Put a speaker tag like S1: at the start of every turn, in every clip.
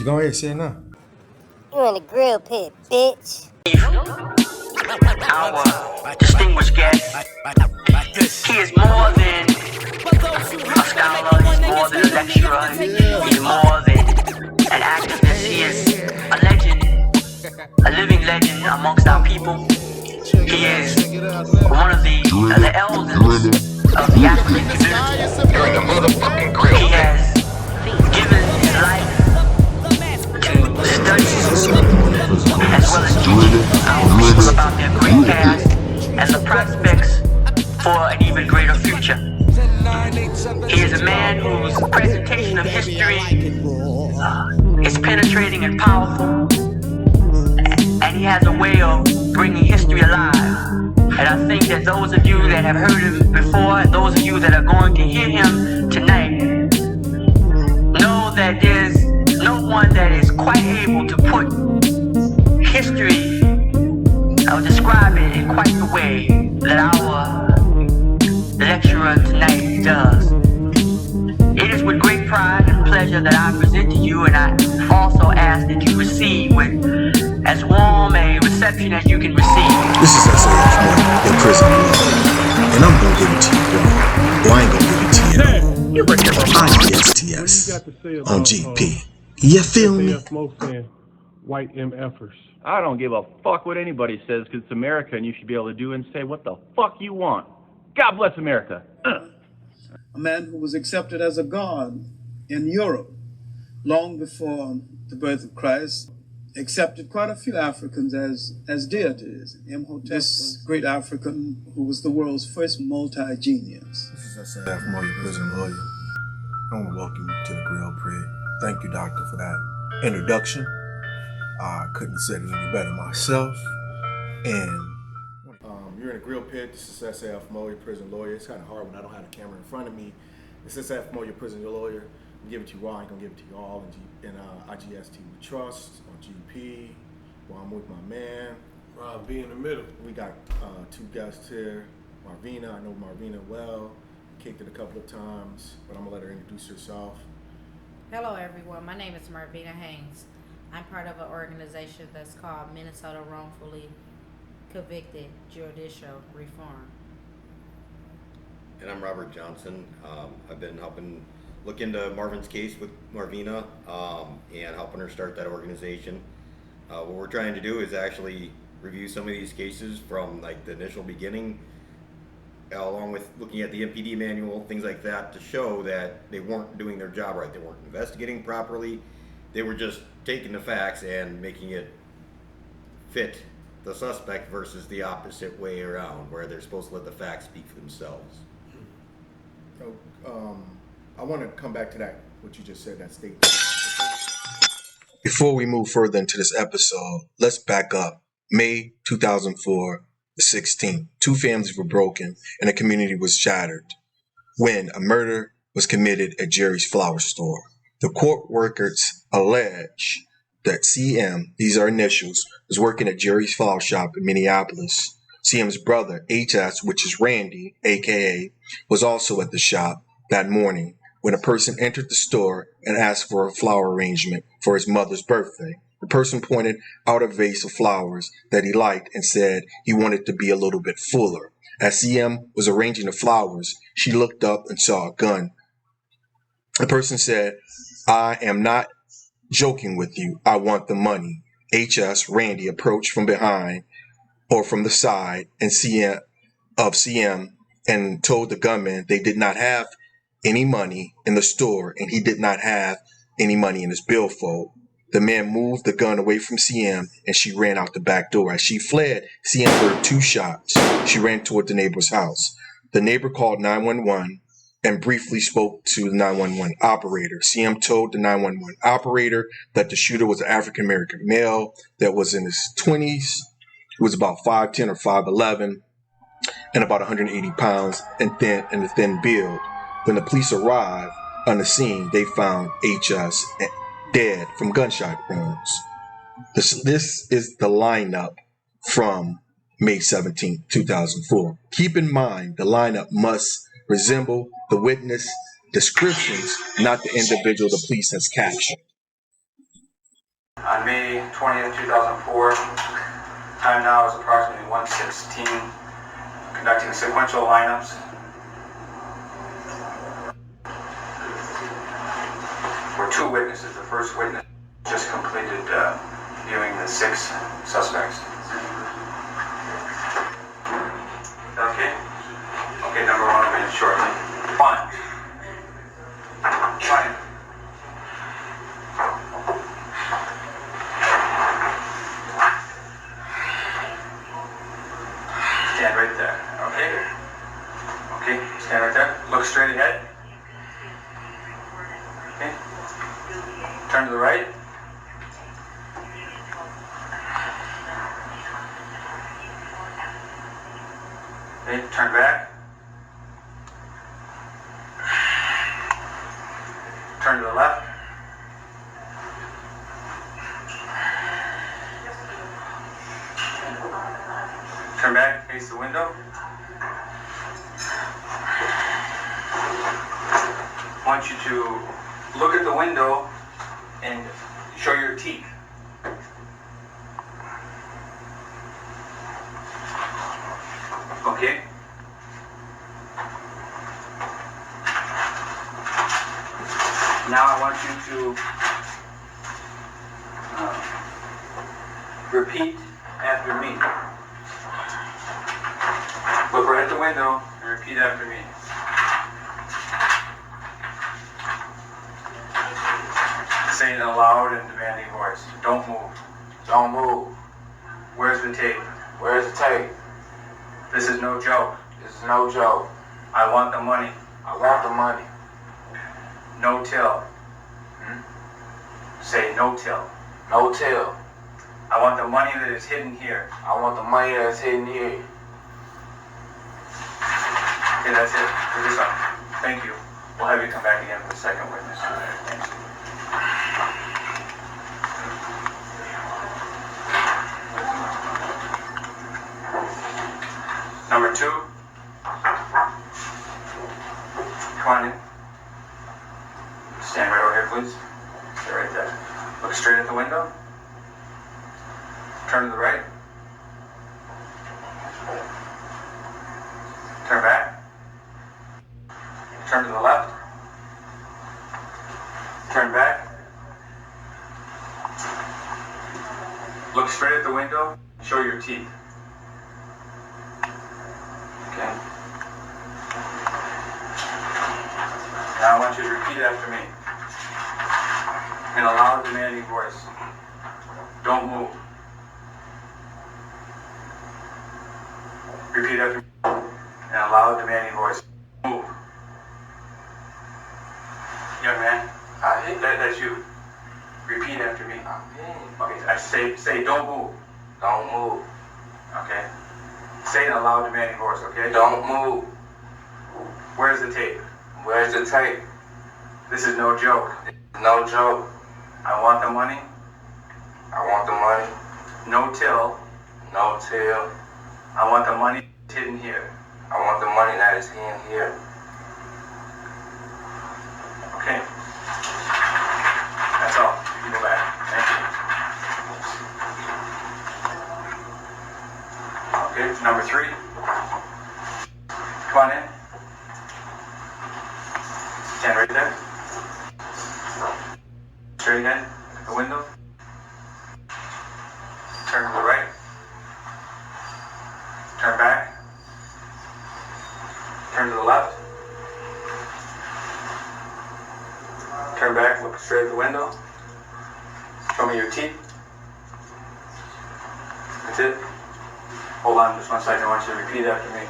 S1: Go ahead, say it now.
S2: You in the grill pit, bitch.
S3: Our distinguished guest. He is more than a scholar, he's more than a lecturer, he's more than an activist. He is a legend, a living legend amongst our people. He is one of the elders of the African community. He has given his life to study as well as teaching our people about their great past and the prospects for an even greater future. He is a man whose presentation of history is penetrating and powerful, and he has a way of bringing history alive. And I think that those of you that have heard him before, and those of you that are going to hear him tonight, know that there's no one that is quite able to put history, I'll describe it in quite the way that our lecturer tonight does. It is with great pride and pleasure that I present to you, and I also ask that you receive with as warm a reception as you can receive.
S1: This is SAF money, your prison money. And I'm gonna give it to you, bro. Well, I ain't gonna give it to you at all. IGSTS on GP. You feel me?
S4: White MFers.
S5: I don't give a fuck what anybody says, because it's America and you should be able to do and say what the fuck you want. God bless America.
S6: A man who was accepted as a god in Europe long before the birth of Christ, accepted quite a few Africans as deities. Imhotep, this great African who was the world's first multi-genius.
S1: This is SAF Moya, prison lawyer. I want to welcome you to the Grill Pit. Thank you, doctor, for that introduction. I couldn't have said it any better myself. And
S7: you're in a grill pit. This is SAF Moya, prison lawyer. It's kind of hard when I don't have the camera in front of me. This is SAF Moya, prison lawyer. I'm giving it to you raw. I ain't gonna give it to you all. In IGST we trust on GP. Well, I'm with my man.
S4: Rob B in the middle.
S7: We got two guests here. Marvina, I know Marvina well. Kicked it a couple of times, but I'm gonna let her introduce herself.
S8: Hello everyone, my name is Marvina Haynes. I'm part of an organization that's called Minnesota Wrongfully Convicted Judicial Reform.
S9: And I'm Robert Johnson. I've been helping look into Marvin's case with Marvina and helping her start that organization. What we're trying to do is actually review some of these cases from like the initial beginning, along with looking at the MPD manual, things like that, to show that they weren't doing their job right. They weren't investigating properly. They were just taking the facts and making it fit the suspect versus the opposite way around, where they're supposed to let the facts speak for themselves.
S7: So, I want to come back to that, what you just said, that statement.
S1: before we move further into this episode, let's back up. May 2004, the 16th, two families were broken and a community was shattered when a murder was committed at Jerry's flower store. The court workers allege that CM, these are initials, was working at Jerry's flower shop in Minneapolis. CM's brother, HS, which is Randy, aka, was also at the shop that morning when a person entered the store and asked for a flower arrangement for his mother's birthday. The person pointed out a vase of flowers that he liked and said he wanted to be a little bit fuller. As CM was arranging the flowers, she looked up and saw a gun. The person said, "I am not joking with you. I want the money." HS, Randy, approached from behind or from the side and CM and told the gunman they did not have any money in the store and he did not have any money in his billfold. The man moved the gun away from CM and she ran out the back door. As she fled, CM heard two shots. She ran toward the neighbor's house. The neighbor called 911 and briefly spoke to the 911 operator. CM told the 911 operator that the shooter was an African-American male that was in his 20s. He was about 5'10" or 5'11", and about 180 pounds and a thin build. When the police arrived on the scene, they found HS dead from gunshot wounds. This is the lineup from May 17, 2004. Keep in mind, the lineup must resemble the witness descriptions, not the individual the police has captured.
S10: On May 20th, 2004, time now is approximately 1:16, conducting sequential lineups. We're two witnesses. The first witness just completed viewing the 6 suspects. Okay? Okay, number 1 will be in shortly. 1. Stand right there. Okay? Okay, stand right there. Look straight ahead. Okay? Turn to the right. Okay, turn back. Turn to the left. Turn back, face the window. I want you to look at the window and show your teeth. Okay? Now I want you to repeat after me. Look right at the window and repeat after me. Say in a loud and demanding voice. Don't move. Don't move. Where's the tape? Where's the tape? This is no joke. This is no joke. I want the money. I want the money. No till. Say no till. No till. I want the money that is hidden here. I want the money that is hidden here. Okay, that's it for this one. Thank you. We'll have you come back again for the second witness. Thank you. Number 2. Come on in. Stand right over here, please. Stay right there. Look straight at the window. Turn to the right. Turn back. Turn to the left. Turn back. Look straight at the window. Show your teeth. Okay. Now I want you to repeat after me. In a loud, demanding voice. Don't move. Repeat after me. In a loud, demanding voice. Move. Young man, that's you. Repeat after me. Okay, I say don't move. Don't move. Okay. Say in a loud, demanding voice, okay? Don't move. Where's the tape? Where's the tape? This is no joke. No joke. I want the money. I want the money. No till. No till. I want the money hidden here. I want the money that is hidden here. Okay. That's all. You can go back. Thank you. Okay, number 3. Come on in. Stand right there. Straight ahead. The window. Turn to the right. Turn back. Turn to the left. Turn back, look straight at the window. Show me your teeth. That's it. Hold on just one second. I want you to repeat after me.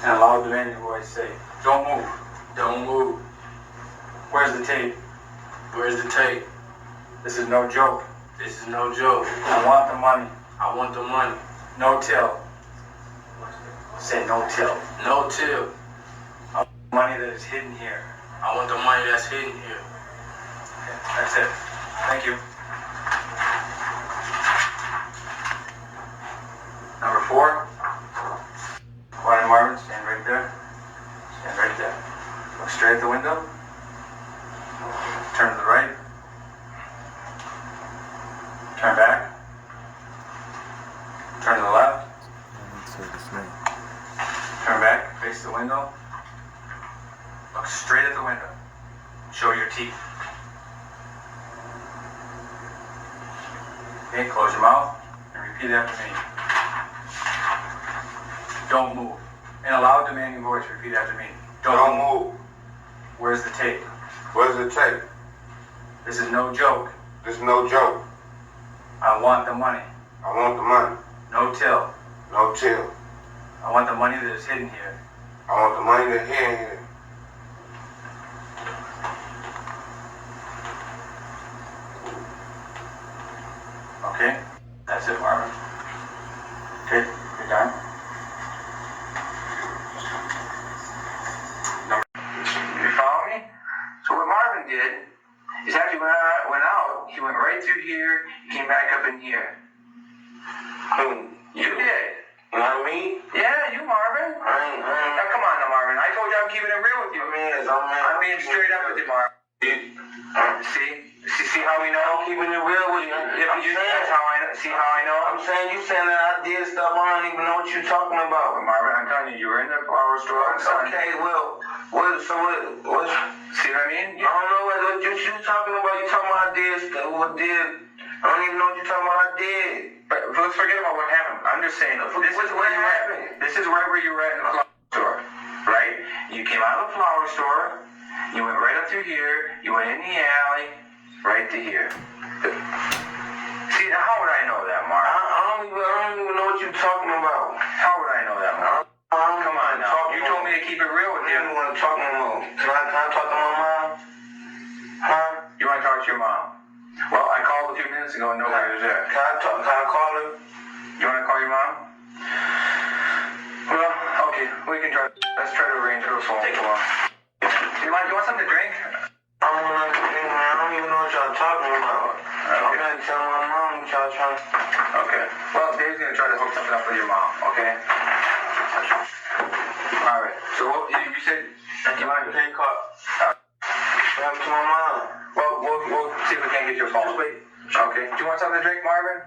S10: In a loud, demanding voice, say, don't move. Don't move. Where's the tape? Where's the tape? This is no joke. This is no joke. I want the money. I want the money. No till. Say no till. No till. I want the money that is hidden here. I want the money that's hidden here. Okay, that's it. Thank you. Number 4. Quiet, Marvin, stand right there. Stand right there. Look straight at the window. Turn to the right. Turn back. Turn to the left. Turn back, face the window. Look straight at the window. Show your teeth. Okay, close your mouth and repeat after me. Don't move. In a loud, demanding voice, repeat after me.
S11: Don't move.
S10: Where's the tape?
S11: Where's the tape?
S10: This is no joke.
S11: This is no joke.
S10: I want the money.
S11: I want the money.
S10: No till.
S11: No till.
S10: I want the money that is hidden here.
S11: I want the money that's here.
S10: Okay? That's it, Marvin. Okay, you're done? You follow me? So what Marvin did is after he went out, he went right through here, he came back up in here. You did.
S11: Not me?
S10: Yeah, you, Marvin. Now, come on now, Marvin. I told you I'm keeping it real with you. I'm being straight up with you, Marvin. See how we know?
S11: I'm keeping it real with you.
S10: That's how I know. See how I know?
S11: I'm saying you saying that I did stuff. I don't even know what you're talking about.
S10: Marvin, I'm telling you, you were in the flower store.
S11: Okay, well, what?
S10: See what I mean?
S11: I don't know what you talking about. You talking about I did stuff. What did? I don't even know what you're talking about. I did.
S10: But let's forget about what happened. I'm just saying, this is right where you were at in the flower store, right? You came out of the flower store, you went right up through here, you went in the alley, right to here. See, now how would I know that, Mark?
S11: I don't even know what you're talking about.
S10: How would I know that, Mark? Come on now. You told me to keep it real with you.
S11: I don't want to talk no more. Can I talk to my mom?
S10: Huh? You want to talk to your mom? Well, I called a few minutes ago and nobody was there.
S11: Can I call her?
S10: You want to call your mom? Well, okay, we can try. Let's try to arrange her phone. Take a while. You want something to drink?
S11: I don't even know what y'all talking about. I'm gonna tell my mom what y'all trying.
S10: Okay. Well, Dave's gonna try to hook something up with your mom. Okay. All right. So what you said? You want to take call?
S11: Talk to my mom.
S10: Well, we'll see if we can't get your phone. Just wait. Okay. Do you want something to drink, Marvin?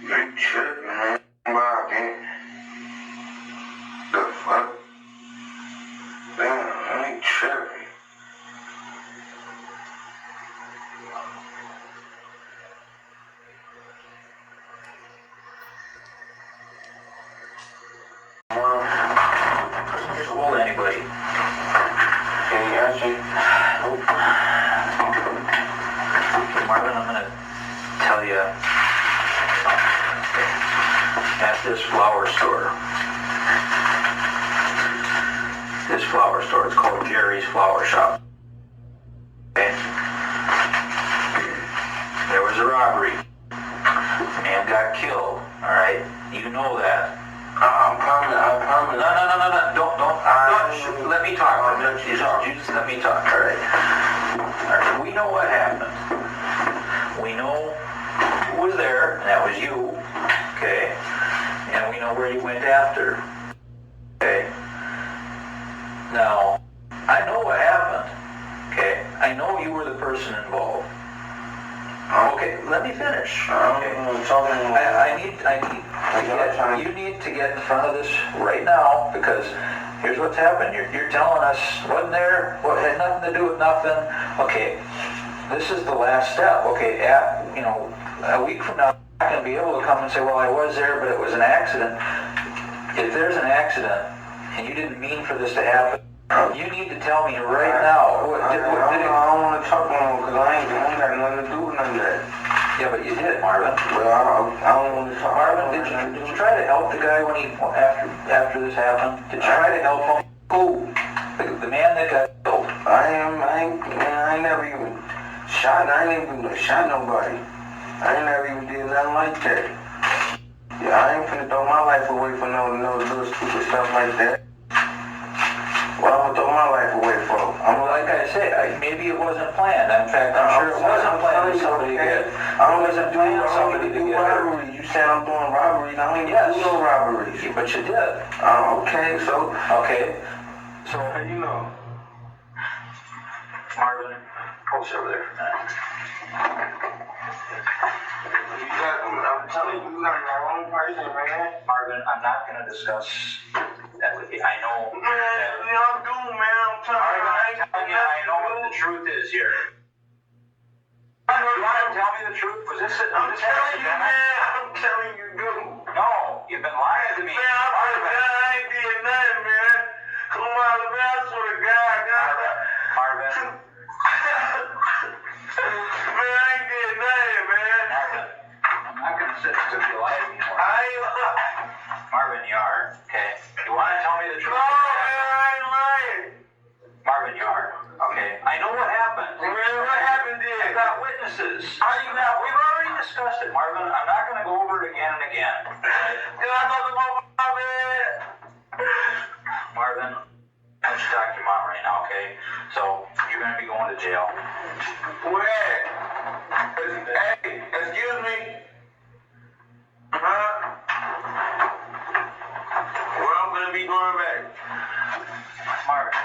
S11: You tripping, man. Marvin. The fuck? Damn, I ain't tripping.
S10: Hold anybody.
S11: Can you ask me?
S10: Nope. Marvin, I'm gonna tell you at this flower store, it's called Jerry's Flower Shop. Okay. There was a robbery. A man got killed. All right, you know that.
S11: I'm promise.
S10: No. Don't. Let me talk. You just let me talk. All right. We know what happened. We know who was there, and that was you. Okay. And we know where you went after. Okay. Now, I know what happened. Okay. I know you were the person involved. Okay, let me finish. Okay. You need to get in front of this right now, because here's what's happened. You're telling us wasn't there, had nothing to do with nothing. Okay, this is the last step. Okay, a week from now, I'm not going to be able to come and say, well, I was there, but it was an accident. If there's an accident and you didn't mean for this to happen, you need to tell me right now.
S11: I don't want to talk no more because I ain't got nothing to do with none of that.
S10: Yeah, but you did, Marvin.
S11: Well, I don't want to talk.
S10: Marvin, did you try to help the guy when after this happened? Did you try to help him? Who? The man that got killed.
S11: I ain't never even shot. I ain't even shot nobody. I ain't never even did nothing like that. Yeah, I ain't finna throw my life away for no little stupid stuff like that. What I'm gonna throw my life away for? Like I said, maybe it wasn't planned. In fact, I'm sure it wasn't planned for somebody to get. I wasn't doing somebody to get robberies. You said I'm doing robberies. I don't even do no robberies. But you did. Okay, so. Okay. So, how do you know? Marvin, post over there for a minute. I'm telling you, you're the wrong person, man. Marvin, I'm not going to discuss that with you. I know. Man, I'm doomed, man. I'm telling you, I know what the truth is here. You want to tell me the truth? Was this it? I'm telling you, man. I'm telling you, dude. No, you've been lying to me. Man, I ain't did nothing, man. Come on, man. I swear to God, Marvin. Man, I ain't did nothing, man. Marvin, I'm not going to sit there with you lying anymore. Marvin, you are, okay? You want to tell me the truth? No, man, I ain't lying. Marvin, you are, okay? I know what happened. Man, what happened then? I got witnesses. We've already discussed it, Marvin. I'm not going to go over it again and again. Okay? I thought about Marvin, I'm just talking to your mom right now, okay? So, you're going to be going to jail. Where? Hey, excuse me. Huh? Where I'm going to be going back? Marvin.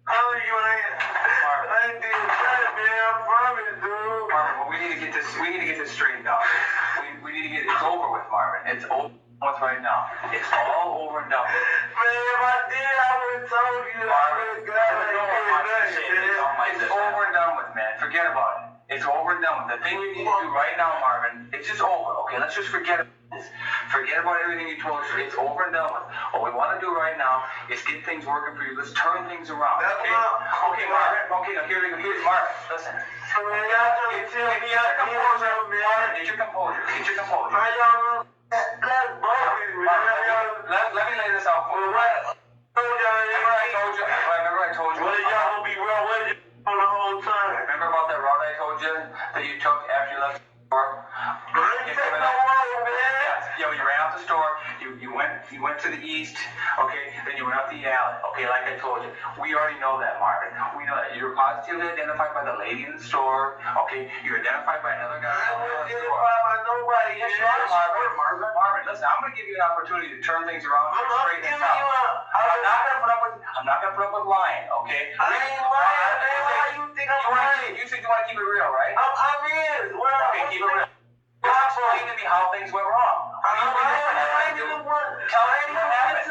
S11: How are you, man? I ain't did that, man. I promise, dude. Marvin, well, we need to get this straightened out. We need to get it's over with, Marvin. It's over with right now. It's all over and done with. Man, if I did, I would have told you. Marvin, it's over and done with, man. Forget about it. It's over and done with. The thing you need to do right now, Marvin, it's just over. Okay, let's just forget about this. Forget about everything you told us. It's over and done with. What we want to do right now is get things working for you. Let's turn things around. Okay, okay, Marvin. Okay, now here's Marvin. Listen. Get your composure. Get your composure. Let me lay this out for you. Remember I told you. What did y'all be real? What did you do the whole time? Remember about that route I told you that you took after you left the store? Yeah, you ran out the store. You went to the east. Okay, then you went out the alley. Okay, like I told you, we already know that, Marvin. We know that you're positively identified by the lady in the store. Okay, you're identified by another guy. I wasn't identified by nobody. Yes, you are, Marvin. Listen, I'm going to give you an opportunity to turn things around and straighten this out. I'm not going to put up with lying. Okay. I ain't lying, man. Why you think I'm lying? You said you want to keep it real, right? I'm in. Okay, keep it real. Explain to me how things went wrong. I didn't want to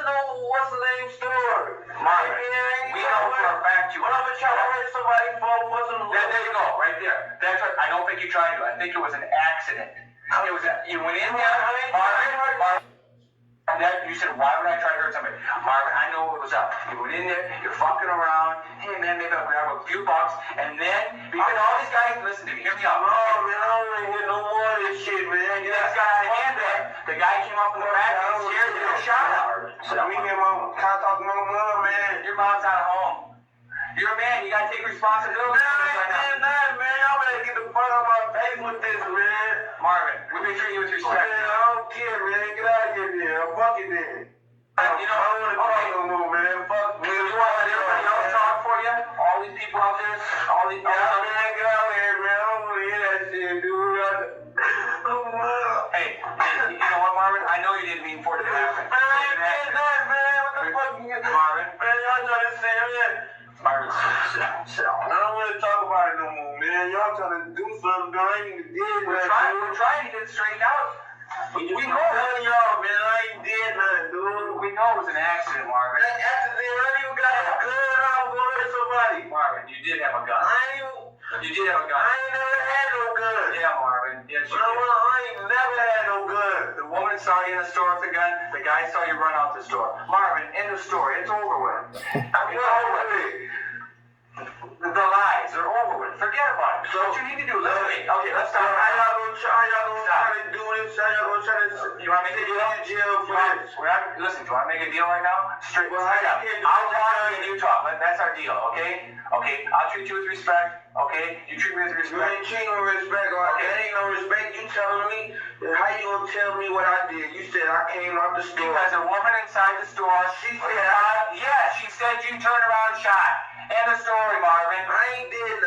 S11: know what's the name store. Marvin, we know for a fact you were trying to hurt somebody there you go, right there. That's right. I don't think you tried to. I think it was an accident. You went in there, Marvin. You said, why would I try to hurt somebody? Marvin, I know what was up. You went in there, you're fucking around. Hey, man, maybe I'll grab a few bucks. And then, because all these guys, listen to me, hear me out. Oh, man, I don't want to hear no more of this shit, man. You just got out of hand there. The guy came up in the back and scared you and shot him. So, I mean, can't talk to my mom, man. Your mom's out of home. You're a man, you gotta take responsibility. Man, y'all better get the fuck out of my face with this, man. Marvin, we've been treating you with respect. Man, I don't care, man. Get out of here, man. Fuck it, then. You know, I don't want to talk no more, man. Fuck me. You want to let everybody else talk for you? All these people out there? All these people out there? Get out of here, man. I don't want to hear that shit, dude. Hey, you know what, Marvin? I know you didn't mean for it to happen. Man, I ain't did that, man. What the fuck you get? Marvin. Man, y'all trying to say, man. Marvin, sit down. I don't want to talk about it no more, man. Y'all trying to do something, but I ain't even did that. We're trying to get it straightened out. We know that. Y'all, man. I ain't did nothing, dude. We know it was an accident, Marvin. An accident? I ain't even got a gun. I was going to hurt somebody. Marvin, you did have a gun. You did have a gun. I ain't never had no gun. Yeah, Marvin. Yes, you did. I ain't never had no gun. The woman saw you in the store with the gun. The guy saw you run out the store. Marvin, end of story. It's over with. I mean, it's over with. The lies are over with. Forget about it. So what you need to do, listen to me. Okay, let's stop. How y'all gonna try to do this? How y'all gonna try to... You want me to get in jail for this? Listen, do you want to make a deal right now? Straight up. I'll talk and you talk. That's our deal, okay? Okay, I'll treat you with respect. Okay? You treat me with respect. You ain't treating me with respect. Okay. There ain't no respect. You telling me
S10: How you gonna tell me what I did? You said I came out the store. Because a woman inside the store, she said, she said you turned around and shot. End of story, Marvin. I ain't did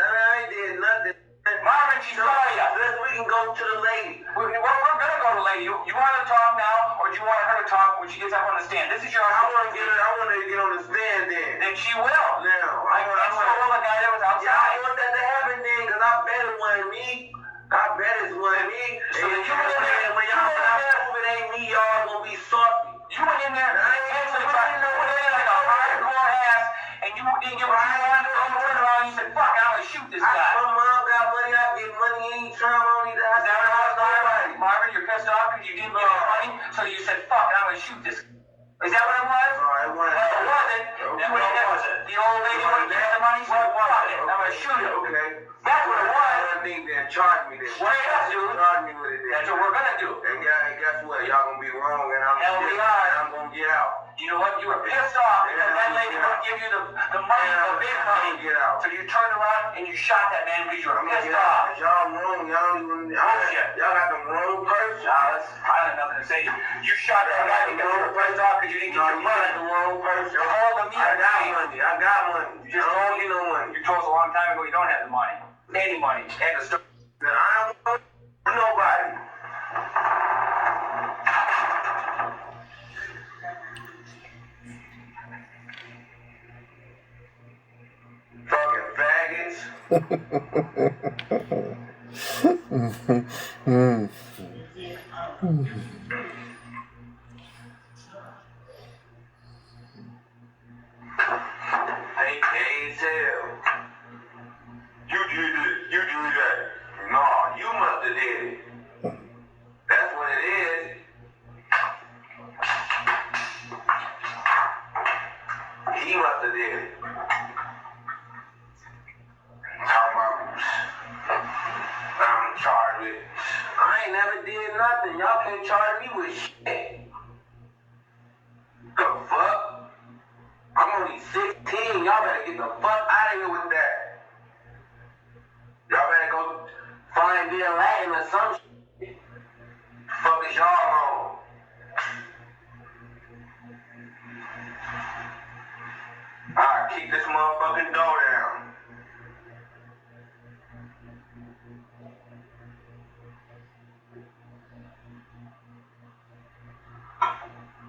S10: nothing. Marvin, she saw you. We can go to the lady. We're gonna go to the lady. You want her to talk now, or do you want her to talk when she gets up on the stand? This is your. I want her to get on the stand then. Then she will. Now. So will the guy that was outside. Yeah, I want that to happen then, because I bet it wasn't me. I bet it wasn't me. So then when y'all prove it ain't me, y'all gonna be salty. You went in there and tried to put it in like a hardcore ass, and you didn't give a shit. You turned around and you said, fuck, I'm gonna shoot this guy. My mom got money, I get money anytime, I don't need to ask nobody. Marvin, you're pissed off because you didn't give me money, so you said, fuck, I'm gonna shoot this guy. Is that what it was? No, it wasn't. Well, it wasn't. Then what was it? The old lady wouldn't give the money, so fuck it, I'm gonna shoot it. Okay. That's what it was. I think then charge me this. What else, dude? Charge me with it then. That's what we're gonna do. And guess what? Y'all gonna be wrong, and I'm gonna get out. You know what? You were pissed off because that lady wouldn't give you the money, the big money. Get out. So you turned around and you shot that man because you were pissed off. Y'all wrong. Y'all don't even. Y'all got the wrong person. Nah, I have nothing to say. You shot that guy because you were pissed off because you didn't get your money. You got the wrong person. You're holding me. I got money. You just don't get no money. You told us a long time ago you don't have the money. Any money. And the story. Then I don't want nobody. Fucking faggots. Hey, hell. You did this, you did that. No, you must have did it. That's what it is. He must have did it. I'm charged with. I ain't never did nothing. Y'all can't charge me with shit. The fuck? I'm only 16. Y'all better get the fuck out of here with that. Y'all better go find Bill Latin or some shit. Fuck is y'all on? I'll keep this motherfucking door down.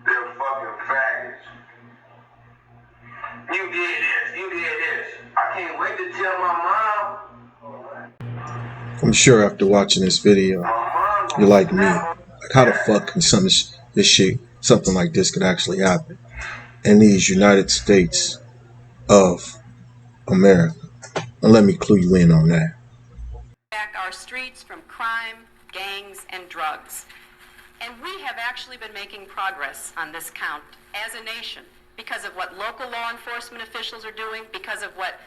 S10: Them fucking faggots. You did this. I can't wait to tell my mom.
S1: I'm sure after watching this video, you're like me. Like, how the fuck can something like this could actually happen in these United States of America? And let me clue you in on that.
S12: Back our streets from crime, gangs, and drugs. And we have actually been making progress on this count as a nation because of what local law enforcement officials are doing, because of what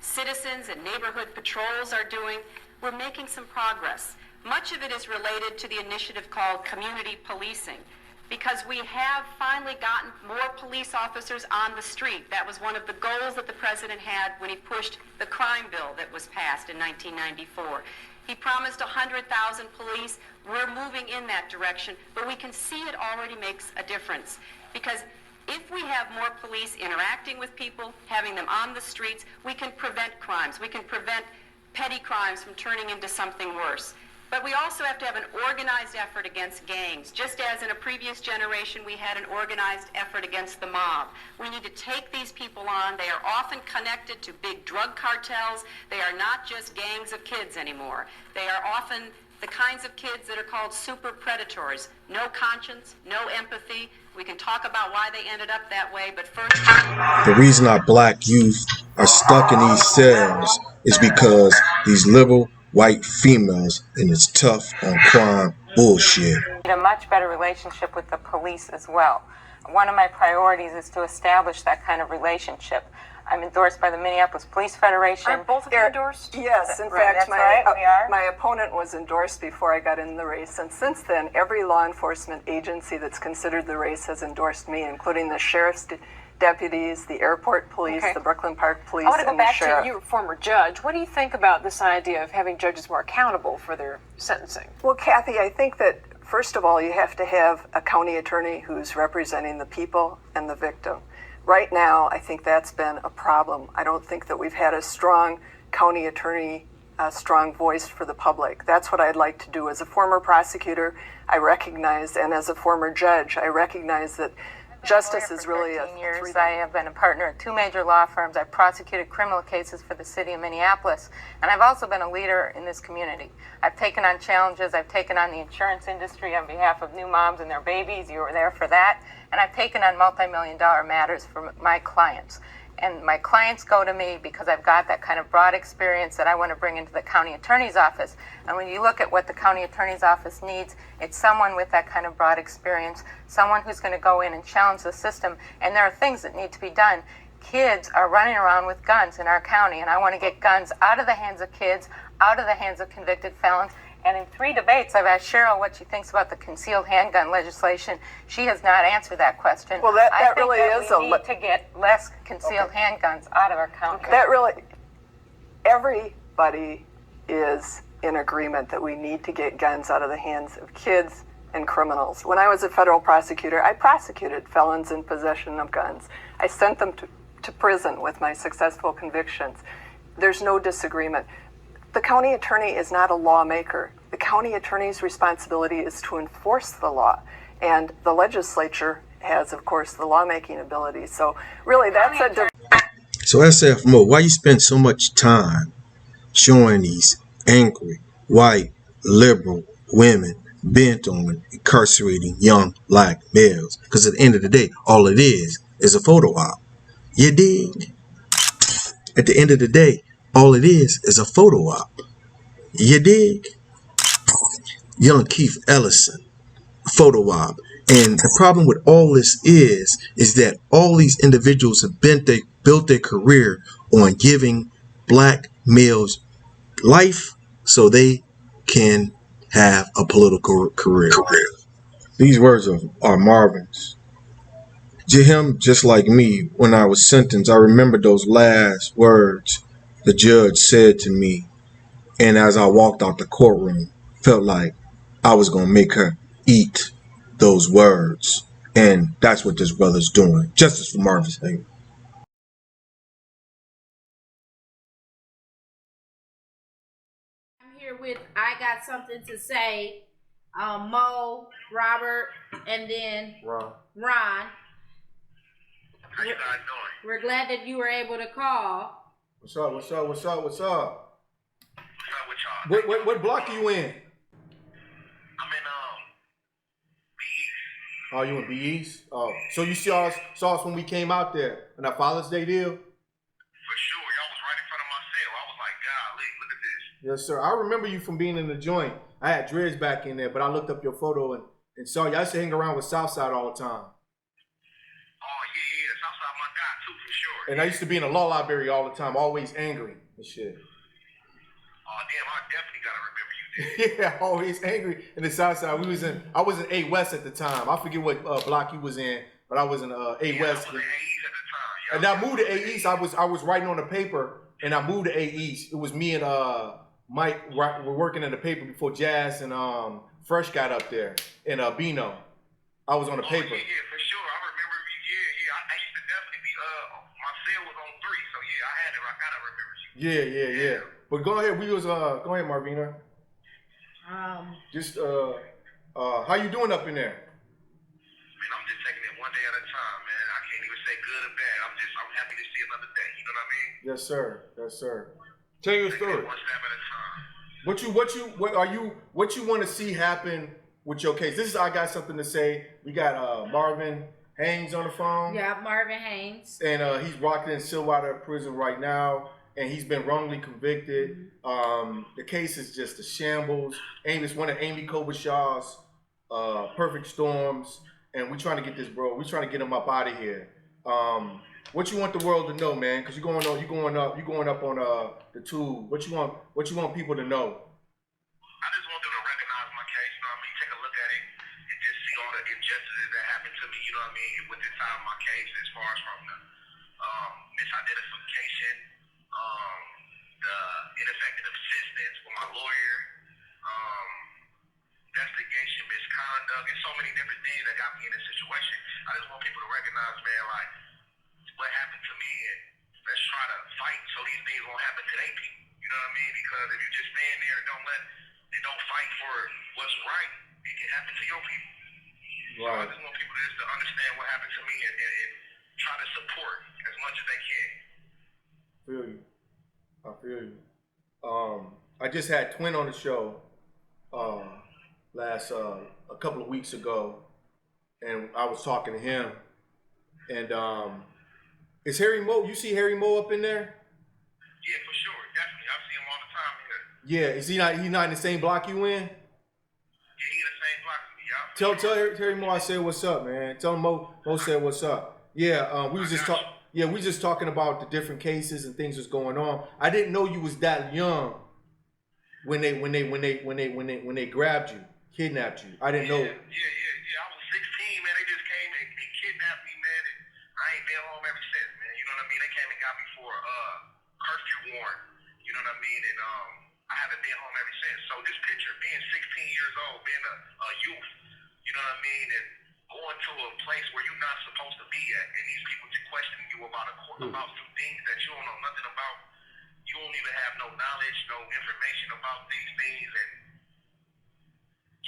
S12: citizens and neighborhood patrols are doing. We're making some progress. Much of it is related to the initiative called community policing, because we have finally gotten more police officers on the street. That was one of the goals that the president had when he pushed the crime bill that was passed in 1994. He promised 100,000 police. We're moving in that direction, but we can see it already makes a difference, because if we have more police interacting with people, having them on the streets, we can prevent crimes. We can prevent petty crimes from turning into something worse. But we also have to have an organized effort against gangs. Just as in a previous generation we had an organized effort against the mob. We need to take these people on. They are often connected to big drug cartels. They are not just gangs of kids anymore. They are often the kinds of kids that are called super predators. No conscience, no empathy. We can talk about why they ended up that way, but first...
S1: The reason our black youth are stuck in these cells is because these liberal white females in this tough on crime bullshit.
S13: A much better relationship with the police as well. One of my priorities is to establish that kind of relationship. I'm endorsed by the Minneapolis Police Federation.
S14: Aren't both of you endorsed?
S13: Yes,
S14: in
S13: fact,
S14: my opponent was endorsed before I got in the race, and since then, every law enforcement agency that's considered the race has endorsed me, including the sheriff's deputies, the airport police, the Brooklyn Park police,
S15: I want to go
S14: and the
S15: back
S14: sheriff.
S15: to you, former judge. What do you think about this idea of having judges more accountable for their sentencing?
S14: Well, Kathy, I think that first of all, you have to have a county attorney who's representing the people and the victim. Right now, I think that's been a problem. I don't think that we've had a strong county attorney, a strong voice for the public. That's what I'd like to do. As a former prosecutor, I recognize, and as a former judge, I recognize that justice is really a
S13: 13 years. I have been a partner at 2 major law firms. I've prosecuted criminal cases for the city of Minneapolis, and I've also been a leader in this community. I've taken on challenges. I've taken on the insurance industry on behalf of new moms and their babies. You were there for that. And I've taken on multi-million-dollar matters for my clients. And my clients go to me because I've got that kind of broad experience that I want to bring into the county attorney's office. And when you look at what the county attorney's office needs, it's someone with that kind of broad experience, someone who's going to go in and challenge the system. And there are things that need to be done. Kids are running around with guns in our county, and I want to get guns out of the hands of kids, out of the hands of convicted felons. And in 3 debates, I've asked Cheryl what she thinks about the concealed handgun legislation. She has not answered that question.
S14: Well, that really is
S13: we need to get less concealed handguns out of our county.
S14: That really, everybody is in agreement that we need to get guns out of the hands of kids and criminals. When I was a federal prosecutor, I prosecuted felons in possession of guns. I sent them to prison with my successful convictions. There's no disagreement. The county attorney is not a lawmaker. The county attorney's responsibility is to enforce the law. And the legislature has, of course, the lawmaking ability. So really, that's a...
S1: So SFMO, why you spend so much time showing these angry, white, liberal women bent on incarcerating young black males? Because at the end of the day, all it is a photo op. You dig? At the end of the day, all it is a photo op. You dig? Young Keithellison, photo op. And the problem with all this is that all these individuals have built their career on giving black males life so they can have a political career. These words are Marvin's. To him, just like me, when I was sentenced, I remember those last words the judge said to me, and as I walked out the courtroom, felt like I was going to make her eat those words. And that's what this brother's doing. Justice for Marvin Haynes.
S8: I'm here with I Got Something to Say, Mo, Robert, and then Ron.
S10: How you guys doing?
S8: We're glad that you were able to call.
S7: What's up?
S10: What's up with y'all?
S7: What block are you in?
S10: I'm in B East.
S7: Oh, you in B East? Oh, so you saw us when we came out there on that Father's Day deal?
S10: For sure, y'all was right in front of my cell. I was like, golly, look at this.
S7: Yes, sir. I remember you from being in the joint. I had dreads back in there, but I looked up your photo and saw you. I used to hang around with Southside all the time.
S10: Oh yeah, Southside my guy too, for sure.
S7: And I used to be in the law library all the time, always angry and shit.
S10: Oh damn, I definitely gotta remember you then.
S7: Yeah, always angry in the Southside. I was in A West at the time. I forget what block you was in, but I was in A West.
S10: I was in A East at the time.
S7: And I moved to A East. I was writing on the paper, and I moved to A East. It was me and Mike were working in the paper before Jazz and Fresh got up there in Bino. I was on the paper.
S10: Yeah, for sure. I remember you. Yeah. I used to definitely be. My cell was on 3, so yeah, I gotta remember you.
S7: Yeah. But go ahead. Go ahead, Marvina. Just how you doing up in there?
S10: Man, I'm just taking it one day at a time, man. I can't even say good or bad. I'm happy to see another day. You know what I mean?
S7: Yes, sir. Tell your story.
S10: One step at a time.
S7: What you want to see happen with your case? This is I Got Something to Say. We got Marvin Haynes on the phone.
S8: Yeah, Marvin Haynes.
S7: And he's rocking in Stillwater prison right now, and he's been wrongly convicted. The case is just a shambles. It's one of Amy Kobashaw's perfect storms, and we're trying to get this bro. We're trying to get him up out of here. What you want the world to know, man? Because you're going up on the tube. What you want people to know?
S10: I just want them to recognize my case. You know what I mean? Take a look at it and just see all the injustices that happened to me. You know what I mean? With the time of my case, as far as from the misidentification, the ineffective assistance with my lawyer, investigation misconduct. got me in this situation. I just want people to recognize, man, like, what happened to me, and let's try to fight so these things won't happen to their people. You know what I mean? Because if you just stand there and don't fight for what's right, it can happen to your people.
S1: Right.
S10: So I just want people to understand what happened to me and try to support as much as they can.
S1: I feel you. I just had Twin on the show a couple of weeks ago, and I was talking to him, and is Harry Moe? You see Harry Moe up in there?
S10: Yeah, for sure, definitely. I see him all the time here.
S1: Yeah, is he not? He's not in the same block you in?
S10: Yeah, he in the same block as me, y'all.
S1: Tell Harry Moe I said what's up, man. Tell him Mo said what's up. Yeah, we was just talking. Yeah, we just talking about the different cases and things that's going on. I didn't know you was that young when they grabbed you, kidnapped you. I didn't know.
S10: Yeah. I was 16, man. They just came and kidnapped me, man. And I ain't been home ever since, man. You know what I mean? They came and got me for curfew warrant. You know what I mean? And I haven't been home ever since. So this picture, being 16 years old, being a youth, you know what I mean, and going to a place where you're not supposed to be at, and these people just questioning you about some things that you don't know nothing about. You don't even have no knowledge, no information about these things, and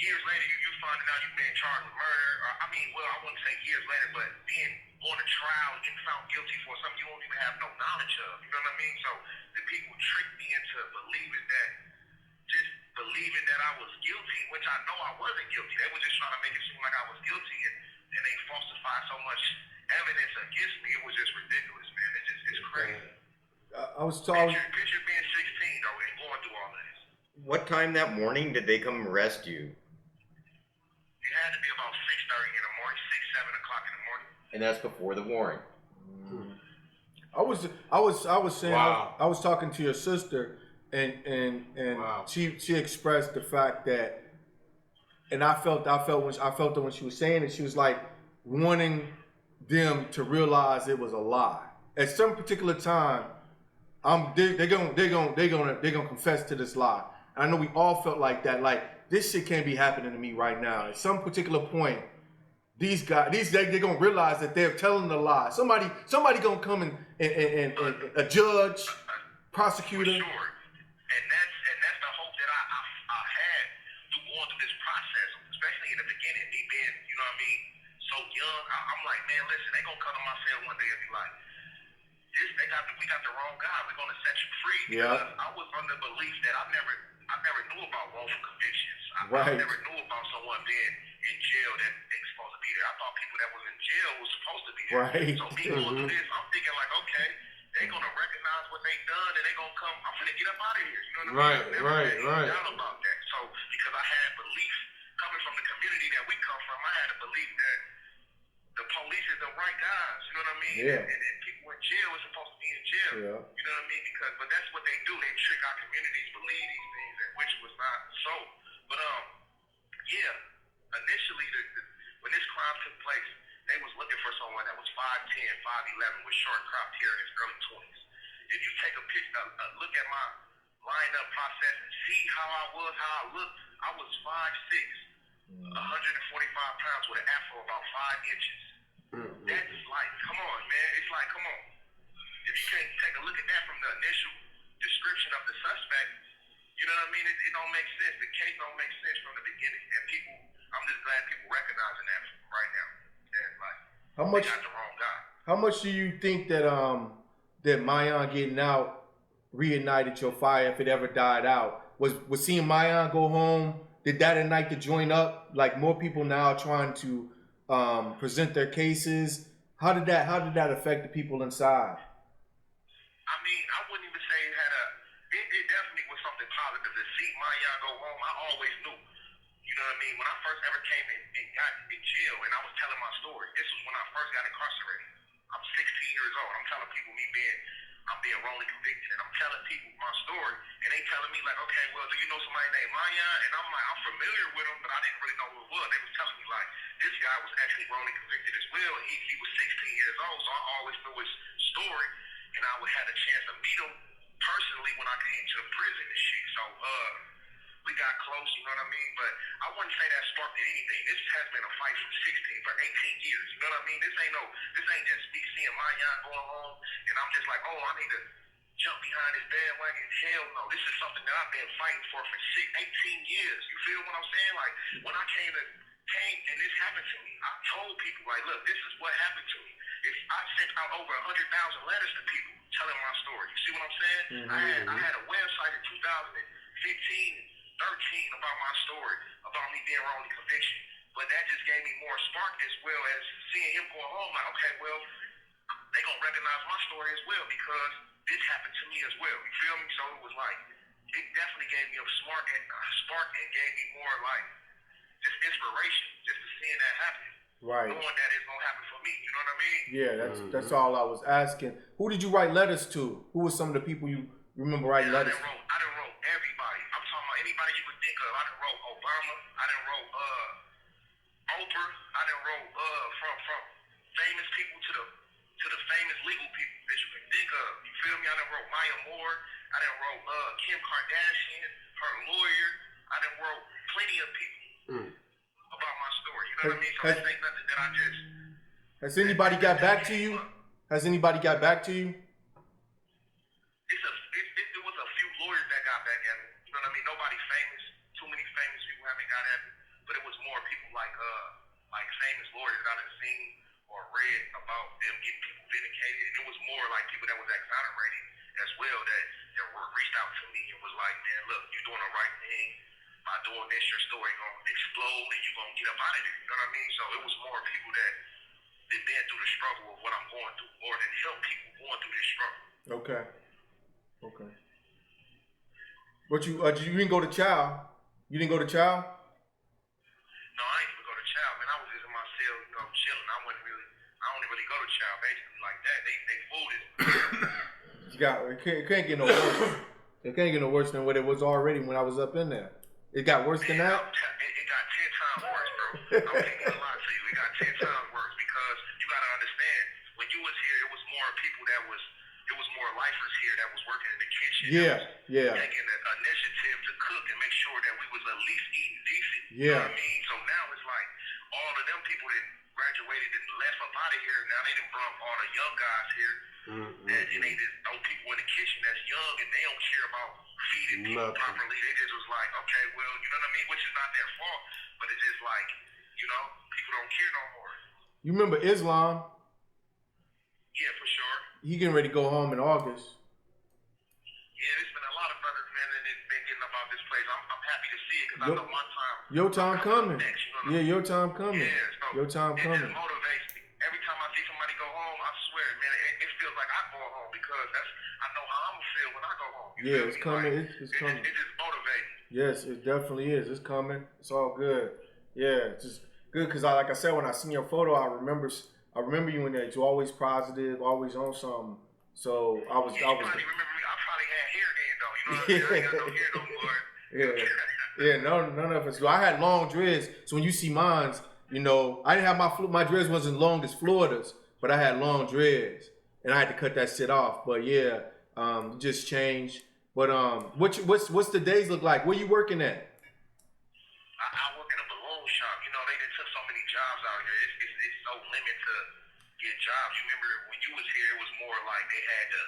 S10: years later you finding out you've been charged with murder. Or, I mean, well, I wouldn't say years later, but being on a trial, getting found guilty for something you don't even have no knowledge of. You know what I mean? So the people tricked me into believing that I was guilty, which I know I wasn't guilty. They were just trying to make it seem like I was guilty, and they falsified so much evidence against me. It was just ridiculous, man. It's crazy.
S1: I was talking.
S10: Picture being 16 though and going through all this.
S9: What time that morning did they come arrest you?
S10: It had to be about 6:30 in the morning, 6, 7 o'clock in the morning.
S9: And that's before the warrant.
S1: I was saying,
S4: Wow.
S1: I was talking to your sister, and
S4: Wow.
S1: she expressed the fact that, and I felt it when she was saying it. She was like wanting them to realize it was a lie. At some particular time, they're gonna confess to this lie. And I know we all felt like that. Like, this shit can't be happening to me right now. At some particular point, they're gonna realize that they're telling the lie. Somebody gonna come and a judge, prosecutor.
S10: For sure. And that's the hope that I had through going through this process, especially in the beginning, me being, you know what I mean, so young. I'm like, man, listen, they gonna come to my cell one day and be like, we got the wrong guy. We're gonna set you free. Because I was under the belief that I never knew about wrongful convictions. I never knew about someone being in jail that they were supposed to be there. I thought people that was in jail was supposed to be there.
S1: Right.
S10: So me going through this, I'm thinking like, okay, they're gonna recognize what they done and they're gonna come. I'm gonna get up out of here. You know what I mean?
S1: Right.
S10: Down about that. So because I had belief coming from the community that we come from, I had a belief that the police is the right guys. You know what I mean?
S1: Yeah.
S10: And people in jail are supposed to be in jail.
S1: Yeah.
S10: You know what I mean? But that's what they do. They trick our communities, believe these things, which was not so. But initially, when this crime took place, they was looking for someone that was 5'10", 5'11", with short cropped hair in his early 20s. If you take a picture, look at my lineup process and see how I looked, I was 5'6", 145 pounds with an afro about 5 inches. That's like, come on, man. It's like, come on. If you can't take a look at that from the initial description of the suspect, you know what I mean? It don't make sense. The case don't make sense from the beginning. And I'm just glad people recognizing that right now. That like, they got the wrong guy.
S1: How much do you think that that Mayan getting out reignited your fire, if it ever died out? Was seeing Mayan go home, did that ignite the joint up? Like, more people now trying to present their cases. How did that affect the people inside?
S10: I mean, I wouldn't even say it had it definitely was something positive. To see Mayan go home, I always knew. You know what I mean? When I first ever came and got in jail and I was telling my story, this was when I first got incarcerated. I'm 16 years old. I'm telling people I'm being wrongly convicted, and I'm telling people my story, and they telling me like, okay, well, do you know somebody named Mayan? And I'm like, I'm familiar with him, but I didn't really know who it was. They was telling me like, this guy was actually wrongly convicted as well. He was 16 years old, so I always knew his story, and I would have a chance to meet him personally when I came to the prison and shit. So, we got close, you know what I mean? But I wouldn't say that sparked anything. This has been a fight from 16 for 18 years, you know what I mean? This ain't just me seeing my young going home and I'm just like, oh, I need to jump behind this bandwagon. Hell no. This is something that I've been fighting for 18 years. You feel what I'm saying? Like, when I came and this happened to me, I told people, like, look, this is what happened to me. I sent out over 100,000 letters to people telling my story. You see what I'm saying? I had a website in 2015, 13 about my story, about me being wrongly convicted. But that just gave me more spark as well as seeing him going home. Like, okay, well, they gonna recognize my story as well because this happened to me as well. You feel me? So it was like, it definitely gave me a spark and gave me more like just inspiration just to seeing that happen.
S7: Right.
S10: Knowing that it's gonna happen for me. You know what I mean?
S7: Yeah, that's all I was asking. Who did you write letters to? Who were some of the people you remember writing letters to?
S10: I done wrote everybody. I'm talking about anybody you would think of. I done wrote Obama. I done wrote Oprah. I done wrote from famous people to the famous legal people that you can think of. You feel me? I done wrote Maya Moore. I done wrote Kim Kardashian, her lawyer. I done wrote plenty of people about my story. You know what I mean? So this ain't nothing that I just.
S7: Has anybody got back to you? Has anybody got back to you?
S10: It was a few lawyers that got back at me. You know what I mean? Nobody famous. Too many famous people haven't got at me. But it was more people like famous lawyers that I've seen or read about them getting people vindicated. And it was more like people that was exonerated as well that reached out to me and was like, man, look, you're doing the right thing. By doing this, your story gonna explode and you're gonna get up out of there. You know what I mean? So it was more people that been through the struggle of what I'm going through, more than help people going through this struggle.
S7: Okay. But you didn't go to trial? You didn't go to trial?
S10: No, I ain't even go to trial, man. I was just in my cell, you know, chilling. I don't really go to trial basically like that. They fooled it.
S7: It can't get no worse. It can't get no worse than what it was already when I was up in there. It got worse than that?
S10: It got 10 times worse, bro. I'm not gonna lie to you. It got 10 times worse because you gotta understand, when you was here, it was more people it was more lifers here that was working in the kitchen.
S7: Yeah.
S10: Taking the initiative to cook and make sure that we was at least eating decent.
S7: Yeah.
S10: You know what I mean? So now it's like all of them people that graduated and left up out of here, now they done brought all the young guys here. And they just throw people in the kitchen that's young and they don't care about feeding people properly. They just was like, okay, well, you know what I mean? Which is not their fault, but it's just like, you know, people don't care no more.
S7: You remember Islam?
S10: Yeah, for sure.
S7: He getting ready to go home in August.
S10: Yeah, there's been a lot of brothers, man, that has been getting about this place. I'm happy to see it because I know my time.
S7: Your time coming.
S10: Next, you know
S7: Your time coming.
S10: Yeah, so
S7: your time coming.
S10: It just motivates me. Every time I see somebody go home, I swear, man, it feels like I go home because I know how I'm gonna feel when I go home.
S7: It's coming. Like, it's coming.
S10: It just motivates.
S7: Yes, it definitely is. It's coming. It's all good. Yeah, it's just good because like I said, when I seen your photo, I remember you in there. You're always positive, always on something. So I was.
S10: You probably remember me. I probably had hair then, though. You know what I mean? I ain't got no hair no more.
S7: Yeah, none of us do. I had long dreads, so when you see mine, you know, I didn't have my dreads wasn't long as Florida's, but I had long dreads, and I had to cut that shit off. But yeah, just changed. But what's the days look like? Where you working at?
S10: I work in a balloon shop. You know, they done took so many jobs out here. It's so limited to get jobs. You remember when you was here, it was more like they had the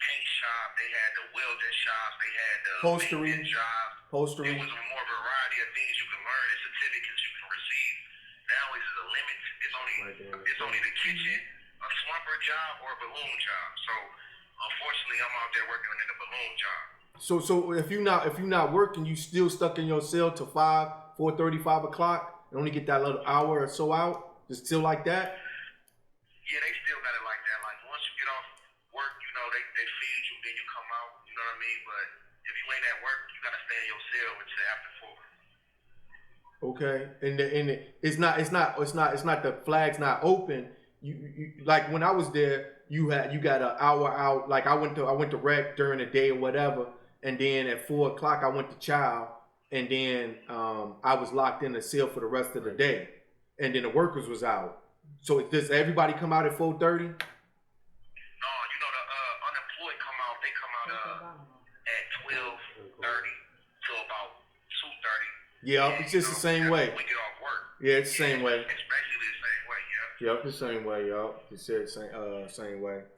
S10: paint shop, they had the welding shops, they had the maintenance jobs. It was more variety of things you can learn and certificates you can receive. Now it's a limit. It's only the kitchen, a swamper job, or a balloon job. So unfortunately, I'm out there working in the balloon job.
S7: So if you're not working, you still stuck in your cell till 4:30, 5 o'clock, and only get that little hour or so out? Just still like that?
S10: Yeah, they still got it like that. Like once you get off work, you know, they feed you, then you come out. You know what I mean? But if you ain't at work, you gotta stay in your cell until after 4.
S7: Okay, and it's not the flag's not open. You like when I was there, you got an hour out. Like I went to rec during the day or whatever, and then at 4 o'clock I went to child, and then I was locked in the cell for the rest of the day, and then the workers was out. So does everybody come out at 4:30?
S10: No, you know the unemployed come out. They come out at 12:30 till about
S7: Yeah, it's just the same way.
S10: We get off work.
S7: Yeah, it's the same way.
S10: It's basically the same way, yeah.
S7: Yep, the same way, yup. You said same way.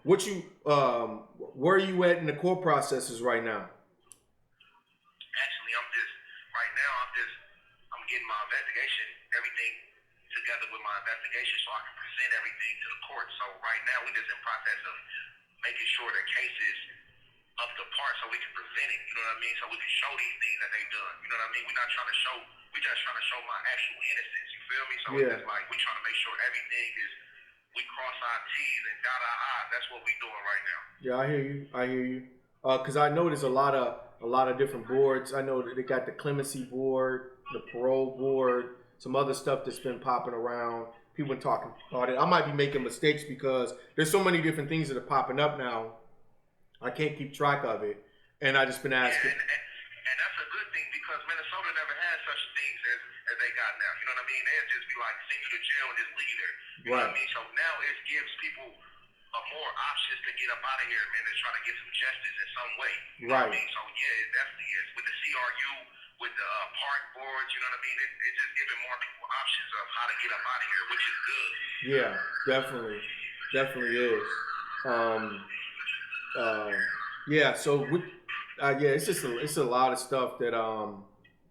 S7: What you where are you at in the court processes right now?
S10: Actually, I'm getting my investigation, everything together with my investigation so I can present everything to the court. So right now we're just in process of making sure the case is up to par so we can prevent it, you know what I mean? So we can show these things that they've done. You know what I mean? We're just trying to show my actual innocence, you feel me? So it's just like we're trying to make sure everything is, we cross our T's and dot our I's. That's what we're doing right now.
S7: Yeah, I hear you. Cause I know there's a lot of different boards. I know that they got the clemency board, the parole board, some other stuff that's been popping around. People been talking about it. I might be making mistakes because there's so many different things that are popping up now. I can't keep track of it, and I just been asking.
S10: And that's a good thing because Minnesota never had such things as they got now. You know what I mean? They'll just be like, send you to jail and just leave there. You know what I mean? So now it gives people more options to get up out of here, man, and try to get some justice in some way. You know what I mean? So yeah, it definitely is. With the CRU, with the park boards, you know what I mean? It's just giving more people options of how to get up out of here, which is good.
S7: Yeah, definitely is. Yeah, so it's a lot of stuff that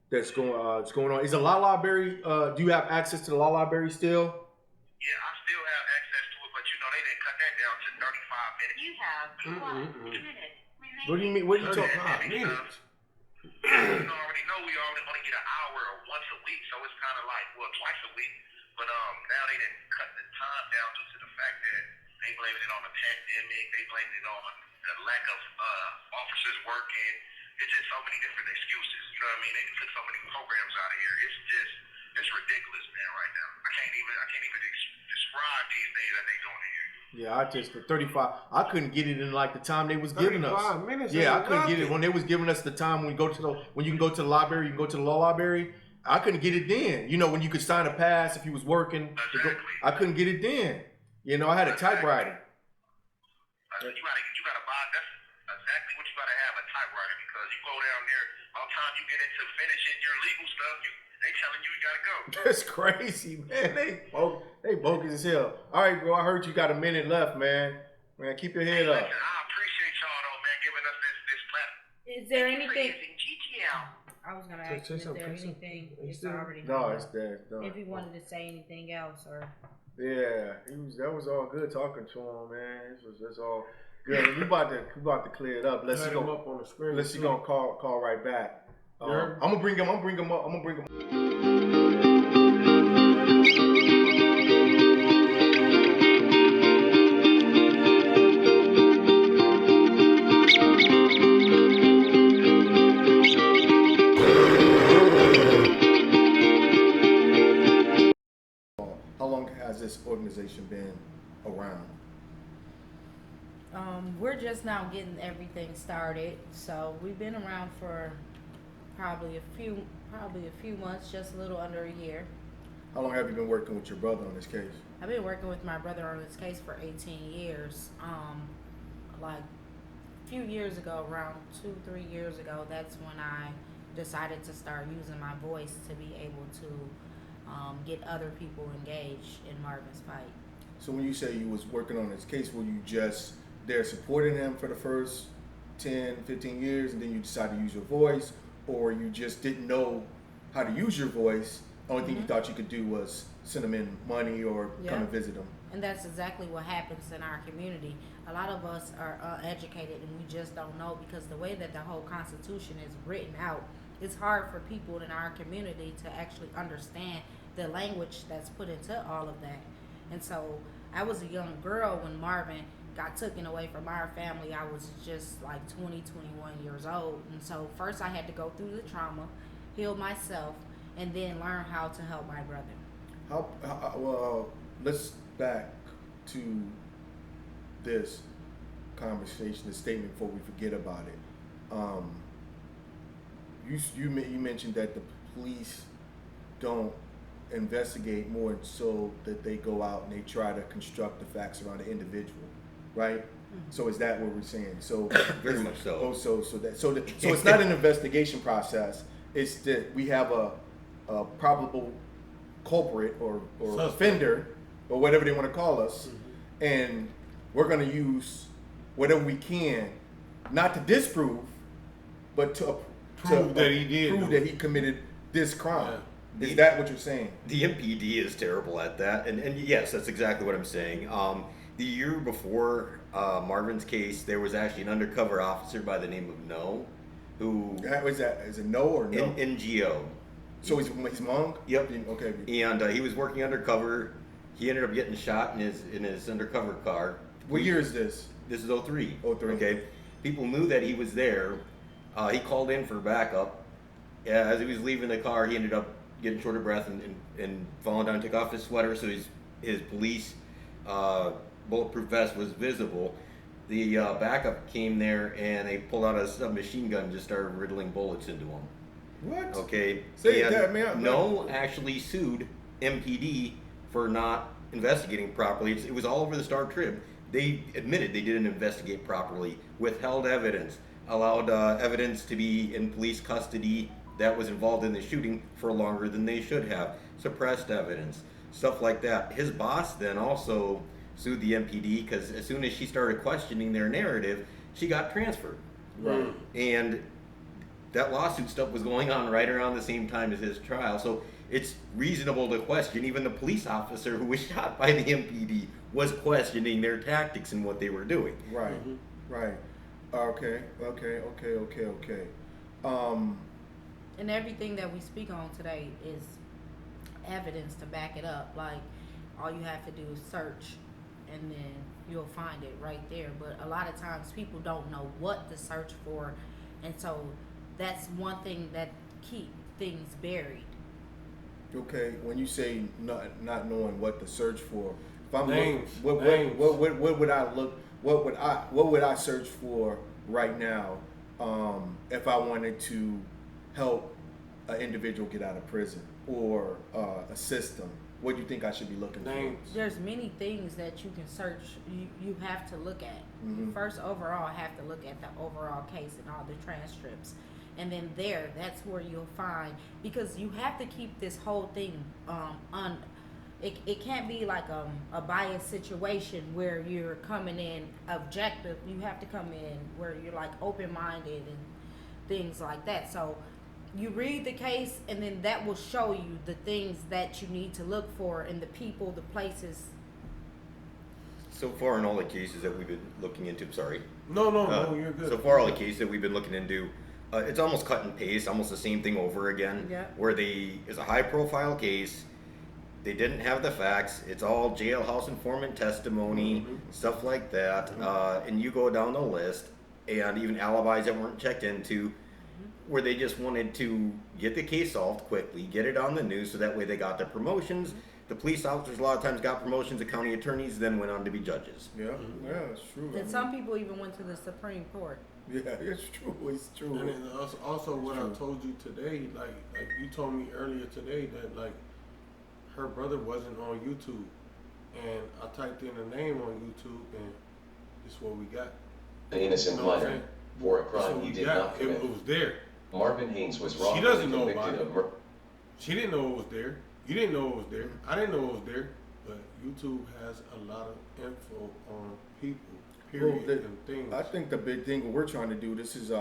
S7: that's going on. Is the law library? Do you have access to the law library still?
S10: Yeah, I still have access to it, but you know they didn't cut that down to 35 minutes.
S12: You have 1 minute.
S7: What do you mean? What are you talking about?
S10: Minutes. You already know we only get an hour once a week, so it's kind of like twice a week. But now they didn't cut the time down due to the fact that they blamed it on the pandemic. They blamed it on the lack of officers working. It's just so many different excuses. You know what I mean? They took so many programs out of here. It's ridiculous, man. Right now, I can't even describe these things that they doing here.
S7: Yeah, for 35, I couldn't get it in like the time they was giving us.
S4: 35 minutes.
S7: Yeah, I couldn't get it when they was giving us the time when you can go to the library, you can go to the law library. I couldn't get it then. You know, when you could sign a pass if you was working.
S10: Exactly.
S7: I couldn't get it then. You know, I had a typewriter.
S10: You gotta buy. That's exactly what you gotta have, a typewriter, because you go down there. By the time you get into finishing your legal stuff, they telling you gotta go.
S7: That's crazy, man. They bogus as hell. All right, bro. I heard you got a minute left, man. Man, keep your head up.
S10: Listen, I appreciate y'all though, man, giving us this platform.
S8: Is there anything?
S10: GTL.
S8: I was gonna ask you, is there anything? It's already
S7: No, it's dead. No.
S8: If you wanted to say anything else, or
S7: Yeah, that was all good talking to him, man. That's all good. We about to clear it up. Let's
S4: Let
S7: go
S4: him up on the screen.
S7: Let's gonna call right back. I'm gonna bring him up. How long has this organization been around?
S8: we're just now getting everything started. So we've been around for probably a few months, just a little under a year.
S7: How long have you been working with your brother on this case?
S8: I've been working with my brother on this case for 18 years. Like a few years ago, around 2-3 years ago, that's when I decided to start using my voice to be able to get other people engaged in Marvin's fight.
S7: So when you say you was working on this case, were you just there supporting him for the first 10, 15 years and then you decided to use your voice, or you just didn't know how to use your voice? The only thing you thought you could do was send them in money or come and visit them.
S8: And that's exactly what happens in our community. A lot of us are uneducated and we just don't know, because the way that the whole Constitution is written out, it's hard for people in our community to actually understand the language that's put into all of that. And so I was a young girl when Marvin got taken away from our family. I was just like 20, 21 years old. And so first I had to go through the trauma, heal myself, and then learn how to help my brother.
S7: Well, let's back to this conversation, this statement, before we forget about it. You mentioned that the police don't investigate more so that they go out and they try to construct the facts around the individual, right? So is that what we're saying? So
S9: very much so.
S7: So it's not an investigation process. It's that we have a probable culprit or offender or whatever they want to call us, and we're going to use whatever we can, not to disprove, but to
S4: prove that he did,
S7: prove that he committed this crime. Yeah. Is that what you're saying?
S9: The MPD is terrible at that, and yes, that's exactly what I'm saying. The year before Marvin's case, there was actually an undercover officer by the name of No, who
S7: is that? Is it No or No?
S9: NGO.
S7: So he's Hmong?
S9: Yep.
S7: Okay.
S9: And he was working undercover. He ended up getting shot in his undercover car.
S7: What year is this?
S9: This is 03.
S7: 03.
S9: Okay. People knew that he was there. He called in for backup. As he was leaving the car, he ended up getting short of breath and falling down, took off his sweater, so his police bulletproof vest was visible. The backup came there and they pulled out a submachine gun and just started riddling bullets into him.
S7: What?
S9: Okay.
S7: Say that, man.
S9: No actually sued MPD for not investigating properly. It was all over the Star Trib. They admitted they didn't investigate properly, withheld evidence, allowed evidence to be in police custody that was involved in the shooting for longer than they should have, suppressed evidence, stuff like that. His boss then also sued the MPD because as soon as she started questioning their narrative, she got transferred.
S7: Right.
S9: And that lawsuit stuff was going on right around the same time as his trial. So it's reasonable to question. Even the police officer who was shot by the MPD was questioning their tactics and what they were doing.
S7: Right. Right. Okay.
S8: And everything that we speak on today is evidence to back it up. Like, all you have to do is search and then you'll find it right there. But a lot of times people don't know what to search for, and so that's one thing that keep things buried.
S7: Okay, when you say not knowing what to search for, if I'm
S4: Names.
S7: what would I look? What would I search for right now if I wanted to help an individual get out of prison or assist them? What do you think I should be looking for?
S8: There's many things that you can search. You have to look at. You first overall have to look at the overall case and all the transcripts. And then that's where you'll find, because you have to keep this whole thing it can't be like a biased situation where you're coming in objective. You have to come in where you're like open-minded and things like that. So you read the case, and then that will show you the things that you need to look for in the people, the places.
S9: So far in all the cases that we've been looking into, sorry.
S4: No, you're good.
S9: So far all the cases that we've been looking into, it's almost cut and paste, almost the same thing over again.
S8: Yeah.
S9: Where it's a high profile case, they didn't have the facts, it's all jailhouse informant testimony, stuff like that, and you go down the list, and even alibis that weren't checked into, where they just wanted to get the case solved quickly, get it on the news, so that way they got the promotions. The police officers a lot of times got promotions, the county attorneys then went on to be judges.
S7: Yeah, it's true.
S8: And some people even went to the Supreme Court.
S7: Yeah, it's true. It's true.
S4: And then also what I told you today, like you told me earlier today that like her brother wasn't on YouTube, and I typed in her name on YouTube, and it's what we got.
S15: An innocent minor for a crime he did not commit.
S4: It was there.
S15: Marvin Haynes was wrongfully
S4: She doesn't know
S15: convicted
S4: about
S15: of
S4: it. She didn't know it was there. You didn't know it was there. I didn't know it was there. But YouTube has a lot of info on people, period, and things.
S7: I think the big thing what we're trying to do, this is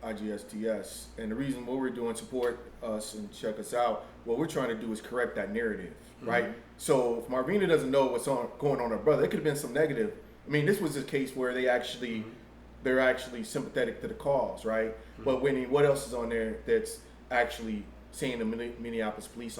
S7: IGSTS, and the reason what we're doing, support us and check us out, what we're trying to do is correct that narrative, right? So if Marvina doesn't know what's going on with her brother, it could have been some negative. I mean, this was a case where they're actually sympathetic to the cause, right? But what else is on there that's actually saying the Minneapolis police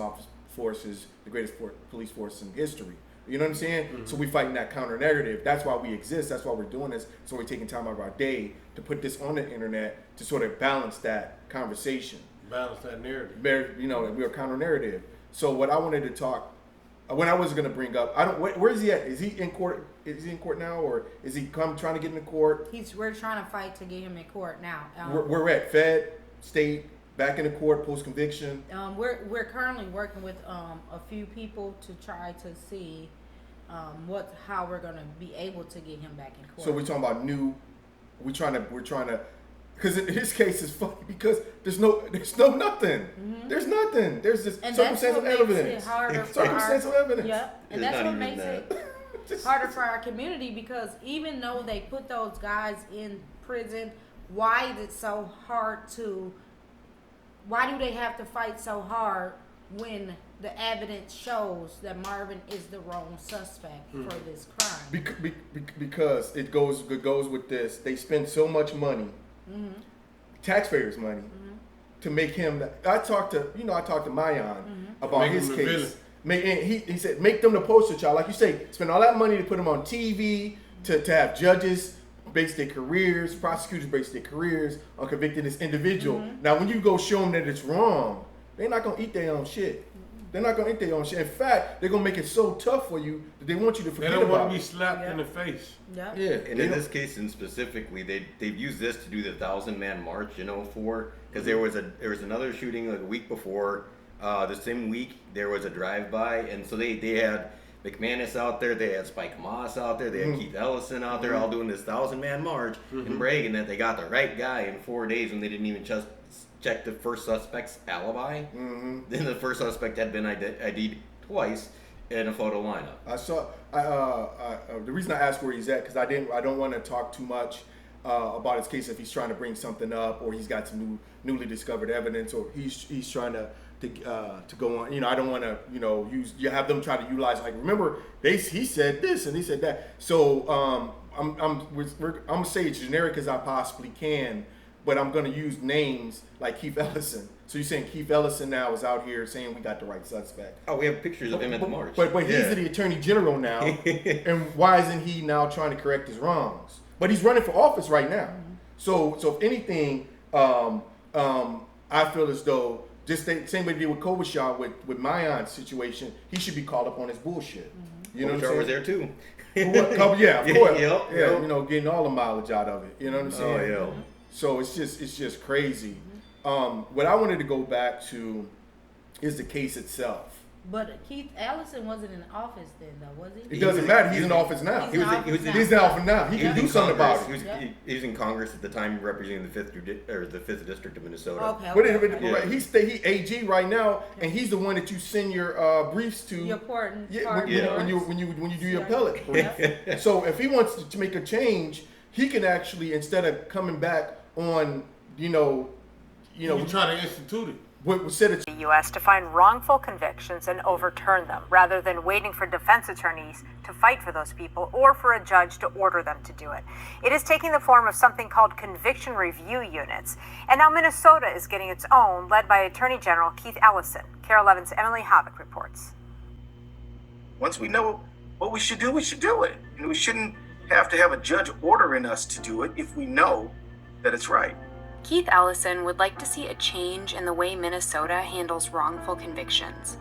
S7: force is the greatest police force in history? You know what I'm saying? So we're fighting that counter narrative. That's why we exist. That's why we're doing this. So we're taking time out of our day to put this on the internet to sort of balance that conversation.
S4: Balance that narrative.
S7: You know, we're a counter narrative. So what I wanted to talk, when I was going to bring up, where is he at? Is he in court? Is he in court now, or is he trying to get into court?
S8: We're trying to fight to get him in court now.
S7: We're at Fed, state, back in the court, post conviction.
S8: We're currently working with a few people to try to see how we're going to be able to get him back in court.
S7: So we're talking about we're trying to Because in his case, it's funny because there's no nothing.
S8: Mm-hmm.
S7: There's nothing. There's just
S8: And
S7: circumstantial
S8: that's what
S7: evidence.
S8: makes it harder for
S7: Circumstantial evidence.
S8: Yep. And
S9: There's
S8: that's
S9: not
S8: what
S9: even
S8: makes
S9: that.
S8: it harder for our community, because even though they put those guys in prison, why is it so hard to? Why do they have to fight so hard when the evidence shows that Marvin is the wrong suspect for this crime?
S7: Because it goes with this. They spend so much money, taxpayers' money, to make him. I talked to Mayan about
S4: Make
S7: his
S4: him the
S7: case. He said, make them the poster child. Like you say, spend all that money to put them on TV, to have judges base their careers, prosecutors base their careers on convicting this individual. Now, when you go show them that it's wrong, they're not going to eat their own shit. They're not going to eat their own shit. In fact, they're going to make it so tough for you that they want you to forget about it.
S4: They don't want to be slapped in the face.
S7: Yeah.
S9: And in this case, and specifically, they've used this to do the 1,000-man march in 04, because there was another shooting like a week before. The same week there was a drive-by, and so they had McManus out there, they had Spike Moss out there, they had Keithellison out there, all doing this 1,000-man march and bragging that they got the right guy in 4 days when they didn't even just check the first suspect's alibi. Then the first suspect had been ID'd twice in a photo lineup.
S7: I saw. The reason I asked where he's at, because I don't want to talk too much about his case if he's trying to bring something up, or he's got some newly discovered evidence, or he's trying to go on. I don't want to you have them try to utilize, like, remember he said this and he said that. So I'm gonna say it's generic as I possibly can, but I'm gonna use names like Keithellison. So you're saying Keithellison now is out here saying we got the right suspect?
S9: Oh, we have pictures of him at the march.
S7: But he's the Attorney General now, and why isn't he now trying to correct his wrongs? But he's running for office right now. So if anything, I feel as though just the same way they did with Kovachar with Mayan's situation, he should be called up on his bullshit. You know what I'm saying?
S9: was there too.
S7: Yeah, of course.
S9: Yep.
S7: Getting all the mileage out of it. You know what I'm saying?
S9: Oh, yeah.
S7: So it's just crazy. What I wanted to go back to is the case itself.
S8: But Keithellison wasn't in office then, though, was he?
S7: It doesn't matter. He's in office now. He's in office now. He can do something about it.
S9: He was in Congress at the time, representing the fifth district of Minnesota.
S7: Okay. He's AG right now, and he's the one that you send your briefs to.
S8: Your pardon.
S7: When you do your appellate brief. So if he wants to make a change, he can actually, instead of coming back on, you can
S4: try to institute it.
S13: The U.S. to find wrongful convictions and overturn them, rather than waiting for defense attorneys to fight for those people or for a judge to order them to do it. It is taking the form of something called conviction review units. And now Minnesota is getting its own, led by Attorney General Keithellison. KARE 11's Emily Havoc reports.
S16: Once we know what we should do it. And we shouldn't have to have a judge ordering us to do it if we know that it's right.
S17: Keithellison would like to see a change in the way Minnesota handles wrongful convictions.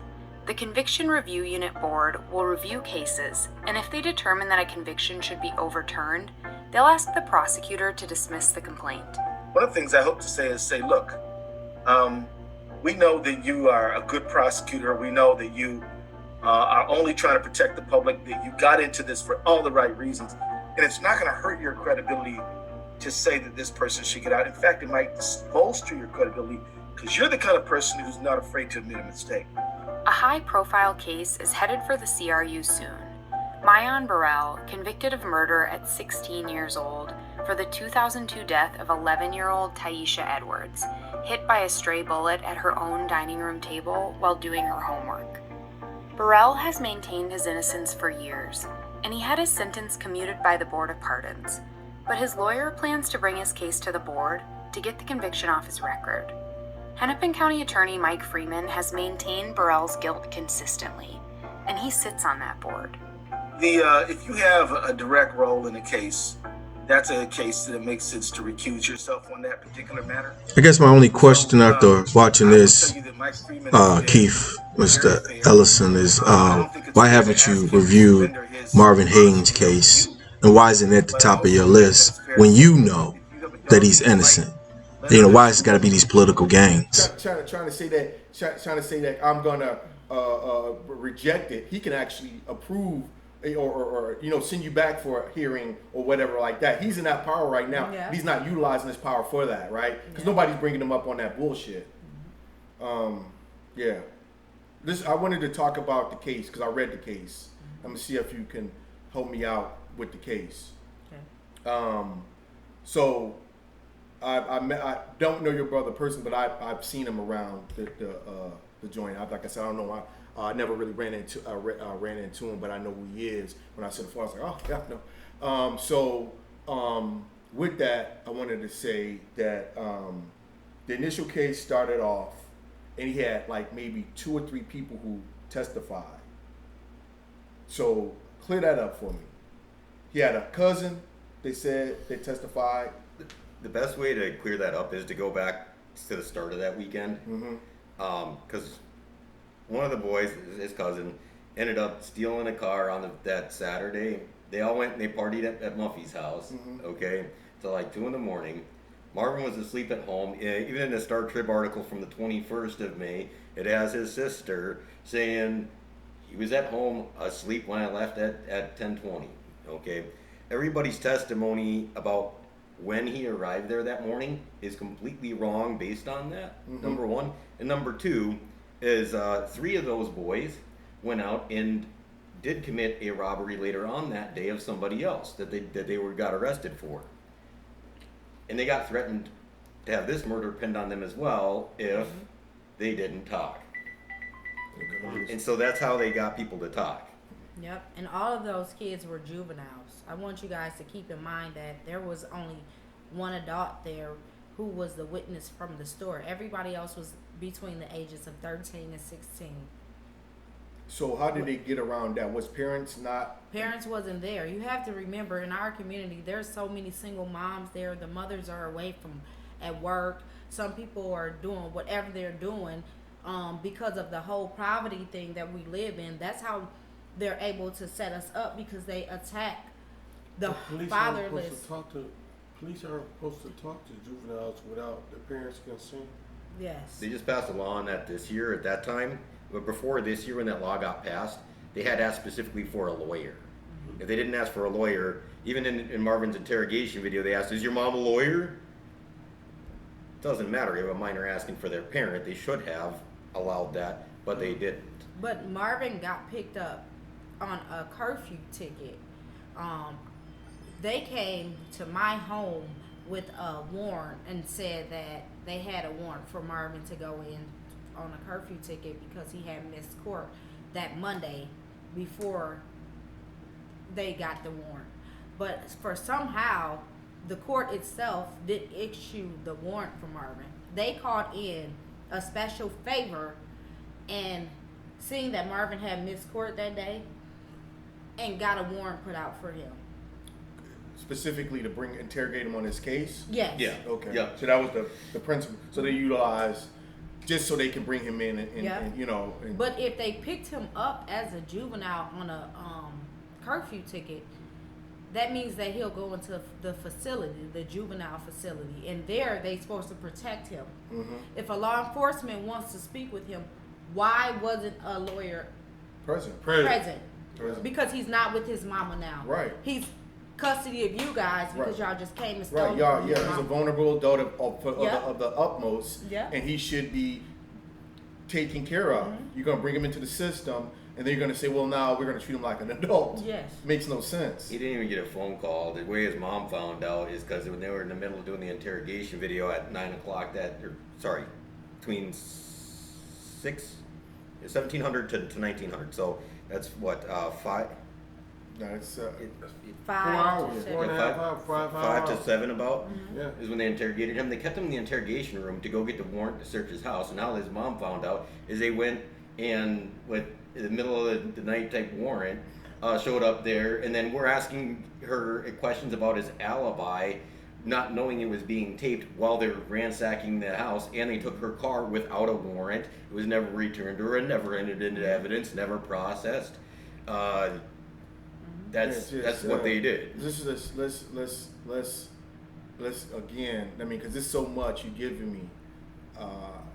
S17: The Conviction Review Unit Board will review cases, and if they determine that a conviction should be overturned, they'll ask the prosecutor to dismiss the complaint.
S16: One of the things I hope to say is look, we know that you are a good prosecutor. We know that you are only trying to protect the public, that you got into this for all the right reasons, and it's not going to hurt your credibility to say that this person should get out. In fact, it might bolster your credibility because you're the kind of person who's not afraid to admit a mistake.
S17: A high-profile case is headed for the CRU soon. Mayan Burrell, convicted of murder at 16 years old for the 2002 death of 11-year-old Taisha Edwards, hit by a stray bullet at her own dining room table while doing her homework. Burrell has maintained his innocence for years, and he had his sentence commuted by the Board of Pardons. But his lawyer plans to bring his case to the board to get the conviction off his record. Hennepin County Attorney Mike Freeman has maintained Burrell's guilt consistently, and he sits on that board.
S16: If you have a direct role in a case, that's a case that it makes sense to recuse yourself on that particular matter.
S1: I guess my only question after watching this, Keith, Mr. Ellison, is why haven't you reviewed Marvin Haynes' case? And why isn't it at the top of your list when you know that he's innocent? Why has it got to be these political games?
S7: Trying to say that I'm gonna reject it. He can actually approve or you know, send you back for a hearing or whatever like that. He's in that power right now.
S8: Yeah.
S7: He's not utilizing his power for that, right? Because nobody's bringing him up on that bullshit. Yeah. I wanted to talk about the case because I read the case. I'm gonna see if you can help me out with the case.
S8: Okay.
S7: So I don't know your brother personally, but I've seen him around the joint. Like I said, I don't know. I never really ran into him, but I know who he is. When I said before, I was like, oh yeah, no. With that, I wanted to say that the initial case started off, and he had like maybe 2 or 3 people who testified. So clear that up for me. He had a cousin. They said they testified.
S9: The best way to clear that up is to go back to the start of that weekend. Because one of the boys, his cousin, ended up stealing a car on that Saturday. They all went and they partied at Muffy's house, okay, till like 2 in the morning. Marvin was asleep at home. Even in the Star Trib article from the 21st of May, it has his sister saying he was at home asleep when I left at 10:20, okay? Everybody's testimony about when he arrived there that morning is completely wrong based on that, number one. And number two is 3 of those boys went out and did commit a robbery later on that day of somebody else that they got arrested for. And they got threatened to have this murder pinned on them as well if they didn't talk. And so that's how they got people to talk.
S8: Yep, and all of those kids were juveniles. I want you guys to keep in mind that there was only one adult there who was the witness from the store. Everybody else was between the ages of 13 and 16.
S7: So how did they get around that? Was parents not?
S8: Parents wasn't there. You have to remember, in our community, there's so many single moms there. The mothers are away from at work. Some people are doing whatever they're doing because of the whole poverty thing that we live in. That's how they're able to set us up, because they attack the fatherless.
S4: Police aren't supposed to talk to juveniles without the parents' consent.
S8: Yes.
S9: They just passed a law on that this year at that time. But before this year, when that law got passed, they had asked specifically for a lawyer. If they didn't ask for a lawyer, even in Marvin's interrogation video, they asked, "Is your mom a lawyer?" It doesn't matter. If a minor asking for their parent, they should have allowed that, but they didn't.
S8: But Marvin got picked up on a curfew ticket. They came to my home with a warrant and said that they had a warrant for Marvin to go in on a curfew ticket because he had missed court that Monday before they got the warrant. But for somehow, the court itself didn't issue the warrant for Marvin. They called in a special favor, and seeing that Marvin had missed court that day, and got a warrant put out for him.
S7: Specifically to interrogate him on his case?
S8: Yes.
S9: Yeah.
S7: Okay.
S9: Yeah.
S7: So that was the principle. So they utilized just so they can bring him in and you know.
S8: But if they picked him up as a juvenile on a curfew ticket, that means that he'll go into the facility, the juvenile facility, and there they're supposed to protect him. If a law enforcement wants to speak with him, why wasn't a lawyer
S7: present?
S8: Because he's not with his mama now.
S7: Right.
S8: He's custody of you guys because y'all just came and stole
S7: him. Right, yeah, he's a vulnerable adult of the utmost, and he should be taken care of. You're going to bring him into the system, and then you're going to say, well, now we're going to treat him like an adult.
S8: Yes.
S7: Makes no sense.
S9: He didn't even get a phone call. The way his mom found out is because when they were in the middle of doing the interrogation video at 9 o'clock between 1700 to 1900. So that's what, 5?
S7: No, it's
S8: 5
S9: to 7 about
S7: is
S9: when they interrogated him. They kept him in the interrogation room to go get the warrant to search his house. And now his mom found out is they went and with the middle of the night type warrant showed up there, and then we're asking her questions about his alibi, not knowing it was being taped while they were ransacking the house, and they took her car without a warrant. It was never returned to her and never entered into evidence, never processed. That's what they did.
S7: Let's again. I mean, because there's so much you're giving me,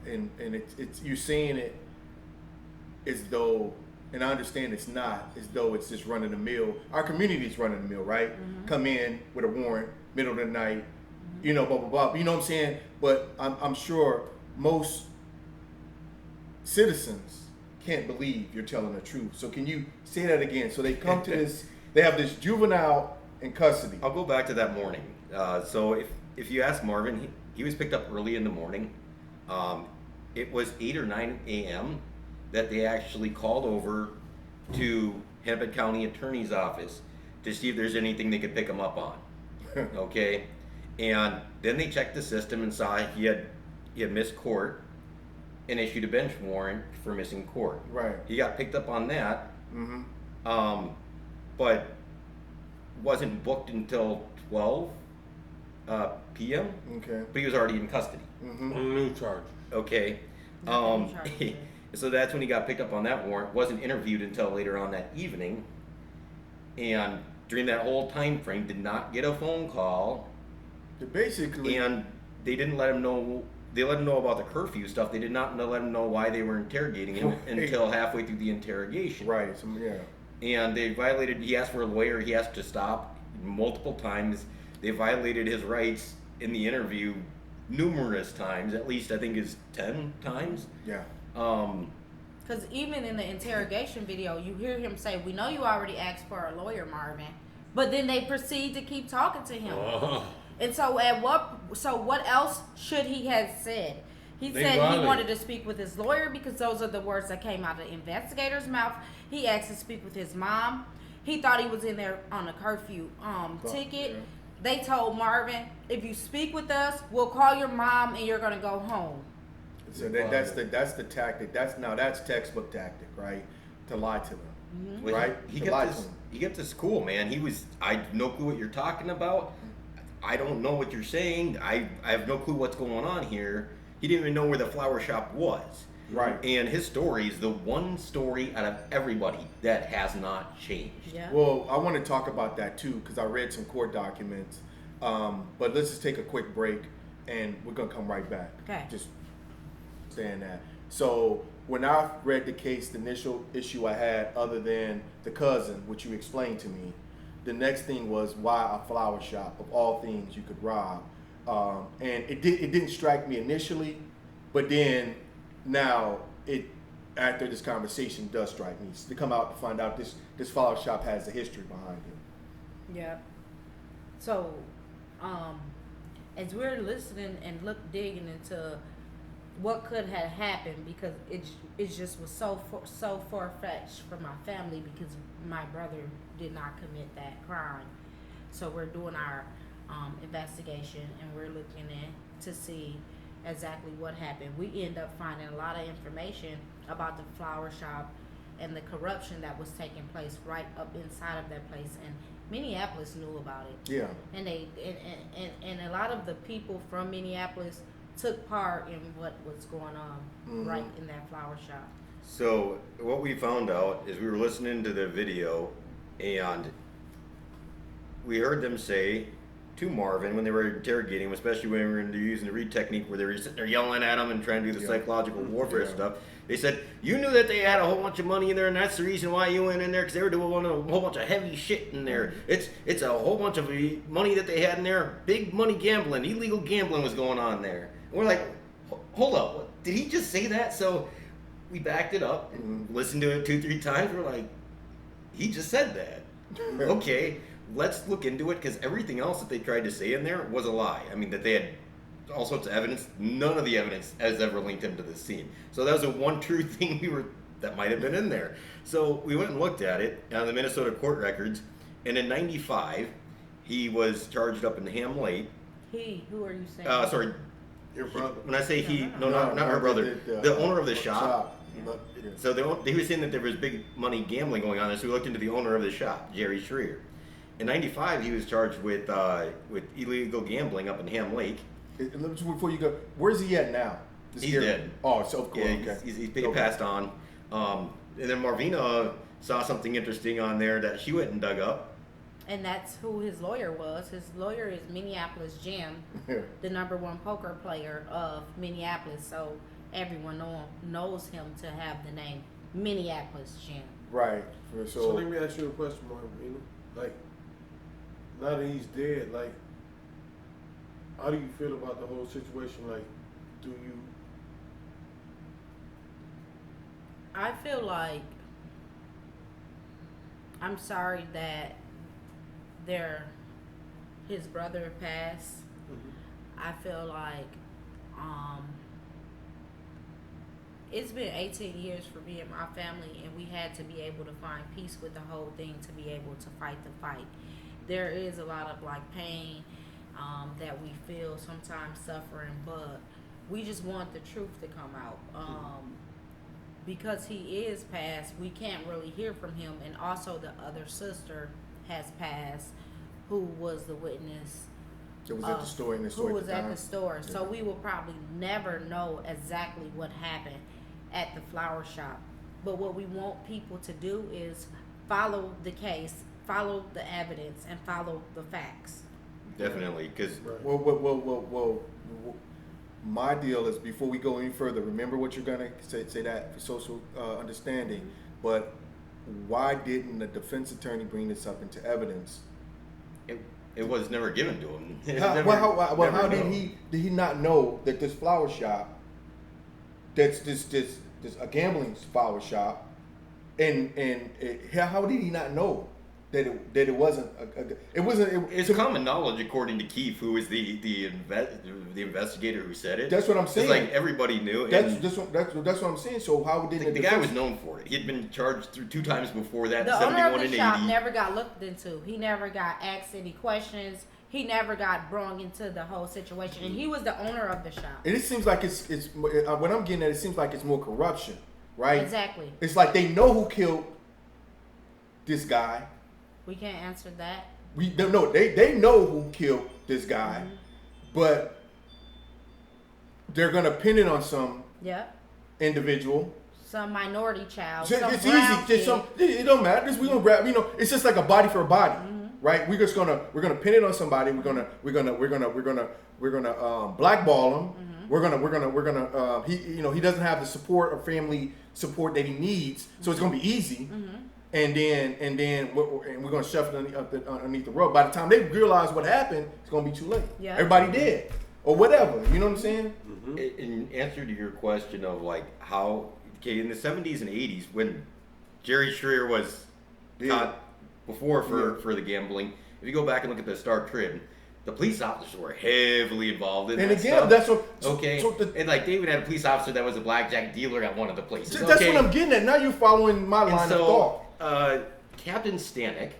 S7: and it's you're saying it as though and I understand it's not as though it's just running the mill. Our community is running the mill, right? Come in with a warrant, middle of the night, you know, blah blah blah. You know what I'm saying? But I'm sure most citizens can't believe you're telling the truth. So can you say that again? So they come to this, they have this juvenile in custody.
S9: I'll go back to that morning. So if you ask Marvin, he was picked up early in the morning. It was 8 or 9 a.m. that they actually called over to Hennepin County Attorney's Office to see if there's anything they could pick him up on. Okay? And then they checked the system and saw he had missed court and issued a bench warrant for missing court.
S7: Right.
S9: He got picked up on that, but wasn't booked until 12 p.m.
S7: Okay.
S9: But he was already in custody.
S4: On new charge.
S9: Okay. So that's when he got picked up on that warrant. Wasn't interviewed until later on that evening. And during that whole time frame, did not get a phone call.
S7: Basically.
S9: And they didn't let him know. They let him know about the curfew stuff. They did not let him know why they were interrogating him until halfway through the interrogation.
S7: Right. So, yeah.
S9: And they violated. He asked for a lawyer. He asked to stop multiple times. They violated his rights in the interview numerous times. At least I think it's 10 times.
S7: Yeah.
S8: Because even in the interrogation video, you hear him say, "We know you already asked for a lawyer, Marvin," but then they proceed to keep talking to him. And so what else should he have said? He said he wanted to speak with his lawyer because those are the words that came out of the investigator's mouth. He asked to speak with his mom. He thought he was in there on a curfew ticket. Yeah. They told Marvin, if you speak with us, we'll call your mom and you're gonna go home.
S7: So that's the tactic. That's textbook tactic, right? To lie to them, right?
S9: He got this cool, man. I have no clue what you're talking about. I don't know what you're saying. I have no clue what's going on here. He didn't even know where the flower shop was.
S7: Right.
S9: And his story is the one story out of everybody that has not changed.
S8: Yeah.
S7: Well, I want to talk about that too because I read some court documents. But let's just take a quick break and we're going to come right back.
S8: Okay.
S7: Just saying that. So when I read the case, the initial issue I had, other than the cousin, which you explained to me, the next thing was why a flower shop of all things you could rob. And it didn't strike me initially, but then now after this conversation does strike me to come out to find out this flower shop has a history behind it.
S8: Yeah. So, as we're listening and digging into what could have happened, because it just was so far-fetched for my family because my brother did not commit that crime. So we're doing our investigation and we're looking to see exactly what happened. We end up finding a lot of information about the flower shop and the corruption that was taking place right up inside of that place, and Minneapolis knew about it.
S7: Yeah.
S8: And they and a lot of the people from Minneapolis took part in what was going on right in that flower shop.
S9: So what we found out is we were listening to the video and we heard them say to Marvin when they were interrogating him, especially when they were using the read technique where they were sitting there yelling at him and trying to do the psychological warfare stuff. They said, you knew that they had a whole bunch of money in there and that's the reason why you went in there, because they were doing a whole bunch of heavy shit in there. It's a whole bunch of money that they had in there. Big money gambling, illegal gambling was going on there. And we're like, hold up, did he just say that? So we backed it up and listened to it 2-3 times. We're like, he just said that. Okay, let's look into it, because everything else that they tried to say in there was a lie. I mean, that they had all sorts of evidence. None of the evidence has ever linked him to this scene. So that was the one true thing that might have been in there. So we went and looked at it on the Minnesota court records, and in '95, he was charged up in Ham Lake.
S8: Who are you saying?
S9: Sorry.
S7: Your brother.
S9: When I say he, not her brother. The owner of the shop. So he was saying that there was big money gambling going on there, so we looked into the owner of the shop, Jerry Schreier. In '95, he was charged with illegal gambling up in Ham Lake.
S7: Before you go, where's he at now?
S9: He's dead.
S7: Oh, so cool.
S9: Yeah,
S7: okay.
S9: He passed on. And then Marvina saw something interesting on there that she went and dug up.
S8: And that's who his lawyer was. His lawyer is Minneapolis Jim, the #1 poker player of Minneapolis. So everyone knows him to have the name Minneapolis gym.
S7: Right.
S4: So let me ask you a question, Marvin. Like, now that he's dead, like, how do you feel about the whole situation? Like, do you?
S8: I feel like I'm sorry that his brother passed. I feel like it's been 18 years for me and my family, and we had to be able to find peace with the whole thing to be able to fight the fight. There is a lot of like pain that we feel, sometimes suffering, but we just want the truth to come out. Because he is passed, we can't really hear from him, and also the other sister has passed, who was the witness.
S7: It was at the store in the store.
S8: Who was at the store. So we will probably never know exactly what happened at the flower shop. But what we want people to do is follow the case, follow the evidence, and follow the facts.
S9: Definitely, because
S7: well, my deal is, before we go any further, remember what you're gonna say that for social understanding. But why didn't the defense attorney bring this up into evidence?
S9: It was never given to him.
S7: How did he not know that this flower shop, that's this a gambling flower shop, and how did he not know that it wasn't
S9: it's common knowledge, according to Keith, who is the investigator who said it.
S7: That's what I'm saying.
S9: It's like everybody knew.
S7: That's what I'm saying. So how did
S9: the guy was known for it? He had been charged 2 times before that.
S8: The owner of
S9: 71
S8: the
S9: and
S8: shop
S9: 80.
S8: never got looked into. He never got asked any questions. He never got brought into the whole situation, and he was the owner of the shop.
S7: And it seems like it's what I'm getting at. It seems like it's more corruption, right?
S8: Exactly.
S7: It's like they know who killed this guy.
S8: We can't answer that.
S7: We don't know. They know who killed this guy, but they're gonna pin it on some individual.
S8: Some minority child.
S7: It's easy. It don't matter. We gonna grab. It's just like a body for a body, right? We're gonna pin it on somebody. We're gonna blackball him. We're gonna he doesn't have the support or family support that he needs, so it's gonna be easy. And then we're gonna shove it underneath the rug. By the time they realize what happened, it's gonna be too late. Yeah. Everybody dead or whatever. You know what I'm saying?
S9: In answer to your question of like how, in the 70s and 80s, when Jerry Schreier was caught before for the gambling, if you go back and look at the Star Tribune, the police officers were heavily involved in that stuff.
S7: That's what.
S9: And like they even had a police officer that was a blackjack dealer at one of the places.
S7: That's what I'm getting at. Now you're following my line of thought.
S9: Captain Stanek,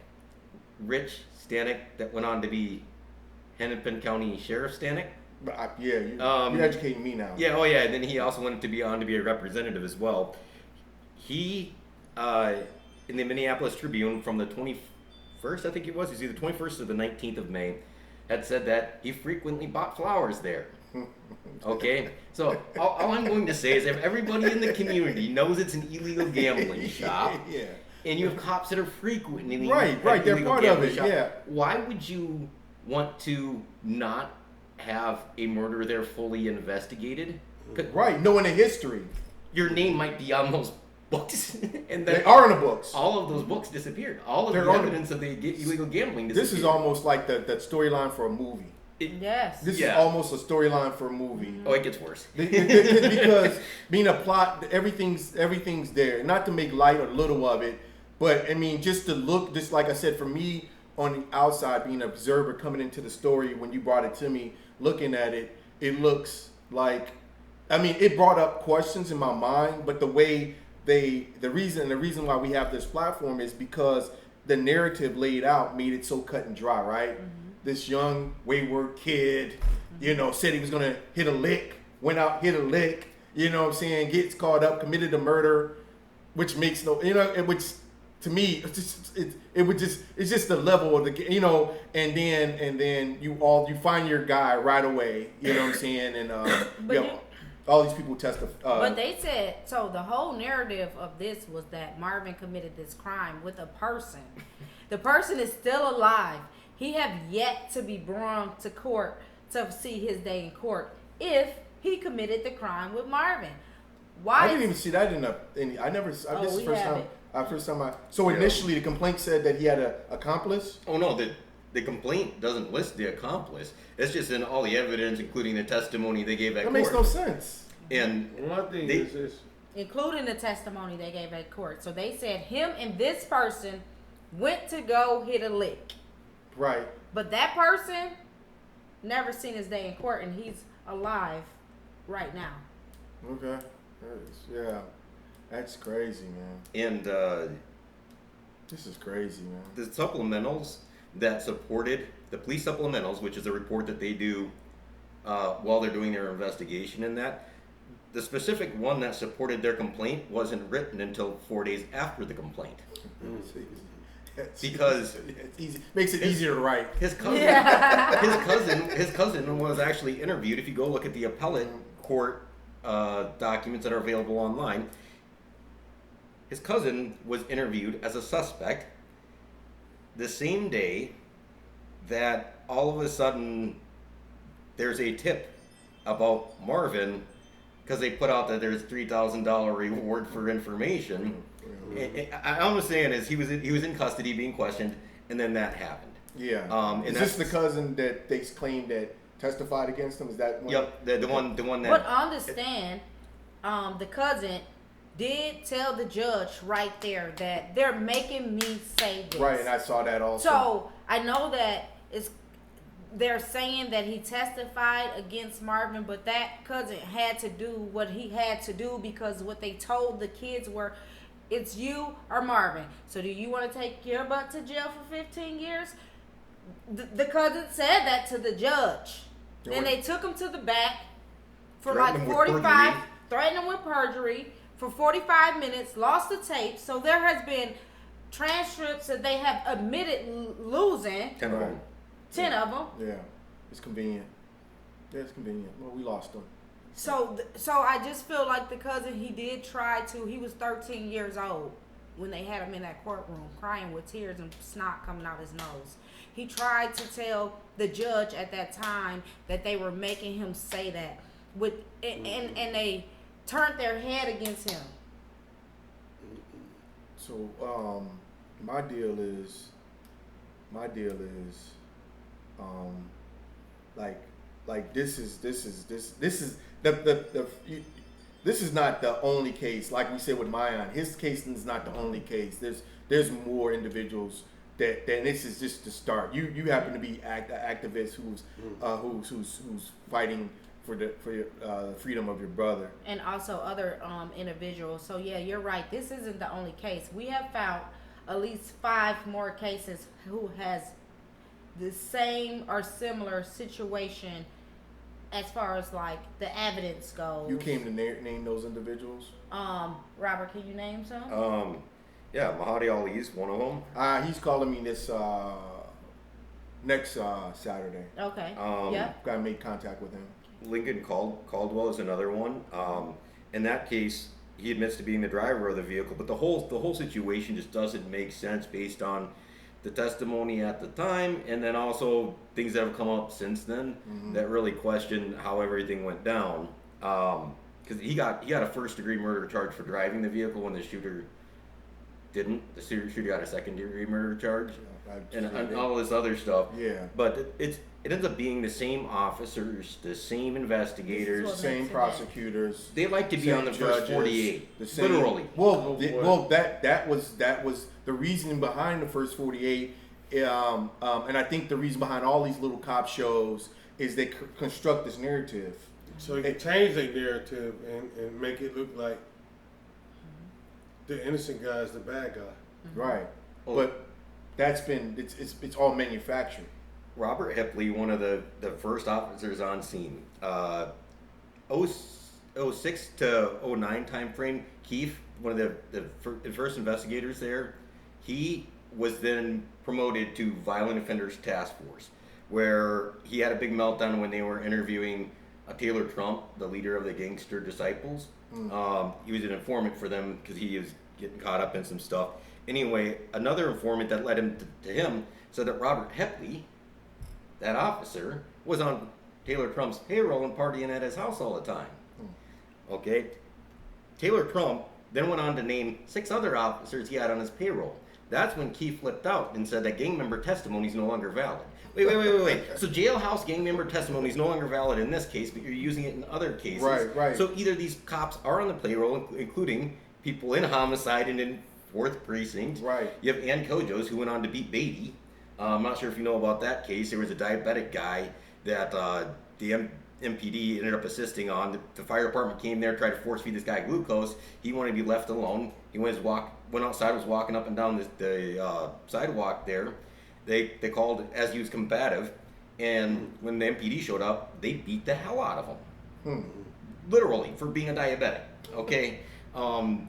S9: Rich Stanek, that went on to be Hennepin County Sheriff Stanek.
S7: You're educating me now.
S9: Yeah, and then he also went to be a representative as well. He, in the Minneapolis Tribune from the 21st, I think it was either 21st or the 19th of May, had said that he frequently bought flowers there. Okay, so all I'm going to say is if everybody in the community knows it's an illegal gambling shop, and you have cops that are frequently
S7: right, they're part of it.
S9: Shop, why would you want to not have a murder there fully investigated?
S7: Right, knowing the history.
S9: Your name might be on those books, and
S7: they are in the books.
S9: All of those books disappeared. All of the evidence of the illegal gambling disappeared.
S7: This is almost like that storyline for a movie. This is almost a storyline for a movie.
S9: Oh, it gets worse.
S7: Because being a plot, everything's there. Not to make light or little of it, but I mean, just to look, just like I said, for me on the outside, being an observer coming into the story, when you brought it to me, looking at it, it looks like, I mean, it brought up questions in my mind, but the way the reason why we have this platform is because the narrative laid out made it so cut and dry, right? This young wayward kid, said he was gonna hit a lick, went out, hit a lick, you know what I'm saying, gets caught up, committed a murder, which makes which to me, it's just the level of the, and then you find your guy right away, you know what I'm saying, and all these people testify.
S8: But they said, so the whole narrative of this was that Marvin committed this crime with a person. The person is still alive. He have yet to be brought to court to see his day in court if he committed the crime with Marvin. Why?
S7: I didn't even see that in the. I never. This is the first time. First time. So initially, the complaint said that he had an accomplice.
S9: Oh no, the complaint doesn't list the accomplice. It's just in all the evidence, including the testimony they gave at court.
S7: That makes no sense.
S9: And
S4: one thing is this.
S8: Including the testimony they gave at court. So they said him and this person went to go hit a lick.
S7: Right.
S8: But that person never seen his day in court, and he's alive right now.
S7: Okay. Yeah. That's crazy, man.
S9: And
S7: this is crazy, man.
S9: The supplementals that supported the police supplementals, which is a report that they do while they're doing their investigation in that, the specific one that supported their complaint wasn't written until 4 days after the complaint. Because
S7: makes it easier to write.
S9: His cousin, his cousin was actually interviewed. If you go look at the appellate court documents that are available online, his cousin was interviewed as a suspect the same day that all of a sudden there's a tip about Marvin, because they put out that there's $3,000 reward for information. All I'm saying is he was in custody being questioned, and then that happened.
S7: Yeah.
S9: And
S7: is this the cousin that they claimed that testified against him? Is that one?
S9: Yep. The one that.
S8: But understand, the cousin did tell the judge right there that they're making me say this.
S7: Right, and I saw that also.
S8: So I know that they're saying that he testified against Marvin, but that cousin had to do what he had to do because what they told the kids were, it's you or Marvin. So do you want to take your butt to jail for 15 years? The cousin said that to the judge. Then they took him to the back for like 45, threatened him with perjury for 45 minutes, lost the tape. So there has been transcripts that they have admitted losing.
S9: 10 of them.
S8: 10 of them.
S7: Yeah, it's convenient. Yeah, it's convenient. Well, we lost them.
S8: So I just feel like the cousin, he did try to. He was 13 years old when they had him in that courtroom, crying with tears and snot coming out his nose. He tried to tell the judge at that time that they were making him say that, and they turned their head against him.
S7: So my deal is like this is not the only case. Like we said with Mayan, his case is not the only case. There's more individuals that this is just the start. You happen to be an activist who's fighting for the freedom of your brother,
S8: and also other individuals. So yeah, you're right. This isn't the only case. We have found at least 5 more cases who has the same or similar situation as far as like the evidence goes.
S7: You came to name those individuals?
S8: Robert, can you name some?
S9: Yeah, Mahadi Ali's one of them.
S7: He's calling me this next Saturday.
S8: Okay.
S7: Gotta make contact with him.
S9: Lincoln Caldwell is another one. In that case, he admits to being the driver of the vehicle, but the whole situation just doesn't make sense based on the testimony at the time, and then also things that have come up since then that really question how everything went down. Because he got a first-degree murder charge for driving the vehicle when the shooter didn't. The shooter got a second-degree murder charge, and all this other stuff.
S7: Yeah.
S9: But it ends up being the same officers, the same investigators,
S7: same prosecutors.
S9: They like to be on the first 48. Literally.
S7: Well, that was the reasoning behind the first 48, and I think the reason behind all these little cop shows is they construct this narrative.
S4: So you can change their narrative and make it look like the innocent guy is the bad guy.
S7: Right. But that's been it's all manufactured.
S9: Robert Hipley, one of the first officers on scene, 06 to 09 time frame. Keith, one of the first investigators there, he was then promoted to Violent Offenders Task Force, where he had a big meltdown when they were interviewing Taylor Trump, the leader of the Gangster Disciples. He was an informant for them because he was getting caught up in some stuff. Anyway, another informant that led him to him said that Robert Hipley, that officer, was on Taylor Trump's payroll and partying at his house all the time. Okay? Taylor Trump then went on to name 6 other officers he had on his payroll. That's when Keith flipped out and said that gang member testimony is no longer valid. Wait. So jailhouse gang member testimony is no longer valid in this case, but you're using it in other cases.
S7: Right.
S9: So either these cops are on the payroll, including people in homicide and in 4th Precinct.
S7: Right.
S9: You have Ann Kojos, who went on to beat Beatty. I'm not sure if you know about that case. There was a diabetic guy that the MPD ended up assisting on. The fire department came there, tried to force feed this guy glucose. He wanted to be left alone. He went outside, was walking up and down the sidewalk there. They called as he was combative, and when the MPD showed up, they beat the hell out of him. Literally, for being a diabetic. Okay? And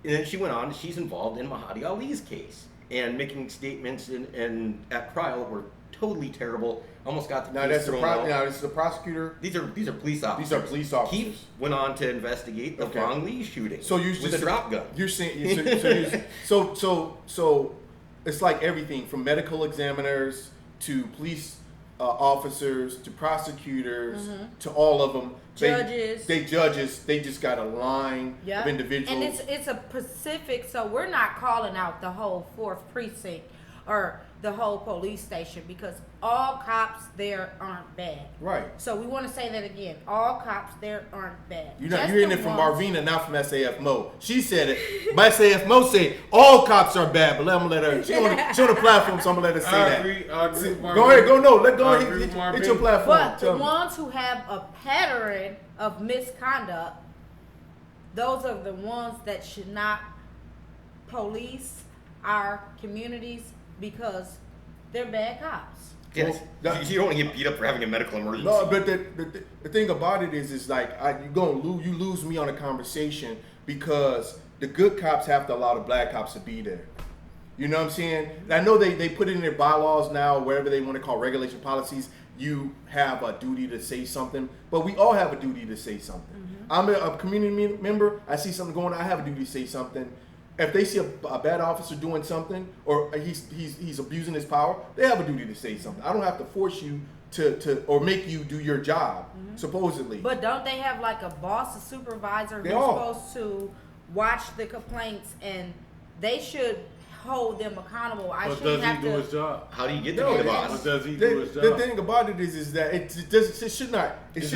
S9: then she went on, she's involved in Mahdi Ali's case, and making statements and at trial were totally terrible. Almost got the case thrown out.
S7: Now, this is the prosecutor.
S9: These are police officers.
S7: These are police officers.
S9: Keith went on to investigate the Vaughn Lee shooting.
S7: So you
S9: with a drop gun.
S7: You're saying so it's like everything from medical examiners to police officers to prosecutors to all of them.
S8: Judges.
S7: They just got a line of individuals.
S8: And it's a Pacific, so we're not calling out the whole 4th Precinct or the whole police station, because all cops there aren't bad.
S7: Right.
S8: So we want to say that again. All cops there aren't bad.
S7: You're hearing it from Marvina, not from SAF Mo. She said it. My SAF Mo say all cops are bad, but I'm gonna let her. She on the platform, so I'm gonna let her say that.
S4: I agree.
S7: Go ahead. Go ahead. Hit your platform.
S8: But the ones who have a pattern of misconduct, those are the ones that should not police our communities, because they're bad cops.
S9: Yes. You don't want to get beat up for having a medical emergency.
S7: No, but the thing about it is like you lose me on a conversation, because the good cops have to allow the black cops to be there. You know what I'm saying? I know they put it in their bylaws now, wherever they want to call regulation policies. You have a duty to say something, but we all have a duty to say something. I'm a community member. I see something going on. I have a duty to say something. If they see a bad officer doing something, or he's abusing his power, they have a duty to say something. I don't have to force you to or make you do your job, supposedly.
S8: But don't they have like a boss, a supervisor who's supposed to watch the complaints, and they should hold them accountable?
S4: But does he do his job?
S9: How do you get to be the boss?
S4: But does he do his job?
S7: The thing about it is that it should not. It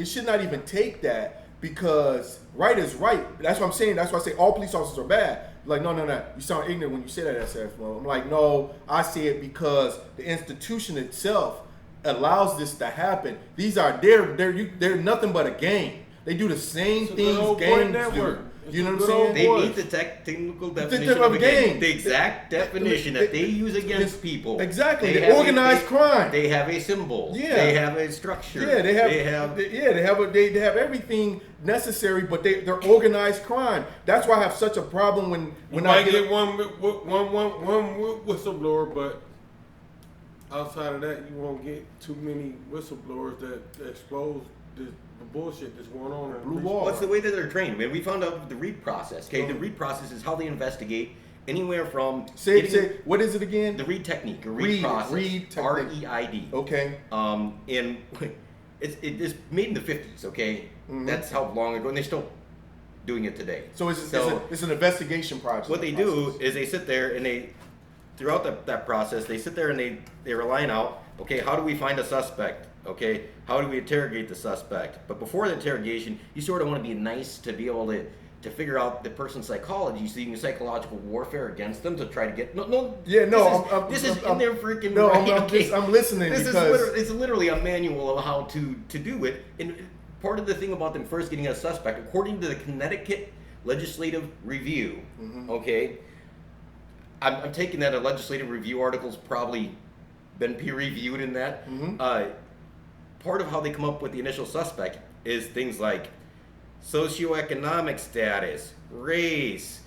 S7: should not even take that. Because right is right. That's what I'm saying. That's why I say all police officers are bad. Like, no. You sound ignorant when you say that, SF. I'm like, no, I say it because the institution itself allows this to happen. These are they're nothing but a game. They do the same things gangs do. You know what I'm saying?
S9: They meet the technical definition of a gang. The exact definition that they use against people.
S7: Exactly. They organized crime.
S9: They have a symbol.
S7: Yeah.
S9: They have a structure.
S7: Yeah, they have everything necessary, but they're organized crime. That's why I have such a problem when
S4: I get one whistleblower, but outside of that, you won't get too many whistleblowers that expose the bullshit that's going on in
S7: Blue Wall.
S9: What's the way that they're trained? I mean, we found out the READ process. Okay, the READ process is how they investigate anywhere from
S7: say what is it again?
S9: The READ technique, or READ process. REID.
S7: Okay.
S9: And it's made in the 50s. Okay, That's how long ago, and they're still doing it today.
S7: So it's an investigation project.
S9: What they do is they sit there and throughout that process, they sit there and they're line out. Okay, how do we find a suspect? Okay, how do we interrogate the suspect? But before the interrogation, you sort of want to be nice to be able to figure out the person's psychology, so you can psychological warfare against them to try to get This is in their freaking.
S7: No,
S9: right,
S7: I'm listening.
S9: It's literally a manual of how to do it. And part of the thing about them first getting a suspect, according to the Connecticut Legislative Review, okay, I'm taking that a legislative review article's probably been peer reviewed in that. Part of how they come up with the initial suspect is things like socioeconomic status, race.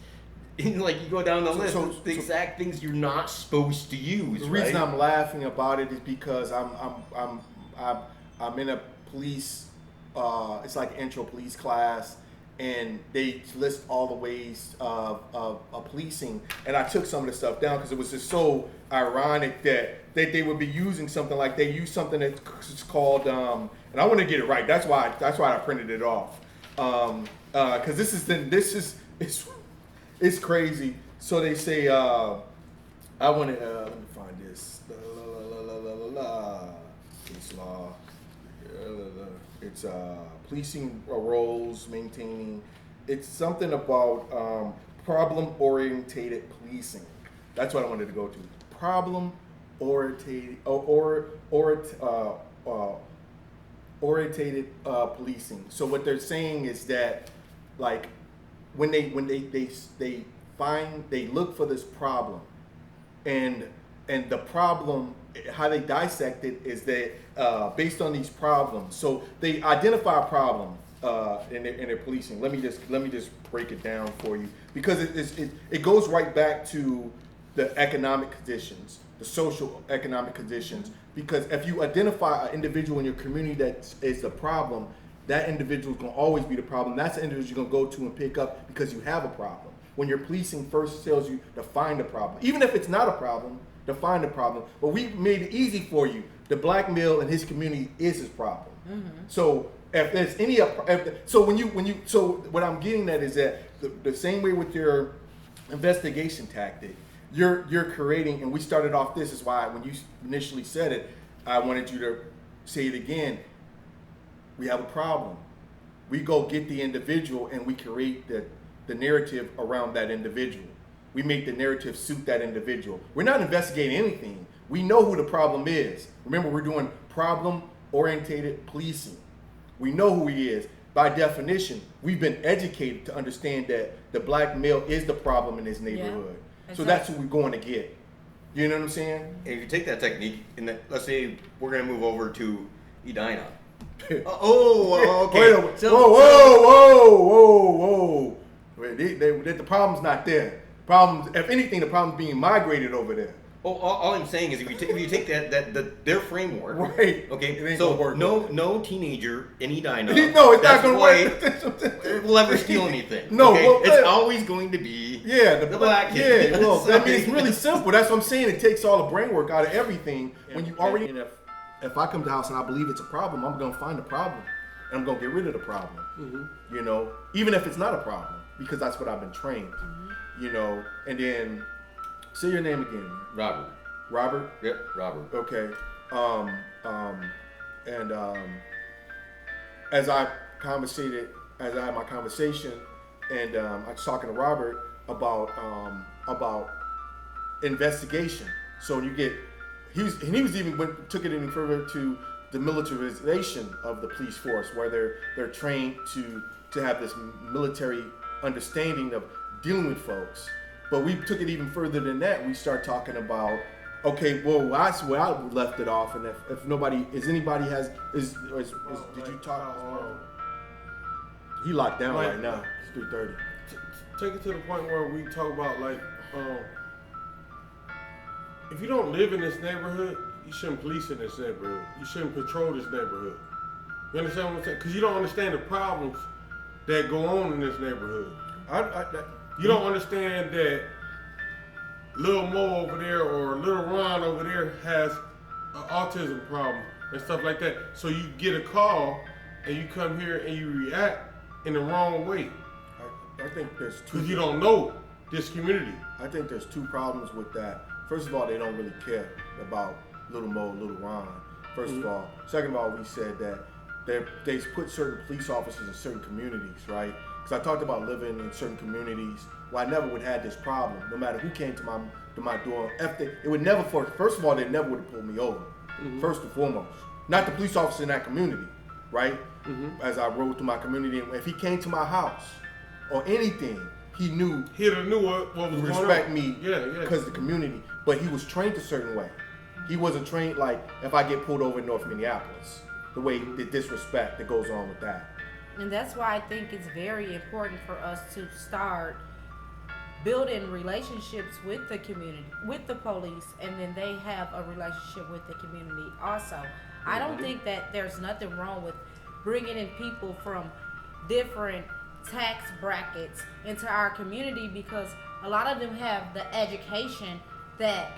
S9: Like you go down the list, the exact things you're not supposed to use.
S7: The reason I'm laughing about it is because I'm in a police. It's like intro police class, and they list all the ways of policing, and I took some of the stuff down because it was just so ironic that they would be using something like they use something that's called and I want to get it right. That's why I printed it off. Because it's crazy. So they say, I want to let me find this. Case law. It's policing roles, maintaining. It's something about problem-orientated policing. That's what I wanted to go to. Problem-orientated orientated policing. So what they're saying is that, like, when they look for this problem, and the problem, how they dissect it is that based on these problems. So they identify a problem in their policing. Let me just break it down for you, because it goes right back to the economic conditions, the social economic conditions. Because if you identify an individual in your community that is the problem, that individual is going to always be the problem. That's the individual you're going to go to and pick up because you have a problem. When your policing first tells you to find a problem, even if it's not a problem, to find a problem. But we made it easy for you. The black male in his community is his problem. Mm-hmm. So if there's any, so what I'm getting at is that the same way with your investigation tactic, you're creating, and we started off, this is why when you initially said it, I wanted you to say it again. We have a problem. We go get the individual and we create the narrative around that individual. We make the narrative suit that individual. We're not investigating anything. We know who the problem is. Remember, we're doing problem-orientated policing. We know who he is. By definition, we've been educated to understand that the black male is the problem in his neighborhood. Yeah. So that's who we're going to get. You know what I'm saying?
S9: And if you take that technique, and let's say we're going to move over to Edina. Okay.
S7: Whoa. The problem's not there. Problems, if anything, the problem's being migrated over there.
S9: Oh, all I'm saying is if you take their framework,
S7: right?
S9: Okay, so no teenager in Edina.
S7: No, it's not going to work.
S9: Will ever steal anything.
S7: No,
S9: okay?
S7: well,
S9: it's always going to be the black kid.
S7: Yeah, well, I mean, it's really simple. That's what I'm saying. It takes all the brain work out of everything. When you already, if I come to the house and I believe it's a problem, I'm going to find a problem and I'm going to get rid of the problem. Mm-hmm. You know, even if it's not a problem, because that's what I've been trained. Mm-hmm. You know, and then say your name again.
S9: Robert.
S7: Robert?
S9: Yep, Robert.
S7: Okay. As I had my conversation, and I was talking to Robert about investigation. So you get, he was even took it even further to the militarization of the police force, where they're trained to have this military understanding of dealing with folks. But we took it even further than that. We start talking about, okay, well, that's where I left it off. And if nobody, did you talk? He locked down right now. It's 3:30.
S4: Take it to the point where we talk about, like, if you don't live in this neighborhood, you shouldn't police in this neighborhood. You shouldn't patrol this neighborhood. You understand what I'm saying? Because you don't understand the problems that go on in this neighborhood. You don't understand that Lil Mo over there or Lil Ron over there has an autism problem and stuff like that. So you get a call and you come here and you react in the wrong way.
S7: I think there's two.
S4: Because you don't know this community.
S7: I think there's two problems with that. First of all, they don't really care about Lil Mo, Lil Ron. First of all. Second of all, we said that they put certain police officers in certain communities, right? Because I talked about living in certain communities where I never would have had this problem. No matter who came to my door, first of all, they never would have pulled me over. Mm-hmm. First and foremost, not the police officer in that community, right? Mm-hmm. As I rode through my community, and if he came to my house or anything, he knew
S4: he'd have knew what was going on.
S7: Respect me, because of the community. But he was trained a certain way. He wasn't trained like if I get pulled over in North Minneapolis, the way the disrespect that goes on with that.
S8: And that's why I think it's very important for us to start building relationships with the community, with the police, and then they have a relationship with the community also. I don't think that there's nothing wrong with bringing in people from different tax brackets into our community, because a lot of them have the education that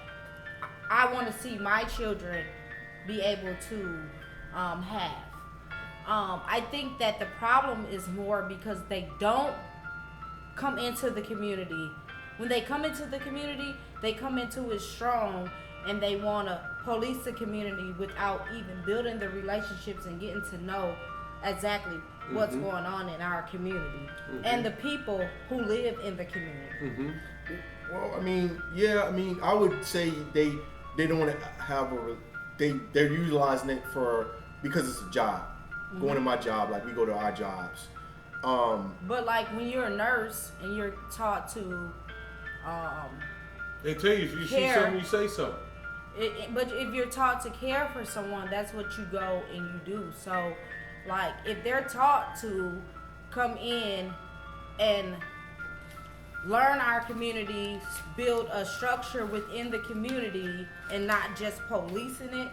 S8: I want to see my children be able to have. I think that the problem is more because they don't come into the community. When they come into the community, they come into it strong, and they want to police the community without even building the relationships and getting to know exactly what's going on in our community and the people who live in the community.
S7: Well, I mean, yeah, I mean, I would say they don't want to have they're utilizing it because it's a job. Going to my job, like we go to our jobs.
S8: But like when you're a nurse and you're taught to
S4: they tell you if you see something, you say something.
S8: But if you're taught to care for someone, that's what you go and you do. So, like, if they're taught to come in and learn our community, build a structure within the community, and not just policing it,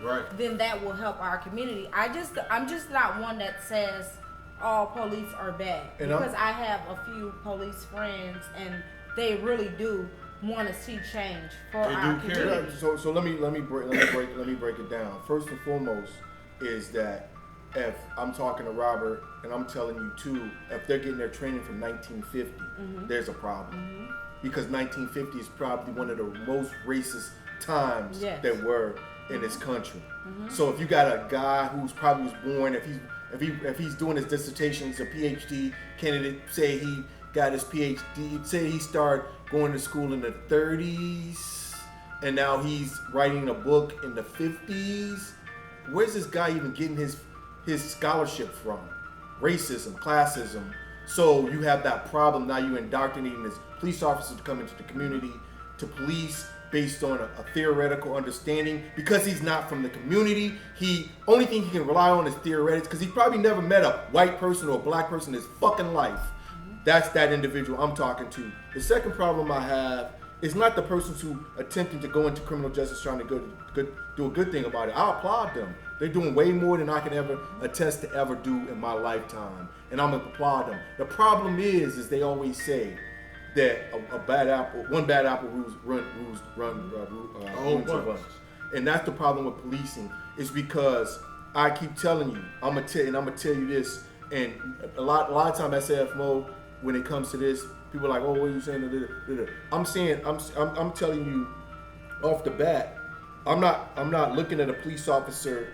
S4: right?
S8: Then that will help our community. I'm just not one that says all police are bad, because I have a few police friends and they really do want to see change for our community.
S7: So let me break it down. First and foremost is that if I'm talking to Robert and I'm telling you too, if they're getting their training from 1950, there's a problem. Because 1950 is probably one of the most racist times that were in this country. So if you got a guy who's probably was born, if he's doing his dissertation, he's a PhD candidate, say he got his PhD, say he started going to school in the 30s, and now he's writing a book in the 50s. Where's this guy even getting his scholarship from? Racism, classism. So you have that problem. Now you're indoctrinating this police officer to come into the community to police based on a theoretical understanding. Because he's not from the community, only thing he can rely on is theoretics, because he probably never met a white person or a black person in his fucking life. That's that individual I'm talking to. The second problem I have is not the persons who attempting to go into criminal justice trying to do a good thing about it. I applaud them. They're doing way more than I can ever attest to ever do in my lifetime, and I'm gonna applaud them. The problem is they always say that one bad apple ruins a bunch, and that's the problem with policing. Is because I keep telling you, I'm gonna tell you this, and a lot of time SAFMO, when it comes to this, people are like, oh, what are you saying? I'm telling you off the bat, I'm not looking at a police officer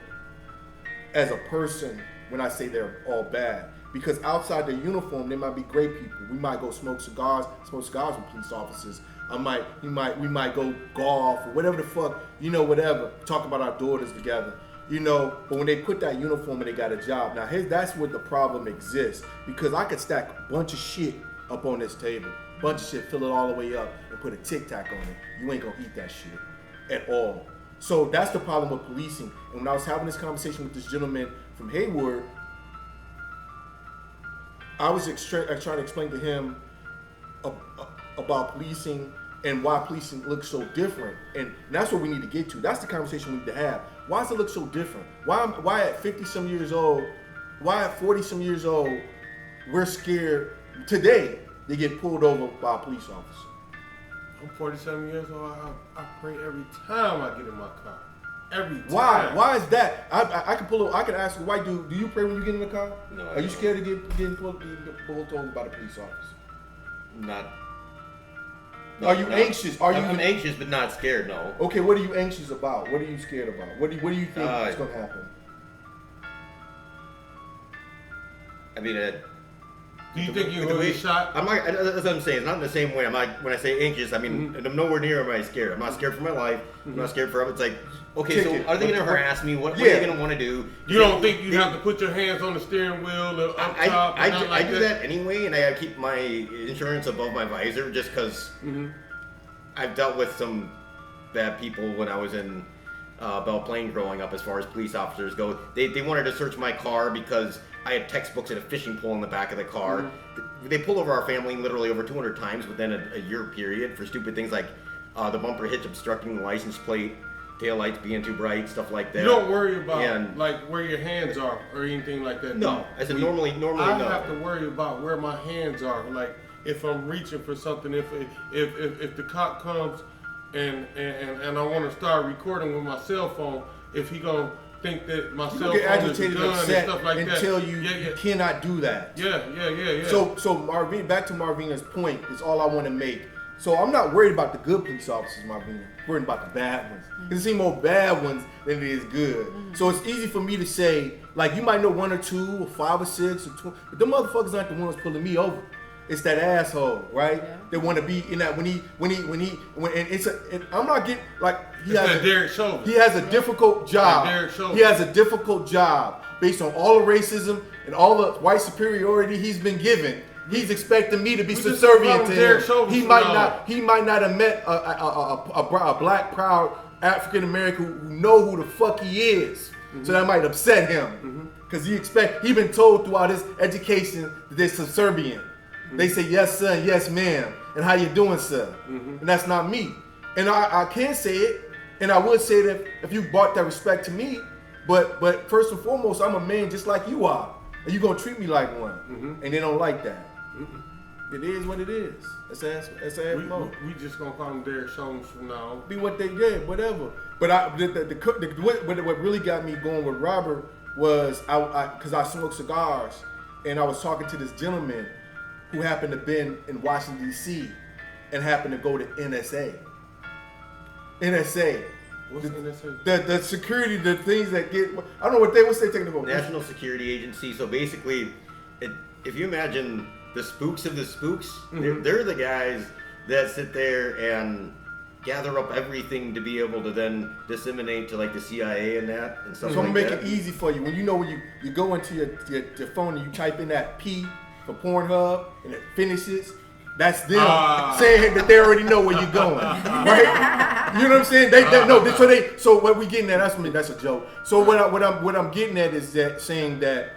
S7: as a person when I say they're all bad. Because outside their uniform, they might be great people. We might go smoke cigars with police officers. We might go golf or whatever the fuck, whatever. Talk about our daughters together. But when they put that uniform and they got a job, now that's where the problem exists. Because I could stack a bunch of shit up on this table, bunch of shit, fill it all the way up, and put a Tic Tac on it. You ain't gonna eat that shit at all. So that's the problem with policing. And when I was having this conversation with this gentleman from Hayward, I was trying to explain to him about policing and why policing looks so different. And that's what we need to get to. That's the conversation we need to have. Why does it look so different? Why at 50-some years old, why at 40-some years old, we're scared today to get pulled over by a police officer?
S4: I'm 47 years old. I pray every time I get in my car. Every time.
S7: Why? Why is that? I can ask a white dude, do you pray when you get in the car?
S9: No.
S7: Are you scared of getting pulled over by the police officer?
S9: Not.
S7: Are you anxious?
S9: I'm anxious, but not scared. No.
S7: Okay, what are you anxious about? What are you scared about? What do you think is going to happen?
S9: I mean,
S4: do you think you're going to get shot?
S9: I'm not. That's what I'm saying. It's not in the same way. I'm not. When I say anxious, I mean I'm nowhere near am I scared. I'm not scared for my life. I'm not scared for. It's like, okay, so are they going to harass me? What are they going to want to do?
S4: You don't think you have to put your hands on the steering wheel or up top?
S9: I do that anyway, and I keep my insurance above my visor just because I've dealt with some bad people when I was in Belle Plaine growing up. As far as police officers go, they wanted to search my car because I had textbooks and a fishing pole in the back of the car. They pulled over our family literally over 200 times within a year period for stupid things like the bumper hitch obstructing the license plate, taillights being too bright, stuff like that.
S4: You don't worry about like where your hands are or anything like that.
S9: No, I said normally no.
S4: I have to worry about where my hands are. Like if I'm reaching for something, if the cop comes and I want to start recording with my cell phone, if he gonna think that my
S7: You
S4: cell
S7: don't get
S4: phone is a
S7: agitated
S4: gun
S7: and
S4: and
S7: upset
S4: stuff like that.
S7: until you cannot do that.
S4: Yeah.
S7: So Marvin, back to Marvina's point is all I want to make. So I'm not worried about the good police officers, Marvina. I'm worried about the bad ones. Because there's more bad ones than it is good. So it's easy for me to say, like, you might know 1 or 2 or 5 or 6 or 20, but them motherfuckers aren't the ones pulling me over. It's that asshole, right? Yeah. They want to be in that when and it's a. And I'm not getting like he has a difficult job. He has a difficult job based on all the racism and all the white superiority he's been given. He's expecting me to be subservient to him. He might not have met a black proud African American who know who the fuck he is. So that might upset him because he been told throughout his education that they're subservient. They say yes sir and yes ma'am and how you doing sir, and that's not me. And I can say it, and I would say that if you brought that respect to me, but first and foremost, I'm a man just like you are, and you gonna treat me like one, and they don't like that. It is what it is.
S4: We just gonna call them Derek Jones from now on.
S7: Be what they get, whatever. But what really got me going with Robert was because I smoked cigars, and I was talking to this gentleman who happened to been in Washington D.C. and happened to go to NSA. NSA.
S4: What's NSA?
S7: The security, the things that get. I don't know what's they taking about.
S9: National Security Agency. So basically, if you imagine the spooks of the spooks, they're the guys that sit there and gather up everything to be able to then disseminate to like the CIA and that and stuff.
S7: So I'm
S9: like
S7: gonna make
S9: that.
S7: it easy for you. When you go into your phone and you type in that P for Pornhub and it finishes, that's them saying that they already know where you're going, right? You know what I'm saying? They know. So what we getting at? That's a joke. So what I'm getting at is that saying that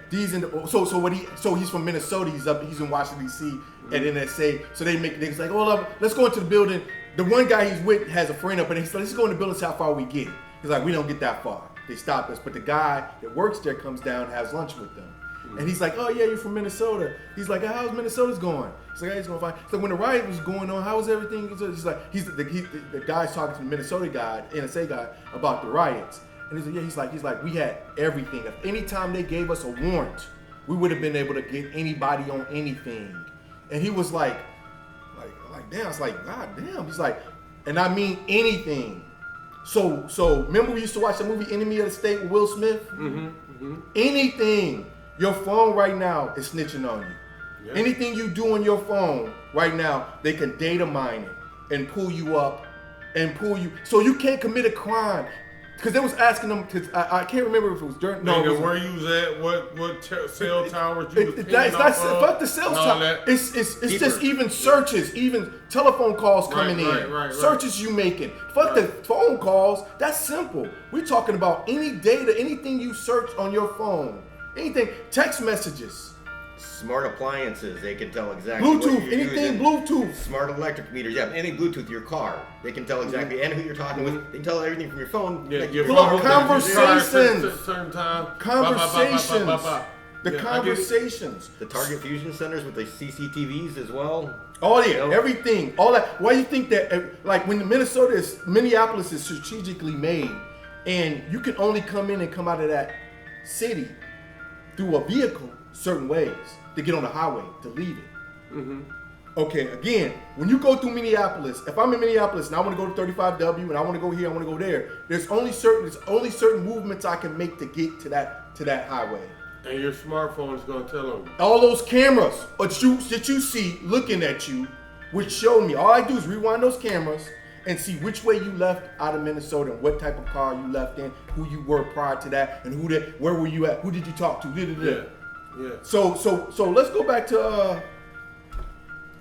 S7: these so he's from Minnesota. He's in Washington D.C. at NSA. So they make niggas like, oh, let's go into the building. The one guy he's with has a friend up, and he's like, let's go in the building. See how far we get. He's like, we don't get that far. They stopped us, but the guy that works there comes down, has lunch with them. And he's like, oh yeah, you're from Minnesota. He's like, how's Minnesota's going? He's like, he's going fine. So when the riot was going on, how was everything? He's like, the guy's talking to the Minnesota guy, NSA guy, about the riots. And he's like, yeah, he's like, we had everything. If any time they gave us a warrant, we would have been able to get anybody on anything. And he was like damn. It's like, god damn. He's like, and I mean anything. So remember we used to watch the movie Enemy of the State with Will Smith? Anything. Your phone right now is snitching on you. Yeah. Anything you do on your phone right now, they can data mine it and pull you up and pull you. So you can't commit a crime. Because they was asking them, because I can't remember if it was during.
S4: No, where you was at, what cell towers you was pinging off of,
S7: fuck the cell tower. It's just even searches, even telephone calls coming in. Searches you making. Fuck the phone calls. That's simple. We're talking about any data, anything you search on your phone. Anything, text messages.
S9: Smart appliances, they can tell exactly
S7: Bluetooth,
S9: what you're
S7: anything
S9: using.
S7: Bluetooth.
S9: Smart electric meters, yeah, anything Bluetooth, your car, they can tell exactly, and who you're talking with. They can tell everything from your phone.
S4: Yeah,
S9: like
S4: your
S7: phone, conversations.
S4: Certain time.
S7: Conversations. The conversations.
S9: The Target Fusion Centers with the CCTVs as well.
S7: Oh yeah, everything, all that. Why you think that, like when Minneapolis is strategically made, and you can only come in and come out of that city through a vehicle certain ways to get on the highway, to leave it. Okay, again, when you go through Minneapolis, if I'm in Minneapolis and I want to go to 35W and I want to go here, I want to go there, there's only certain movements I can make to get to that highway.
S4: And your smartphone is gonna tell them.
S7: All those cameras that you see looking at you, which show me. All I do is rewind those cameras and see which way you left out of Minnesota and what type of car you left in, who you were prior to that, and where were you at, who did you talk to,
S4: Yeah.
S7: So let's go back to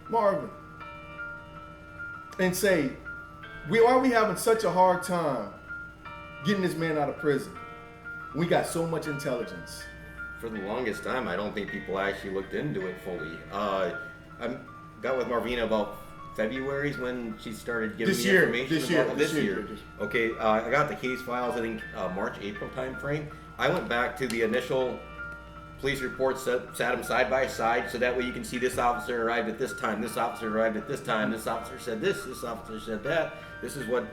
S7: Marvin and say, why are we having such a hard time getting this man out of prison? We got so much intelligence.
S9: For the longest time, I don't think people actually looked into it fully. I got with Marvina about February's when she started giving me information this year. Okay, I got the case files, I think March, April time frame. I went back to the initial police reports, sat them side by side, so that way you can see this officer arrived at this time, this officer arrived at this time, this officer said this officer said that, this is what,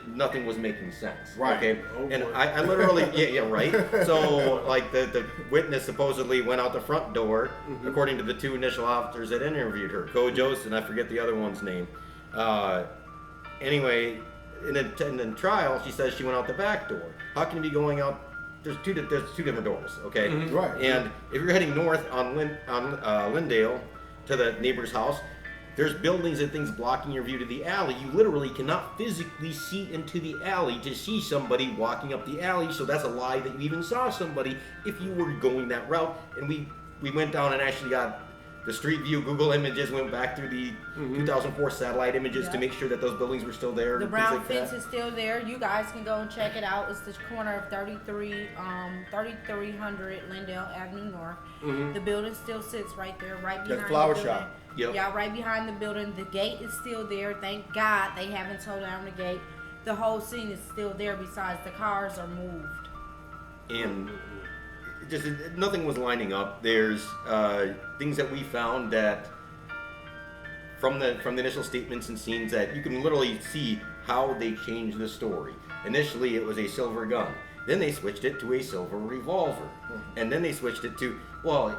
S9: nothing was making sense.
S7: Right.
S9: Okay.
S4: Oh,
S9: And
S4: boy.
S9: I literally, yeah, right. So like the witness supposedly went out the front door, according to the two initial officers that interviewed her, Kojos, and I forget the other one's name. Anyway, in the trial, she says she went out the back door. How can you be going out? There's two different doors, okay?
S7: Right.
S9: And if you're heading north on Lindale to the neighbor's house, there's buildings and things blocking your view to the alley. You literally cannot physically see into the alley to see somebody walking up the alley. So that's a lie that you even saw somebody if you were going that route. And we went down and actually got the street view Google images, went back through the 2004 satellite images to make sure that those buildings were still there.
S8: The brown fence is still there. You guys can go and check it out. It's the corner of 3300 Lindale Avenue North. The building still sits right there, right behind
S7: That flower
S8: the building.
S7: shop.
S9: Yep.
S8: Yeah, right behind the building. The gate is still there. Thank God they haven't tore down the gate. The whole scene is still there. Besides, the cars are moved.
S9: And just nothing was lining up. There's things that we found that from the initial statements and scenes that you can literally see how they changed the story. Initially, it was a silver gun. Then they switched it to a silver revolver, and then they switched it to, well,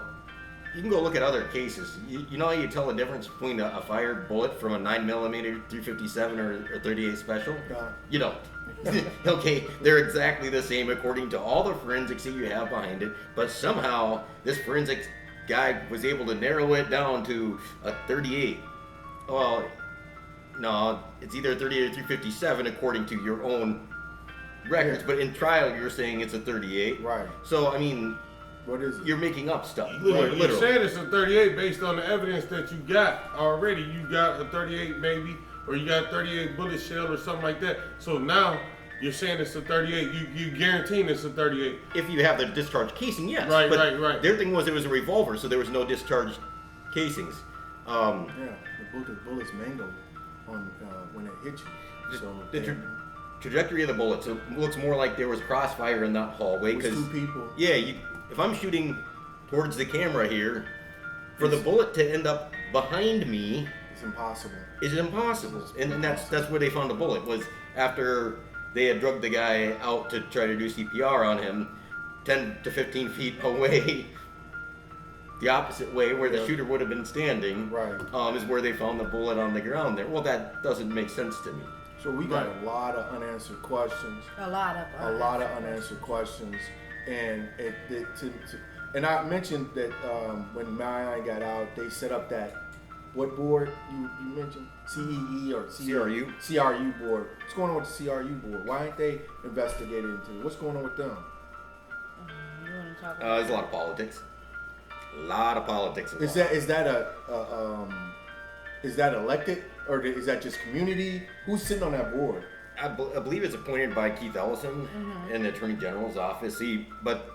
S9: you can go look at other cases. You know how you tell the difference between a fired bullet from a 9mm 357 or 38 special? You don't. Okay, they're exactly the same according to all the forensics that you have behind it, but somehow this forensics guy was able to narrow it down to a 38. Well, no, it's either a 38 or 357 according to your own records, but in trial you're saying it's a 38.
S7: Right.
S9: So, I mean,
S7: what is it?
S9: You're making up stuff.
S4: Well, you
S9: Literally.
S4: said it's a 38 based on the evidence that you got already. You got a 38 maybe, or you got a 38 bullet shell or something like that. So now you're saying it's a 38. You guaranteeing it's a 38.
S9: If you have the discharged casing, yes.
S4: Right,
S9: but
S4: right.
S9: Their thing was it was a revolver, so there was no discharged casings.
S7: Yeah, the bullets mangled on when it hit you. So
S9: the trajectory of the bullets, it looks more like there was crossfire in that hallway.
S7: It was two people.
S9: Yeah, if I'm shooting towards the camera here, for the bullet to end up behind me,
S7: it's impossible.
S9: It's impossible. And that's where they found the bullet, was after they had drugged the guy out to try to do CPR on him, 10 to 15 feet away, the opposite way where the shooter would have been standing, is where they found the bullet on the ground there. Well, that doesn't make sense to me.
S7: So we got a lot of unanswered questions.
S8: A lot of
S7: unanswered questions, and and I mentioned that when Marion got out, they set up that what board you mentioned, CEE or
S9: CRU?
S7: CRU board. What's going on with the CRU board? Why ain't they investigated into it? What's going on with them?
S8: You want to talk about
S9: There's a lot of politics. A lot of politics involved.
S7: Is that elected, or is that just community? Who's sitting on that board?
S9: I believe it's appointed by Keith Ellison in the Attorney General's office. But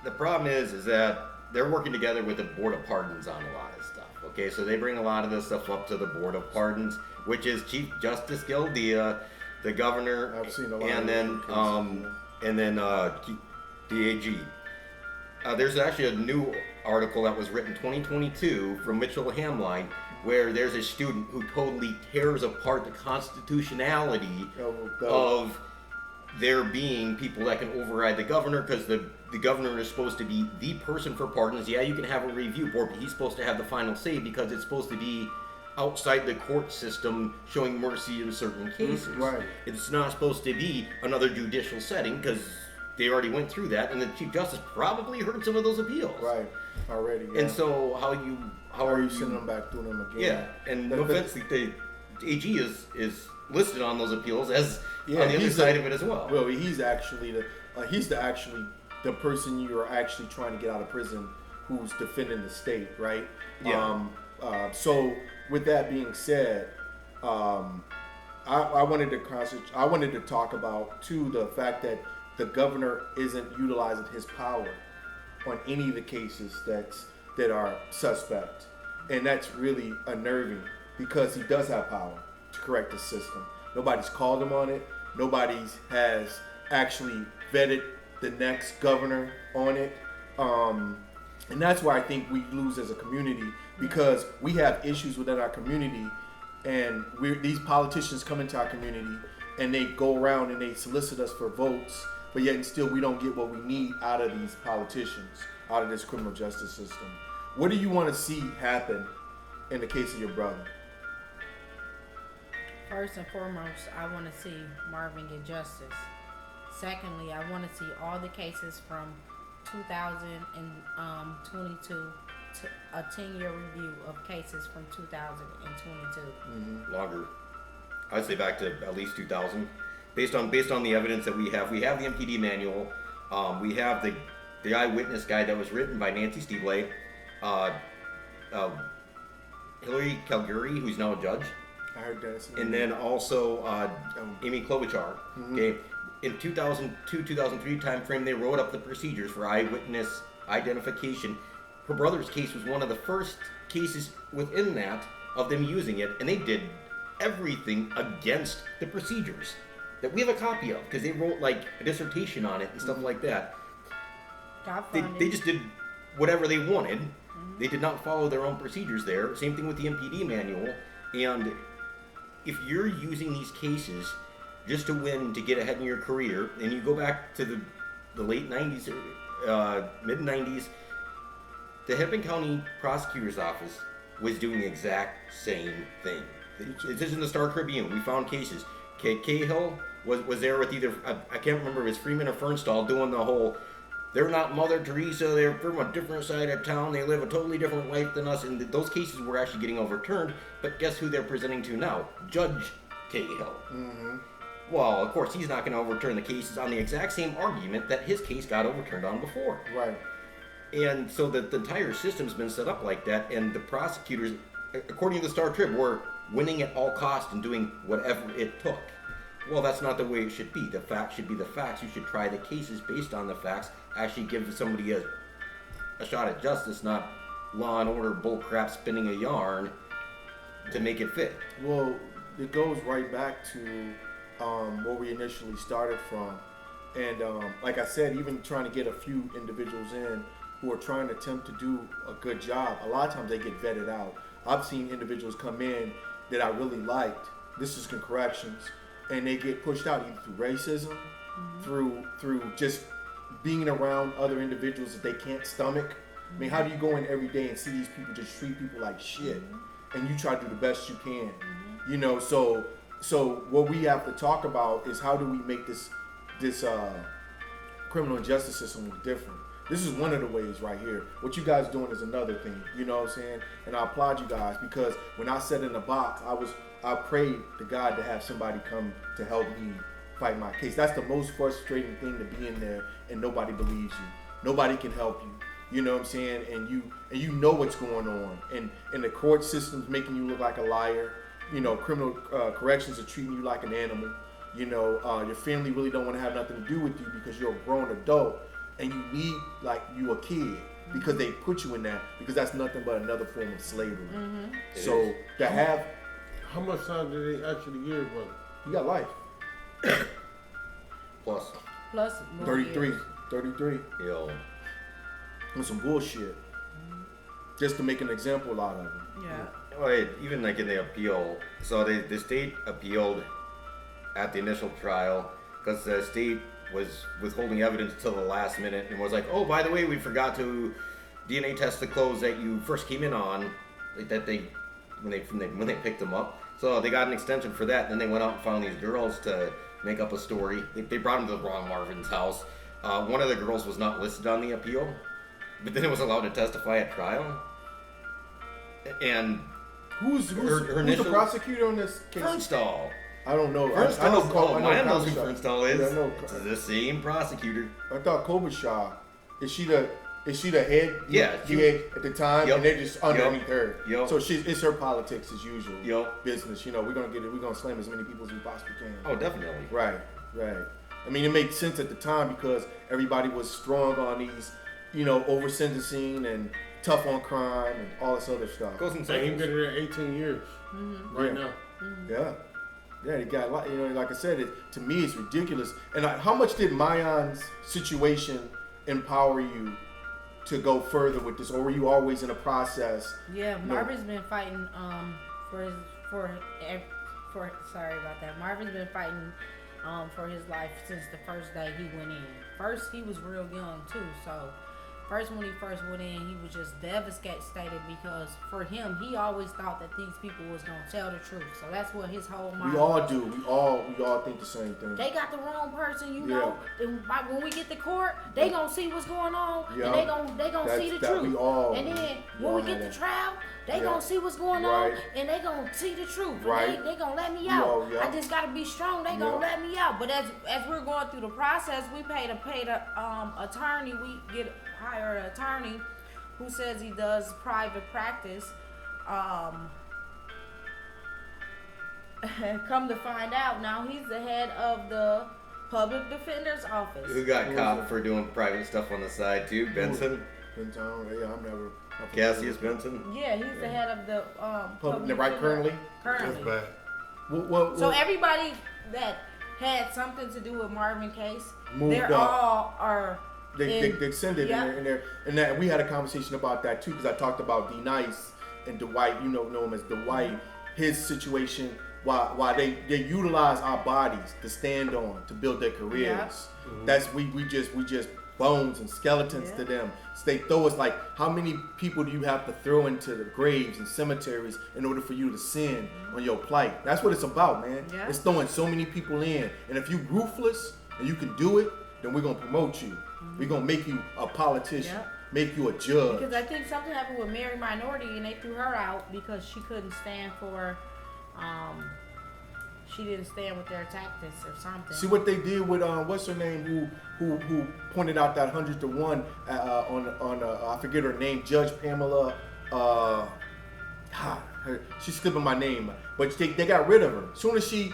S9: the problem is that they're working together with the Board of Pardons on a lot of stuff. Okay, so they bring a lot of this stuff up to the Board of Pardons, which is Chief Justice Gildea, the governor,
S7: I've seen a lot
S9: and then the AG. There's actually a new article that was written 2022 from Mitchell Hamline, where there's a student who totally tears apart the constitutionality of there being people that can override the governor, because the governor is supposed to be the person for pardons. Yeah, you can have a review board, but he's supposed to have the final say because it's supposed to be outside the court system showing mercy in certain cases.
S7: Right.
S9: It's not supposed to be another judicial setting because they already went through that, and the Chief Justice probably heard some of those appeals.
S7: Right, already. Yeah.
S9: And so how are you
S7: sending them back through them again?
S9: Yeah, and no offense, the AG is listed on those appeals as on the other side of it as well.
S7: Well, he's actually the person you are actually trying to get out of prison, who's defending the state, right?
S9: Yeah.
S7: So with that being said, I wanted to talk about too the fact that the governor isn't utilizing his power on any of the cases that are suspect, and that's really unnerving because he does have power to correct the system. Nobody's called him on it. Nobody has actually vetted the next governor on it, and that's why I think we lose as a community, because we have issues within our community, and these politicians come into our community and they go around and they solicit us for votes, but yet and still we don't get what we need out of these politicians, out of this criminal justice system. What do you want to see happen in the case of your brother?
S8: First and foremost, I want to see Marvin get justice. Secondly, I want to see all the cases from 2022 to a 10-year review of cases from 2022.
S9: Mm-hmm. Longer. I'd say back to at least 2000. Based on the evidence that we have the MPD manual. We have the eyewitness guide that was written by Nancy Steeblay, Hillary Calgary, who's now a judge.
S7: I heard that.
S9: And then also Amy Klobuchar.
S7: Mm-hmm.
S9: Okay, in 2002-2003 time frame, they wrote up the procedures for eyewitness identification. Her brother's case was one of the first cases within that of them using it, and they did everything against the procedures that we have a copy of because they wrote like a dissertation on it and stuff like that. They just did whatever they wanted. They did not follow their own procedures there. Same thing with the MPD manual. And if you're using these cases just to win, to get ahead in your career, and you go back to the late 90s, mid 90s, the Hennepin County Prosecutor's Office was doing the exact same thing. This is in the Star Tribune. We found cases. Cahill was there with either, I can't remember if it was Freeman or Fernstall, doing the whole, they're not Mother Teresa, they're from a different side of town, they live a totally different life than us, and those cases were actually getting overturned, but guess who they're presenting to now? Judge Cahill.
S7: Mm-hmm.
S9: Well, of course, he's not going to overturn the cases on the exact same argument that his case got overturned on before.
S7: Right.
S9: And so the entire system's been set up like that, and the prosecutors, according to the Star Trib, were winning at all costs and doing whatever it took. Well, that's not the way it should be. The facts should be the facts. You should try the cases based on the facts. Actually give somebody a shot at justice, not Law and Order bullcrap spinning a yarn to make it fit.
S7: Well, it goes right back to where we initially started from. And like I said, even trying to get a few individuals in who are trying to attempt to do a good job, a lot of times they get vetted out. I've seen individuals come in that I really liked, this is corrections, and they get pushed out either through racism, through just being around other individuals that they can't stomach. I mean, how do you go in every day and see these people just treat people like shit, and you try to do the best you can? You know, so what we have to talk about is how do we make this criminal justice system look different. This is one of the ways right here. What you guys doing is another thing, you know what I'm saying? And I applaud you guys, because when I sat in the box, I prayed to God to have somebody come to help me fight my case. That's the most frustrating thing, to be in there and nobody believes you. Nobody can help you. You know what I'm saying? And you know what's going on. And the court system's making you look like a liar. You know, criminal corrections are treating you like an animal. You know, your family really don't want to have nothing to do with you because you're a grown adult and you need like you a kid, because they put you in that, because that's nothing but another form of slavery. So to have,
S4: how much time did they actually give, brother?
S7: You got life.
S9: Plus
S8: more
S7: 33.
S8: years.
S7: 33.
S9: Yo.
S7: With some bullshit. Just to make an example out of them.
S8: Yeah.
S9: Well, even like in the appeal, so the state appealed at the initial trial because the state was withholding evidence till the last minute and was like, oh, by the way, we forgot to DNA test the clothes that you first came in on, like that when they picked them up. So they got an extension for that. Then they went out and found these girls to make up a story. They brought them to the wrong Marvin's house. One of the girls was not listed on the appeal, but then it was allowed to testify at trial. And
S7: who's the prosecutor on this case?
S9: Fernstall.
S7: I don't know.
S9: I know who Fernstall is.
S7: Yeah, I know.
S9: It's the same prosecutor.
S7: I thought Klobuchar. Is she the head?
S9: Yeah,
S7: head at the time,
S9: yep,
S7: and they're just underneath her.
S9: Yep.
S7: So it's her politics as usual.
S9: Yep.
S7: Business. You know, we're gonna slam as many people as we possibly can.
S9: Oh, definitely.
S7: Right. I mean, it made sense at the time because everybody was strong on these, you know, over sentencing and tough on crime and all this other stuff.
S9: Goes in
S4: He's been there 18 years right now.
S7: Yeah. Yeah, he got a lot. You know, like I said, to me, it's ridiculous. And how much did Mayon's situation empower you to go further with this, or were you always in a process?
S8: Yeah, Marvin's been fighting for sorry about that. Marvin's been fighting for his life since the first day he went in. First, he was real young too, so when he first went in, he was just devastated because for him, he always thought that these people was gonna tell the truth. So that's what his whole mind.
S7: We all do. We all think the same thing.
S8: They got the wrong person, you know. And when we get to court, they gonna see what's going on, and they gonna see the truth. And then when we get to trial, they gonna see what's going on, and they gonna see the truth. And they gonna let me out. I just gotta be strong. They gonna let me out. But as we're going through the process, we pay the attorney. We hire an attorney who says he does private practice. Come to find out, now he's the head of the public defender's office.
S9: Who got caught for doing private stuff on the side too? Benson?
S7: Benson, yeah, I'm never.
S9: Cassius Benson?
S8: Yeah, he's the head of the public
S7: right, currently?
S8: Currently.
S7: That's bad.
S8: So everybody that had something to do with Marvin case,
S7: Moved
S8: they're
S7: up.
S8: all are.
S7: They extended in there, and that we had a conversation about that too, because I talked about D Nice and Dwight. You know him as Dwight. His situation, why they utilize our bodies to stand on to build their careers. That's we just bones and skeletons to them. So they throw us like, how many people do you have to throw into the graves and cemeteries in order for you to sin on your plight? That's what it's about, man. It's throwing so many people in, and if you ruthless and you can do it, then we're gonna promote you. We're gonna make you a politician, make you a judge.
S8: Because I think something happened with Mary Minority and they threw her out because she couldn't stand for, she didn't stand with their tactics or something.
S7: See what they did with what's her name who pointed out that 100 to 1 on I forget her name, Judge Pamela. She's slipping my name, but they got rid of her. As soon as she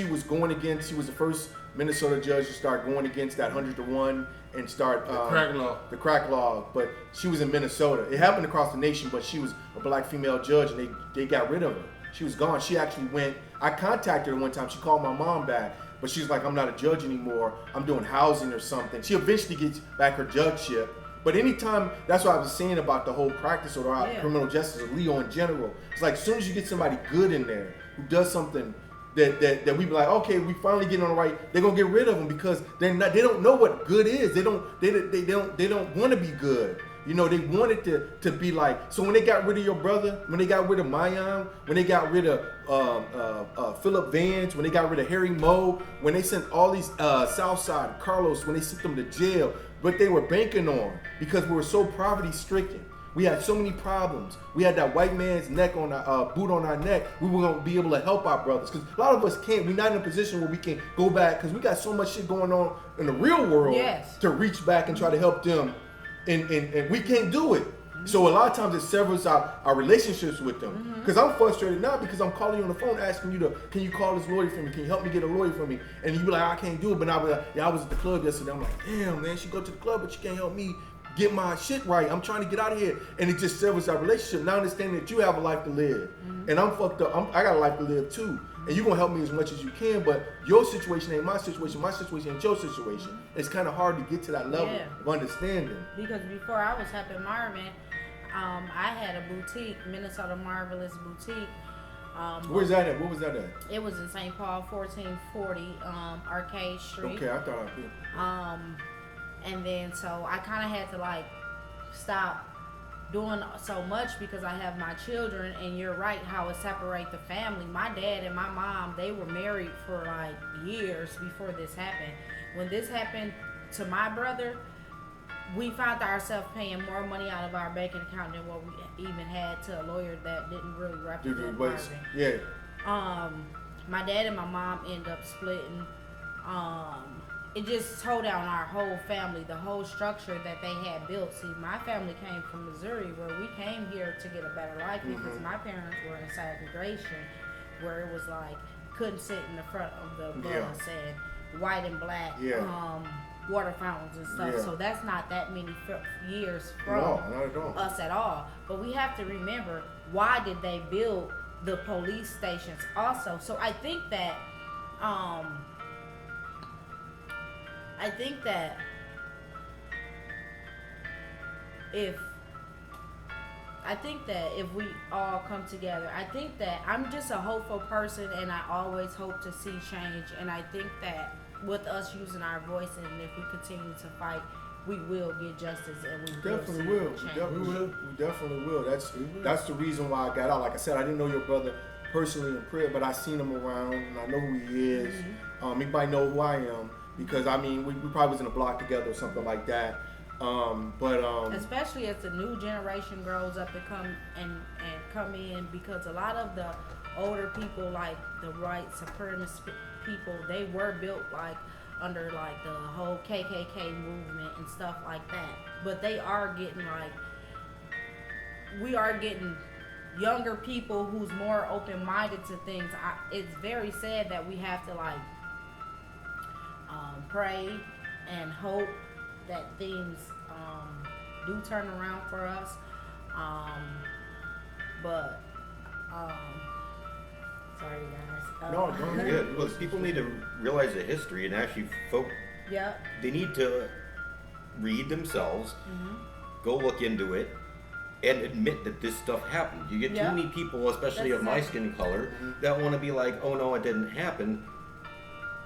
S7: was going against, she was the first Minnesota judge to start going against that 100 to 1 and start the crack law. But she was in Minnesota. It happened across the nation, but she was a black female judge, and they got rid of her. She was gone. She actually went. I contacted her one time. She called my mom back, but she's like, I'm not a judge anymore. I'm doing housing or something. She eventually gets back her judgeship. But anytime, that's what I was saying about the whole practice or criminal justice or Leo in general. It's like as soon as you get somebody good in there who does something that we be like, okay, we finally getting on the right. They're gonna get rid of them because they don't know what good is. They don't want to be good. You know, they wanted to be like. So when they got rid of your brother, when they got rid of Mayan, when they got rid of Philip Vance, when they got rid of Harry Moe, when they sent all these Southside Carlos, when they sent them to jail, what they were banking on, because we were so poverty stricken. We had so many problems. We had that white man's neck on our boot on our neck. We were gonna be able to help our brothers, because a lot of us can't. We're not in a position where we can go back, because we got so much shit going on in the real world to reach back and try to help them, and we can't do it. So a lot of times it severs our relationships with them. Because I'm frustrated now because I'm calling you on the phone asking you can you call this lawyer for me? Can you help me get a lawyer for me? And you be like, I can't do it. But I was like, I was at the club yesterday. I'm like, damn, man, she go to the club, but she can't help me get my shit right. I'm trying to get out of here. And it just severs our relationship. Now understanding that you have a life to live. And I'm fucked up. I got a life to live too. And you're going to help me as much as you can, but your situation ain't my situation ain't your situation. It's kind of hard to get to that level of understanding.
S8: Because before I was helping Marvin, I had a boutique, Minnesota Marvelous Boutique.
S7: Where's that at? What was that at?
S8: It was in St. Paul, 1440 Arcade Street.
S7: Okay, I thought I did.
S8: And then so I kind of had to like stop doing so much because I have my children, and you're right how it separates the family. My dad and my mom, they were married for like years before this happened. When this happened to my brother, we found ourselves paying more money out of our banking account than what we even had to a lawyer that didn't really represent Marvin. My dad and my mom ended up splitting. It just tore down our whole family, the whole structure that they had built. See, my family came from Missouri, where we came here to get a better life because my parents were in segregation, where it was like couldn't sit in the front of the bus and white and black water fountains and stuff. So that's not that many years from us at all. But we have to remember, why did they build the police stations also? So I think that I think that if we all come together, I think that I'm just a hopeful person, and I always hope to see change. And I think that with us using our voice, and if we continue to fight, we will get justice, and we
S7: Definitely will. We definitely will. That's the reason why I got out. Like I said, I didn't know your brother personally in prayer, but I seen him around, and I know who he is. Anybody know who I am, because I mean, we probably was in a block together or something like that.
S8: Especially as the new generation grows up and come in, because a lot of the older people, like the white supremacist people, they were built like under like the whole KKK movement and stuff like that. But they are getting we are getting younger people who's more open-minded to things. It's very sad that we have to pray and hope that things do turn around for us. Sorry guys.
S9: No, good. Well, people need to realize the history, and actually they need to read themselves, go look into it, and admit that this stuff happened. You get too many people, especially of my skin color, that want to be like, oh no, it didn't happen.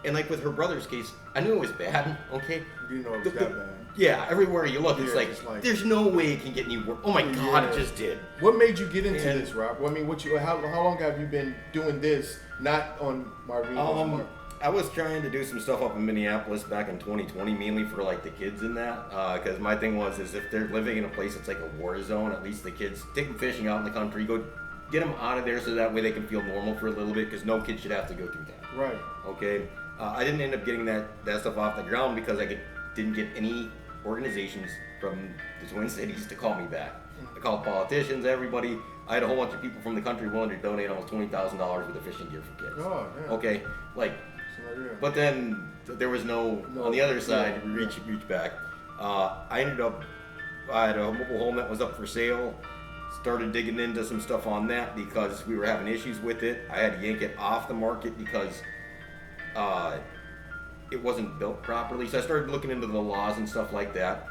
S9: And like with her brother's case, I knew it was bad, okay?
S7: You know it was that bad.
S9: Yeah, everywhere you look, it's like, there's no way it can get any worse. Oh my God, it just did.
S7: What made you get into this, Rob? I mean, how long have you been doing this? Not on Marvin.
S9: I was trying to do some stuff up in Minneapolis back in 2020, mainly for like the kids in that, because my thing was if they're living in a place that's like a war zone, at least the kids take them fishing out in the country, go get them out of there so that way they can feel normal for a little bit, because no kid should have to go through that.
S7: Right.
S9: Okay. I didn't end up getting that stuff off the ground because I didn't get any organizations from the Twin Cities to call me back. I called politicians, everybody. I had a whole bunch of people from the country willing to donate almost $20,000 worth of fishing gear for kids.
S7: Oh, yeah.
S9: Okay, but then there was no on the other side reach back. I had a mobile home that was up for sale. Started digging into some stuff on that because we were having issues with it. I had to yank it off the market because it wasn't built properly. So I started looking into the laws and stuff like that.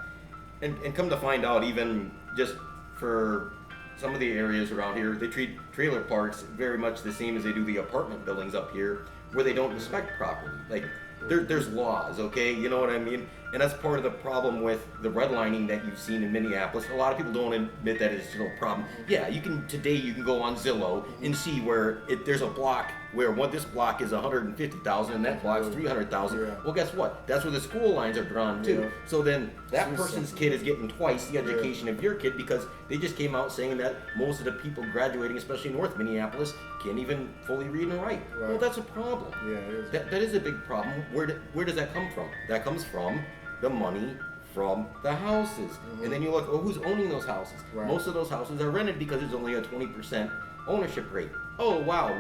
S9: And come to find out, even just for some of the areas around here, they treat trailer parks very much the same as they do the apartment buildings up here, where they don't inspect properly. Like, there's laws, okay? You know what I mean? And that's part of the problem with the redlining that you've seen in Minneapolis. A lot of people don't admit that it's still a problem. Yeah, you can go on Zillow and see where there's a block where this block is 150,000 and that block's 300,000. Yeah. Well, guess what? That's where the school lines are drawn too. Yeah. So then that person's kid is getting twice the education of your kid, because they just came out saying that most of the people graduating, especially in North Minneapolis, can't even fully read and write. Right. Well, that's a problem. Yeah, it is. That is a big problem. Where does that come from? That comes from the money from the houses. And then you look, who's owning those houses? Right. Most of those houses are rented because there's only a 20% ownership rate. Oh wow,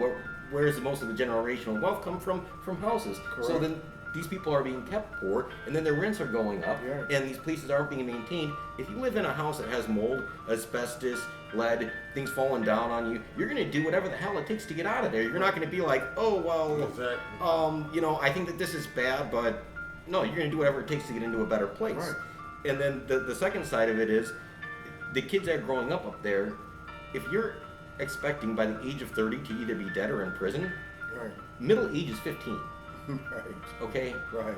S9: where's most of the generational wealth come from? From houses. Correct. So then these people are being kept poor, and then their rents are going up, and these places aren't being maintained. If you live in a house that has mold, asbestos, lead, things falling down on you, you're going to do whatever the hell it takes to get out of there. You're not going to be like, oh well, I think that this is bad, but no, you're going to do whatever it takes to get into a better place. Right. And then the second side of it is, the kids that are growing up there, if you're expecting by the age of 30 to either be dead or in prison, middle age is 15. Right. Okay? Right.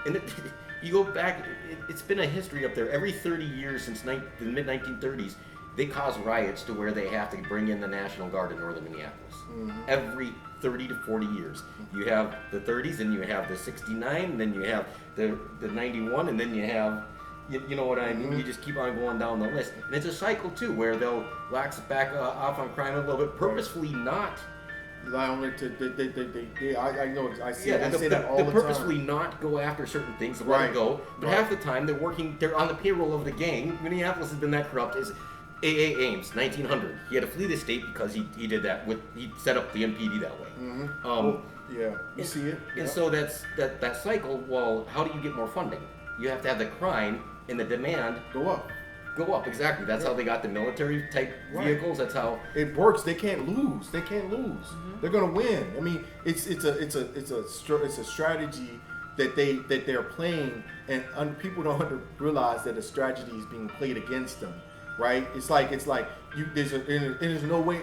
S9: And you go back, it's been a history up there. Every 30 years since the mid-1930s, they cause riots to where they have to bring in the National Guard in northern Minneapolis. Every 30 to 40 years. You have the 30s, and you have the 69, and then you have the 91, and then you have, you know what I mean? You just keep on going down the list. And it's a cycle, too, where they'll lax back off on crime a little bit, purposefully not.
S7: I know, I say that all the time.
S9: Purposefully not go after certain things, to let it go. But half the time, they're on the payroll of the gang. Minneapolis has been that corrupt. A.A. Ames, 1900. He had to flee the state because he did that. He set up the MPD that way.
S7: You see it.
S9: And so that's that cycle. Well, how do you get more funding? You have to have the crime and the demand
S7: go up.
S9: Exactly. That's how they got the military type vehicles. That's how
S7: it works. They can't lose. They're gonna win. I mean, it's a strategy that they're playing, and people don't realize that a strategy is being played against them. right? It's like there's no way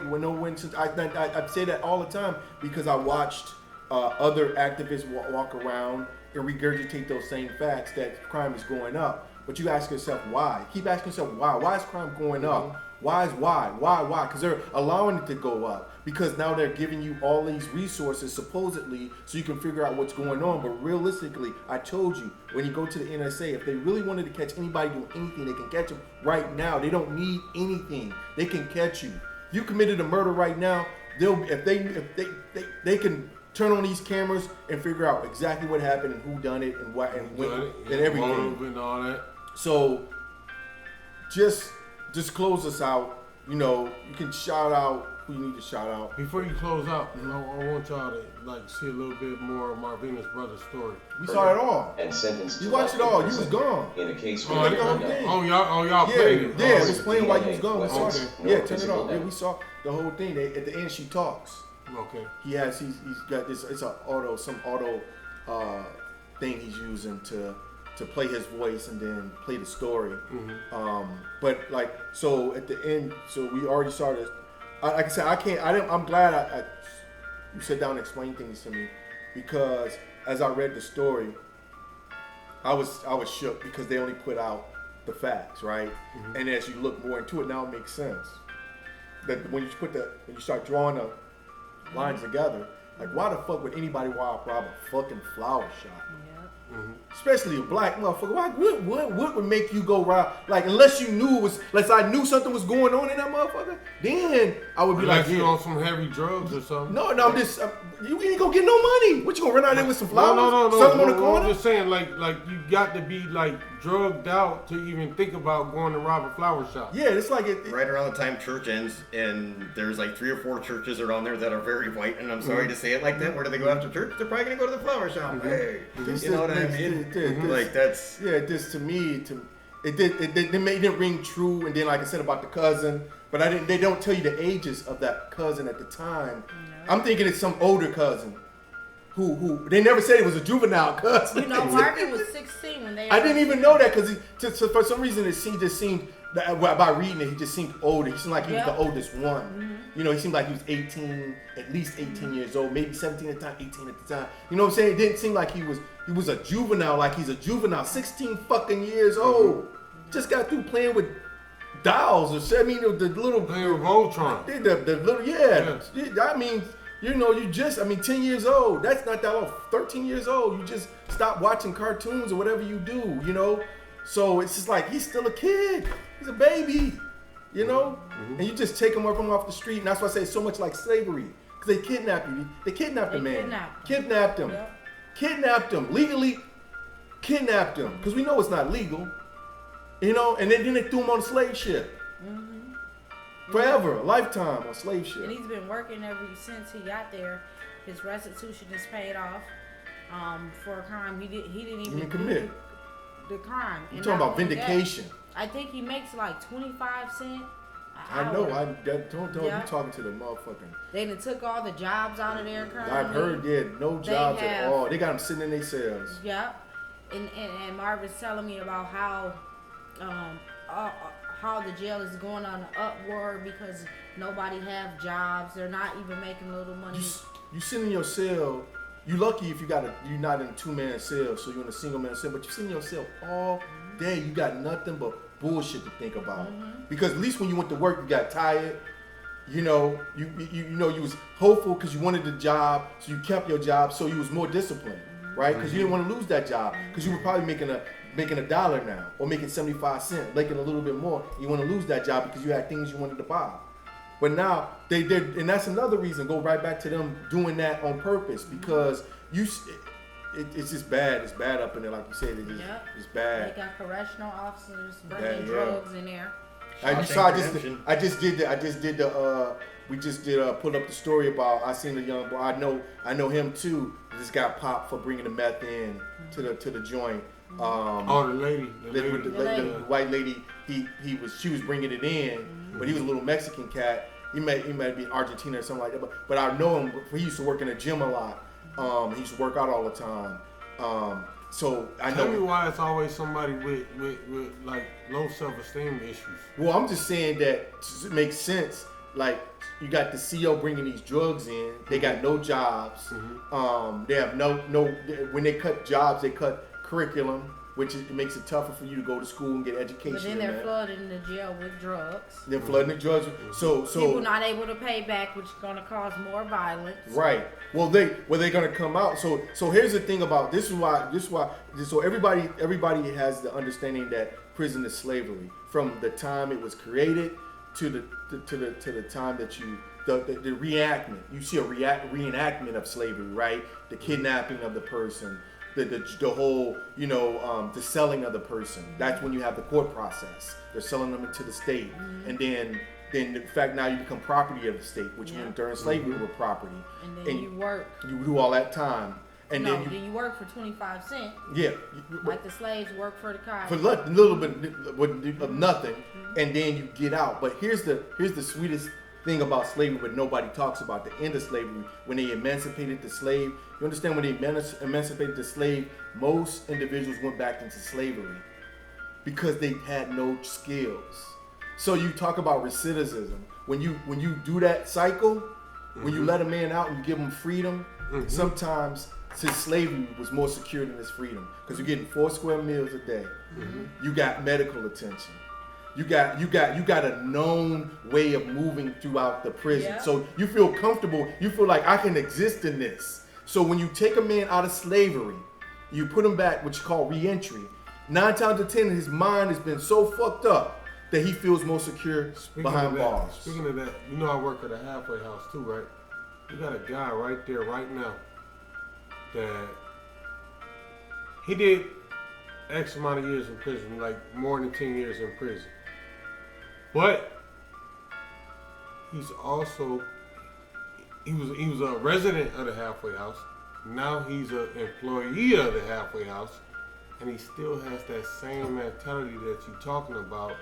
S7: since I say that all the time because I watched other activists walk around and regurgitate those same facts that crime is going up. But you ask yourself why. Keep asking yourself why. Why is crime going up? Why? Because they're allowing it to go up. Because now they're giving you all these resources supposedly so you can figure out what's going on. But realistically, I told you, when you go to the NSA, if they really wanted to catch anybody doing anything, they can catch them right now. They don't need anything. They can catch you. If you committed a murder right now, if they can turn on these cameras and figure out exactly what happened and who done it and what and when and everything.
S4: And all that.
S7: So just close us out. You know, you can shout out who you need to shout out.
S4: Before you close out, I want y'all to see a little bit more of Marvina's brother's story.
S7: We saw it all.
S15: And sentenced.
S7: You watched it all. You was gone.
S15: In a case
S7: where
S4: y'all played it.
S7: Yeah, it was playing while you was gone. We saw it. Yeah, turn it off. Yeah, we saw the whole thing. At the end, she talks.
S4: Okay.
S7: He's got this. It's some auto thing he's using to play his voice and then play the story. But like, so at the end, so we already saw this. Like I said, I'm glad you sit down and explain things to me, because as I read the story, I was shook because they only put out the facts, right? And as you look more into it, now it makes sense. That when you start drawing the lines together, like why the fuck would anybody rob a fucking flower shop? Especially a black motherfucker. What would make you go rob? Like unless you knew unless I knew something was going on in that motherfucker, then I would be
S4: like, you on
S7: some
S4: heavy drugs or something.
S7: No, I'm just you ain't gonna get no money. What you gonna run out there with some flowers?
S4: No.
S7: Something on the corner?
S4: I'm just saying, like you got to be like drugged out to even think about going to rob a flower shop.
S7: Yeah, it's like
S9: right around the time church ends, and there's like 3 or 4 churches around there that are very white, and I'm sorry to say it like that. Where do they go after church? They're probably gonna go to the flower shop. Hey, you know what I mean? Like that's
S7: this to me it didn't ring true. And then like I said about the cousin, but they don't tell you the ages of that cousin at the time. I'm thinking it's some older cousin who they never said it was a juvenile cousin.
S8: You know, Marvin was 16 when they.
S7: I didn't even know that because for some reason it just seemed that by reading it he just seemed older. He seemed like he was the oldest one. You know, he seemed like he was 18, at least 18 years old, maybe 17 at the time, 18 at the time. You know what I'm saying? It didn't seem like he was a juvenile, like he's a juvenile, 16 fucking years old. Just got through playing with dolls or shit. I mean, the little
S4: playing with Voltron.
S7: The little I mean, you know, 10 years old. That's not that old. 13 years old. You just stop watching cartoons or whatever you do. You know, so it's just like he's still a kid. He's a baby. You know, and you just take him off the street, and that's why I say it's so much like slavery, because they kidnapped you. They kidnapped the man. Kidnapped him. Yep. Kidnapped him legally. Kidnapped him because we know it's not legal. You know, and then they threw him on a slave ship. Forever, a lifetime on slave ship.
S8: And he's been working ever since he got there. His restitution is paid off for a crime he didn't even
S7: commit.
S8: The crime.
S7: You're talking about vindication.
S8: I think he makes like 25 cents.
S7: I know. You talking to the motherfucking.
S8: They done took all the jobs out of there currently.
S7: I've heard, no jobs at all. They got them sitting in their cells.
S8: Yep. And Marvin's telling me about how the jail is going on the upward because nobody have jobs. They're not even making little money.
S7: You sit in your cell. You lucky if you're not in a 2-man cell, so you're in a single-man cell. But you sit in your cell all day. You got nothing but bullshit to think about. Because at least when you went to work, you got tired. You know, you was hopeful because you wanted the job, so you kept your job, so you was more disciplined, right? Because you didn't want to lose that job, because you were probably making $1 now, or making 75 cents, making a little bit more. You want to lose that job because you had things you wanted to buy. But now and that's another reason. Go right back to them doing that on purpose, because it's just bad. It's bad up in there, like you said. It's bad.
S8: They got correctional officers bringing drugs in there.
S7: We just did pull up the story about. I seen the young boy. I know him too. Just got popped for bringing the meth in to the joint.
S4: The lady.
S7: The white lady. She was bringing it in, but he was a little Mexican cat. He might be Argentina or something like that. But I know him. He used to work in a gym a lot. He used to work out all the time. So I know.
S4: Tell me why it's always somebody with like low self-esteem issues.
S7: Well, I'm just saying that it makes sense. Like you got the CEO bringing these drugs in. They got no jobs. They have no. When they cut jobs, they cut curriculum, which it makes it tougher for you to go to school and get education.
S8: But then they're flooding the jail with drugs.
S7: They're flooding the drugs. So
S8: people not able to pay back, which is going to cause more violence.
S7: Right. Well, they're going to come out. So here's the thing about this is why. So everybody has the understanding that prison is slavery from the time it was created to the time that the reenactment. You see a reenactment of slavery, right? The kidnapping of the person. The whole, the selling of the person. That's when you have the court process. They're selling them into the state. And then the fact now you become property of the state, which when during slavery were property.
S8: And then you work.
S7: You do all that time. And then
S8: you work for 25 cents.
S7: Yeah.
S8: Like the slaves work for the cotton.
S7: For a little bit of nothing, and then you get out. But here's the sweetest thing about slavery, but nobody talks about the end of slavery. When they emancipated the slave, you understand when they emancipated the slave, most individuals went back into slavery because they had no skills. So you talk about recidivism. When you do that cycle, when you let a man out and you give him freedom, sometimes since slavery was more secure than his freedom because you're getting 4 square meals a day. You got medical attention. You got a known way of moving throughout the prison.
S8: Yeah.
S7: So you feel comfortable. You feel like I can exist in this. So when you take a man out of slavery, you put him back, what you call re-entry. 9 times out of 10, his mind has been so fucked up that he feels more secure behind bars.
S4: Speaking of that, I work at a halfway house too, right? You got a guy right there right now that he did X amount of years in prison, like more than 10 years in prison. But he's also he was a resident of the halfway house. Now he's an employee of the halfway house, and he still has that same mentality that you're talking about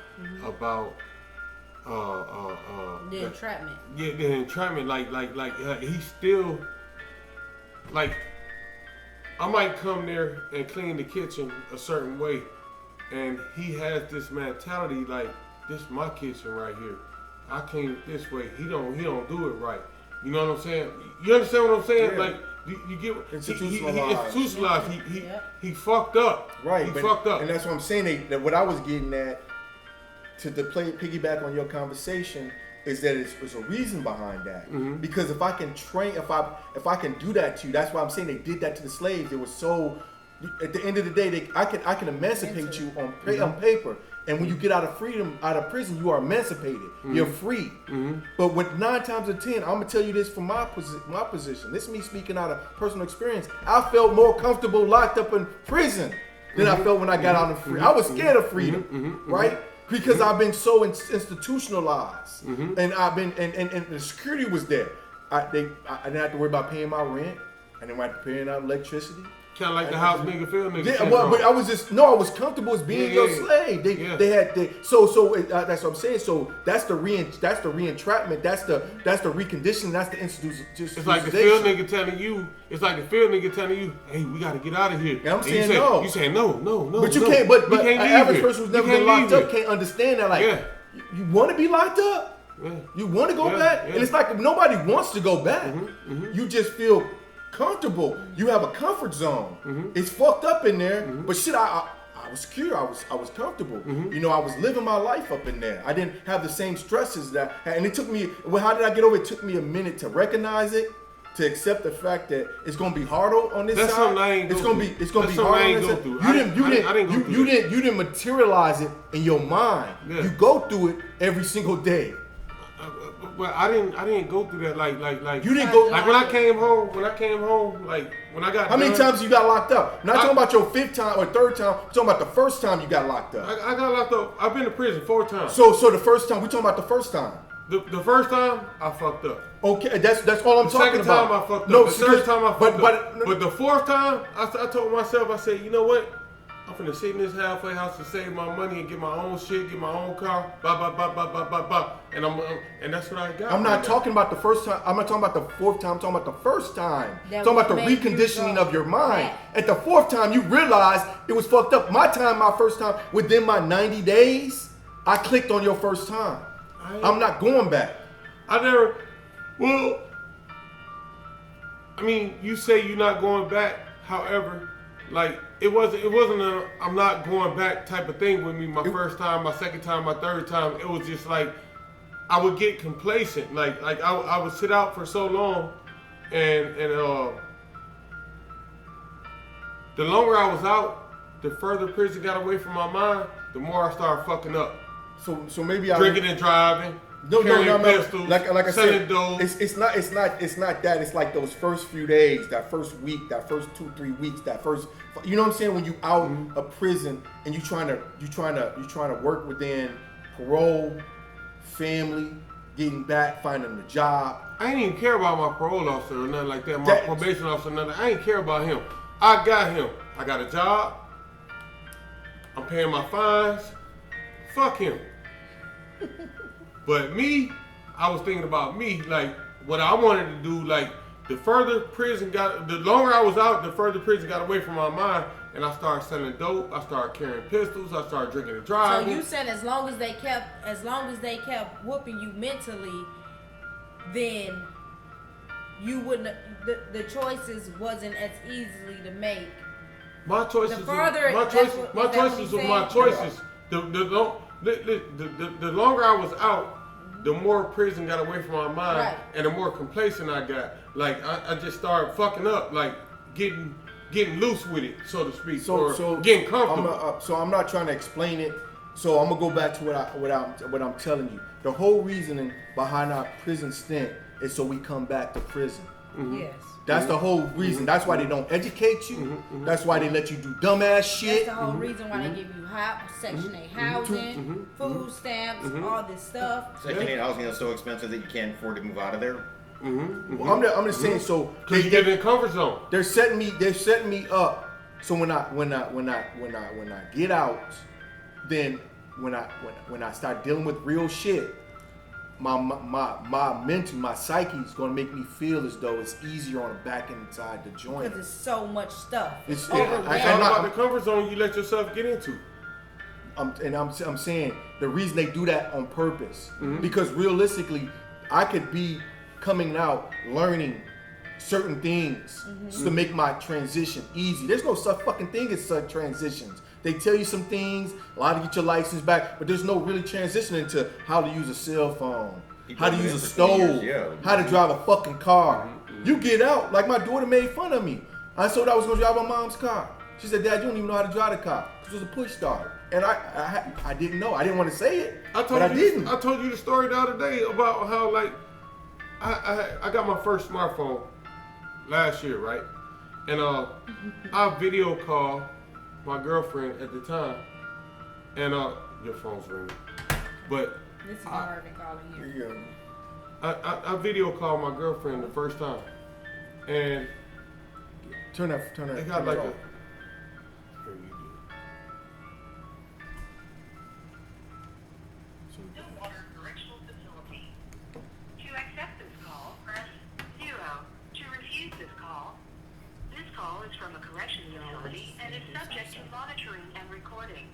S8: the entrapment.
S4: Yeah, the entrapment. Like he's still like. I might come there and clean the kitchen a certain way, and he has this mentality like, this is my kitchen right here. I clean it this way. He don't do it right. You know what I'm saying? You understand what I'm saying? Yeah. Like you get institutionalized. He fucked up.
S7: Right.
S4: He fucked up.
S7: And that's what I'm saying. That what I was getting at to piggyback on your conversation is that it's a reason behind that. Because if I can train, if I can do that to you, that's why I'm saying they did that to the slaves. They were so. At the end of the day, I can emancipate you on paper, and when you get out of prison, you are emancipated. You're free. But with 9 times out of 10, I'm gonna tell you this from my position. This is me speaking out of personal experience. I felt more comfortable locked up in prison than I felt when I got out of freedom. I was scared of freedom, right? Because I've been so institutionalized, and I've been and the security was there. I didn't have to worry about paying my rent. I didn't have to pay out electricity.
S4: Kind of like the house nigga, field nigga.
S7: Yeah, but I was comfortable as being your slave. That's what I'm saying. So that's the re-entrapment. That's the reconditioning. That's the institution.
S4: It's like the field nigga telling you. It's like the field nigga telling you, hey, we got to get out of here.
S7: And I'm saying no.
S4: You saying no.
S7: But you can't. But an average person who's never been locked up can't understand that. Like, you want to be locked up? Yeah. You want to go back? And it's like nobody wants to go back. You just feel comfortable. You have a comfort zone. It's fucked up in there, but shit, I was secure. I was comfortable. I was living my life up in there. I didn't have the same stresses that, and it took me. Well, how did I get over it? It took me a minute to recognize it, to accept the fact that it's gonna be harder on this side. It's gonna be harder on this side. You didn't materialize it in your mind. Yeah. You go through it every single day.
S4: Well, I didn't go through that like
S7: you didn't go
S4: like when I came home like when I got
S7: how many times you got locked up? I'm not talking about your 5th time or 3rd time. I'm talking about the first time you got locked up.
S4: I got locked up. I've been to prison 4 times.
S7: So the first time, we talking about the first time.
S4: The first time I fucked up.
S7: Okay, that's all I'm talking about.
S4: The second time I fucked up. No, the third time I fucked up. But the 4th time I told myself, I said, you know what? I'm finna sit in this halfway house to save my money and get my own shit, get my own car, blah, blah, blah, blah, blah, blah, blah. and that's what I got.
S7: I'm not
S4: right
S7: talking about the first time. I'm not talking about the fourth time. I'm talking about the first time.
S8: That
S7: I'm talking about the
S8: made you
S7: reconditioning
S8: go
S7: of your mind.
S8: back.
S7: At the fourth time, you realize it was fucked up. My first time, within my 90 days, I clicked on your first time. I'm not going back.
S4: Well, I mean, you say you're not going back. However, like it wasn't a I'm not going back type of thing with me. My first time, my second time, my third time. It was just like I would get complacent. Like I would sit out for so long, and the longer I was out, the further prison got away from my mind, the more I started fucking up.
S7: So maybe
S4: drinking and driving.
S7: No.
S4: Pistols,
S7: Like I said,
S4: dope.
S7: it's not that. It's like those first few days, that first week, that first 2-3 weeks, that first. You know what I'm saying? When you out of prison and you trying to work within parole, family, getting back, finding a job.
S4: I ain't even care about my parole officer or nothing like that. My probation officer, nothing. I ain't care about him. I got him. I got a job. I'm paying my fines. Fuck him. But me, I was thinking about me, like what I wanted to do. Like the longer I was out, the further prison got away from my mind, and I started selling dope. I started carrying pistols. I started drinking and driving.
S8: So you said as long as they kept whooping you mentally, then you wouldn't. The choices wasn't as easily to make.
S4: My choices. The longer I was out, the more prison got away from my mind,
S8: right.
S4: And the more complacent I got. Like I just started fucking up, like getting loose with it, so to speak, or getting comfortable.
S7: So I'm not trying to explain it. So I'm gonna go back to what I'm telling you. The whole reasoning behind our prison stint is so we come back to prison.
S4: Mm-hmm.
S8: Yes.
S7: That's the whole reason. That's why they don't educate you. That's why they let you do dumbass shit.
S8: That's the whole reason why they give you Section 8 housing, food stamps, all this stuff.
S9: Section 8 housing is so expensive that you can't afford to move out of there.
S7: Well, I'm just saying. So
S4: because you get in the comfort zone.
S7: They're setting me up. So when I get out, then when I start dealing with real shit, my mental, my psyche is gonna make me feel as though it's easier on the back inside the joint.
S8: Because there's so much stuff.
S4: It's all about the comfort zone you let yourself get into.
S7: I'm saying the reason they do that on purpose, because realistically, I could be coming out learning certain things to make my transition easy. There's no such fucking thing as such transitions. They tell you some things, allow you to get your license back, but there's no really transition into how to use a cell phone, how to use a stove, how to drive a fucking car. You get out, like my daughter made fun of me. I told her I was gonna drive my mom's car. She said, "Dad, you don't even know how to drive the car." It was a push start. And I didn't know. I didn't want to say it, but I didn't.
S4: I told you the story the other day about how like I got my first smartphone last year, right? And I video call my girlfriend at the time, and your phone's ringing. But
S8: this is Marvin calling you.
S4: I video called my girlfriend the first time, and
S7: turn that.
S4: It got like a.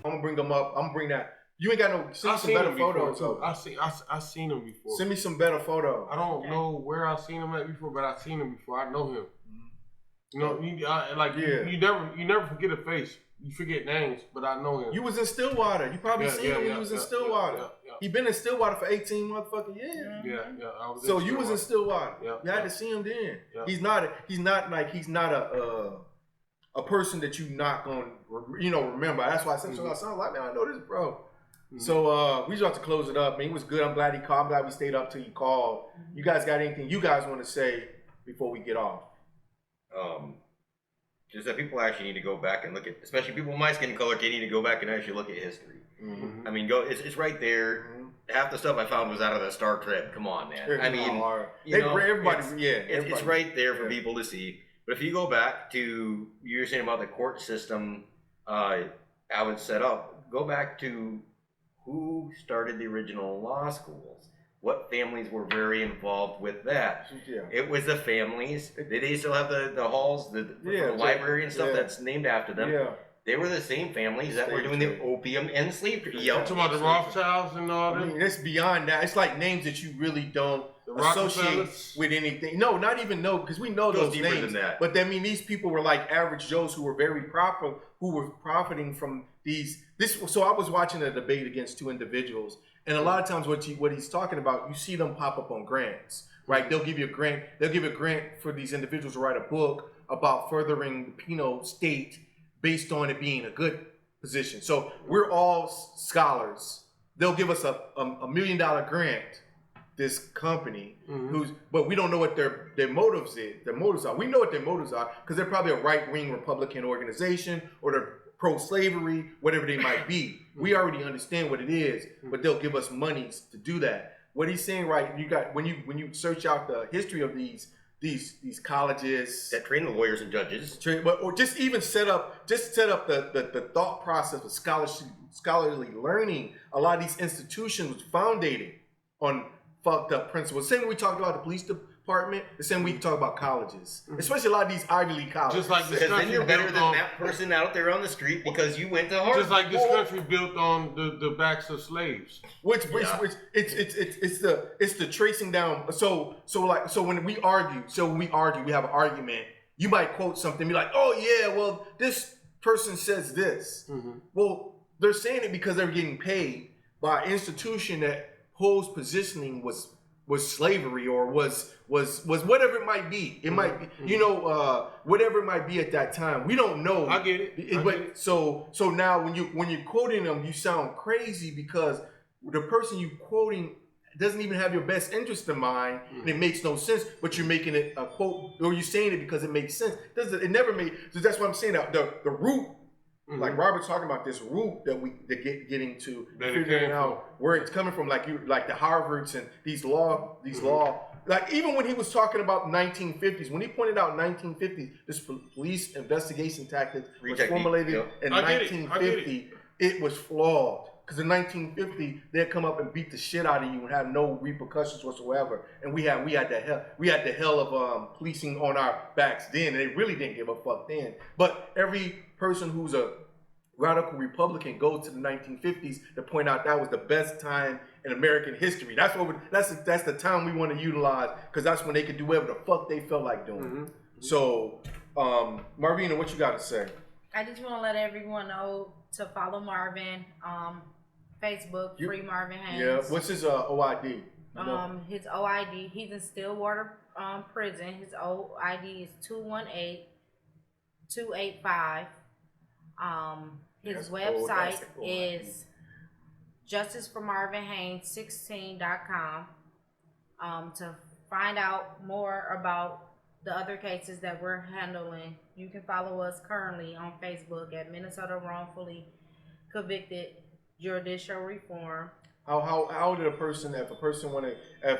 S7: I'm gonna bring them up. I'm gonna bring that. You ain't got no. Send me some better photos.
S4: I seen him before.
S7: Send me some better photos.
S4: I don't know where I seen him at before, but I seen him before. I know him. You know, you never forget a face. You forget names, but I know him.
S7: You was in Stillwater. You probably seen him when you was in Stillwater. He been in Stillwater for 18 motherfucking years.
S4: Yeah. I was
S7: so you was in Stillwater. You had to see him then. He's not a person that you not gonna remember. That's why I said so. I sound like, man, I know this bro. So we just have to close it up. Man, he was good. I'm glad he called. I'm glad we stayed up till he called. You guys got anything you guys want to say before we get off?
S9: Just that people actually need to go back and look at, especially people with my skin color, they need to go back and actually look at history. I mean, it's right there. Half the stuff I found was out of the Star Trek. Come on, man. I mean, it's right there for people to see. But if you go back to, you were saying about the court system, how it's set up, go back to who started the original law schools. what families were very involved with that.
S4: Yeah.
S9: It was the families. They still have the halls, the library and stuff that's named after them.
S4: Yeah.
S9: They were the same families that were doing the opium and slave trade.
S4: You talking about the Rothschilds and all that?
S7: I mean, it's beyond that. It's like names that you really don't associate with anything. No, not even know, because we know those
S9: deeper
S7: names.
S9: than that.
S7: But I mean, these people were like average Joes who were very who were profiting from these. So I was watching a debate against two individuals, and a lot of times what he's talking about, you see them pop up on grants, right? They'll give you a grant. They'll give a grant for these individuals to write a book about furthering the penal state based on it being a good position. So we're all scholars. They'll give us a $1 million grant, this company, but we don't know what their motives are. We know what their motives are because they're probably a right-wing Republican organization or they're pro-slavery, whatever they might be. We already understand what it is, but they'll give us monies to do that. What he's saying, right? You got when you search out the history of these colleges
S9: that train the lawyers and judges,
S7: or just even set up the thought process of scholarly learning. A lot of these institutions was founded on fucked up principles. Same way we talked about the police department, the same way we talk about colleges, especially a lot of these Ivy League colleges.
S4: Just like this
S9: because
S4: country
S9: then you're better
S4: built
S9: than
S4: on,
S9: that person out there on the street because you went to Harvard.
S4: just like this country built on the backs of slaves.
S7: Which it's the tracing down. So when we argue, we have an argument. You might quote something, be like, oh yeah, well this person says this. Well, they're saying it because they're getting paid by an institution that holds positioning was slavery or was whatever it might be. It might be, whatever it might be at that time. We don't know.
S4: I get it.
S7: So now when you're quoting them, you sound crazy because the person you quoting doesn't even have your best interest in mind, and it makes no sense. But you're making it a quote, or you're saying it because it makes sense. It never made. So that's what I'm saying. The root. Like Robert's talking about this root that getting to figuring out where it's coming from, like the Harvards and these law, like even when he was talking about 1950s, when he pointed out 1950s, this police investigation tactic was formulated in 1950. It was flawed because in 1950 they'd come up and beat the shit out of you and have no repercussions whatsoever. And we had the hell of policing on our backs then, and they really didn't give a fuck then. But every person who's a radical Republican goes to the 1950s to point out that was the best time in American history. That's the time we want to utilize because that's when they could do whatever the fuck they felt like doing. So, Marvina, what you got to say?
S8: I just want to let everyone know to follow Marvin, Facebook, Free Marvin Haynes.
S7: Yeah, what's his OID?
S8: His OID, he's in Stillwater prison. His OID is 218-285. His website is justiceformarvinhaynes16.com. To find out more about the other cases that we're handling, you can follow us currently on Facebook at Minnesota Wrongfully Convicted Judicial Reform.
S7: How did if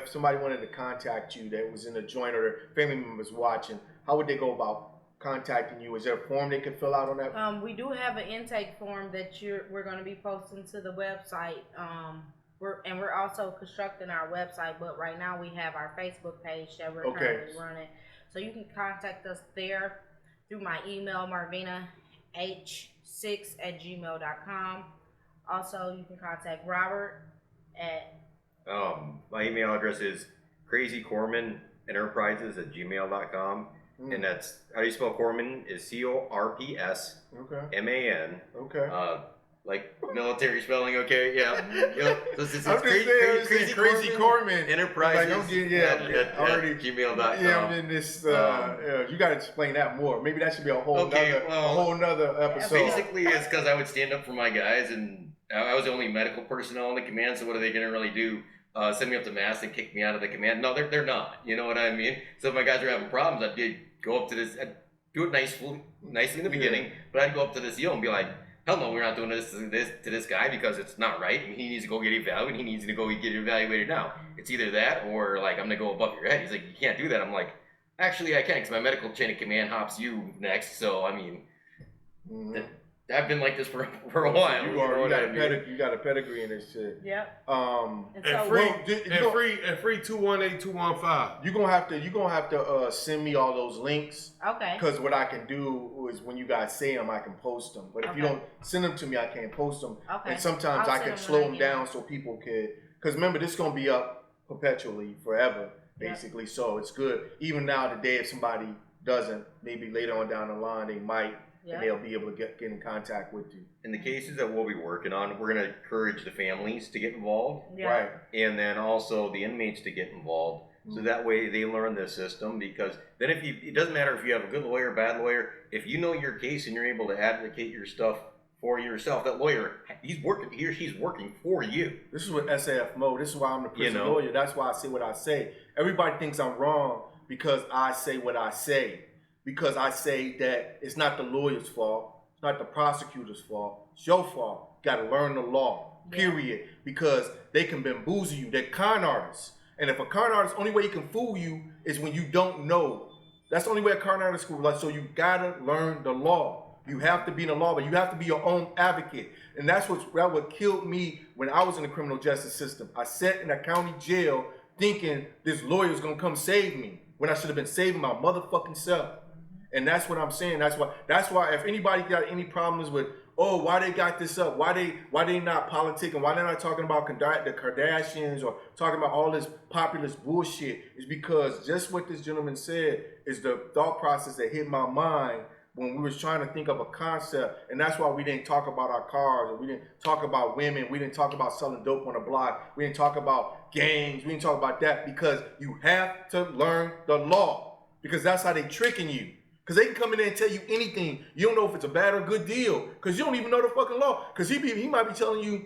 S7: somebody wanted to contact you that was in a joint or their family members watching, how would they go about contacting you? Is there a form they can fill out on that?
S8: We do have an intake form that we're going to be posting to the website. We're also constructing our website, but right now we have our Facebook page that we're currently running. So you can contact us there through my email, marvinah6@gmail.com. Also, you can contact Robert at
S9: my email address is crazycormanenterprises@gmail.com. And that's how do you spell Corman? Is CORPS MAN. Like military spelling, okay? Yeah. So it's crazy Corman Enterprises at gmail.com.
S7: Yeah, and this you got to explain that more. Maybe that should be a whole nother episode.
S9: Basically, it's because I would stand up for my guys, and I was the only medical personnel in the command. So what are they going to really do? Send me up to mass and kick me out of the command? No, they're not. You know what I mean? So if my guys are having problems, I'd go up to this. I'd do it nicely in the beginning, but I'd go up to this and be like, hell no, we're not doing this to this guy because it's not right, and he needs to go get evaluated. He needs to go get evaluated now. It's either that or like I'm gonna go above your head. He's like, you can't do that. I'm like, actually I can, because my medical chain of command hops you next. So I mean, I've been like this for a while.
S7: You got a pedigree in this shit.
S8: Yep.
S4: And free 218-215.
S7: You're gonna have to send me all those links.
S8: Okay.
S7: Because what I can do is when you guys say them, I can post them. But if you don't send them to me, I can't post them.
S8: Okay.
S7: And sometimes I can slow them down so people could. Because remember, this is gonna be up perpetually, forever, basically. Yep. So it's good. Even now today, if somebody doesn't, maybe later on down the line, they might. And they'll be able to get in contact with you.
S9: In the cases that we'll be working on, we're going to encourage the families to get involved.
S7: Yeah. Right.
S9: And then also the inmates to get involved. So that way they learn the system, because then it doesn't matter if you have a good lawyer, bad lawyer, if you know your case and you're able to advocate your stuff for yourself, that lawyer, he or she's working for you.
S7: This is what SAF mode. This is why I'm the prison lawyer. That's why I say what I say. Everybody thinks I'm wrong because I say what I say. Because I say that it's not the lawyer's fault, it's not the prosecutor's fault, it's your fault. You gotta learn the law, period. Because they can bamboozle you. They're con artists. And if a con artist, only way he can fool you is when you don't know. That's the only way a con artist can like. So you gotta learn the law. You have to be in the law, but you have to be your own advocate. And that's what killed me when I was in the criminal justice system. I sat in a county jail thinking this lawyer's gonna come save me, when I should have been saving my motherfucking self. And that's what I'm saying. That's why if anybody got any problems with, oh, why they got this up, why they not politicking, why they're not talking about the Kardashians or talking about all this populist bullshit, is because just what this gentleman said is the thought process that hit my mind when we was trying to think of a concept. And that's why we didn't talk about our cars, or we didn't talk about women, we didn't talk about selling dope on the block, we didn't talk about gangs, we didn't talk about that, because you have to learn the law, because that's how they tricking you. Because they can come in there and tell you anything. You don't know if it's a bad or good deal. Because you don't even know the fucking law. Because he might be telling you,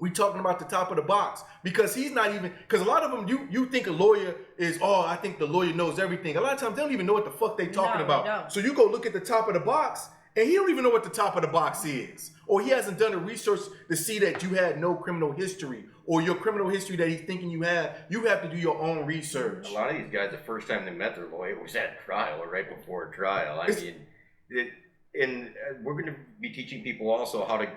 S7: we talking about the top of the box. Because he's not even, because a lot of them, you think a lawyer is, oh, I think the lawyer knows everything. A lot of times they don't even know what the fuck they talking about. So you go look at the top of the box, and he don't even know what the top of the box is. Or he hasn't done the research to see that you had no criminal history. Or your criminal history that he's thinking you have to do your own research.
S9: A lot of these guys, the first time they met their lawyer was at trial or right before trial. And we're going to be teaching people also how to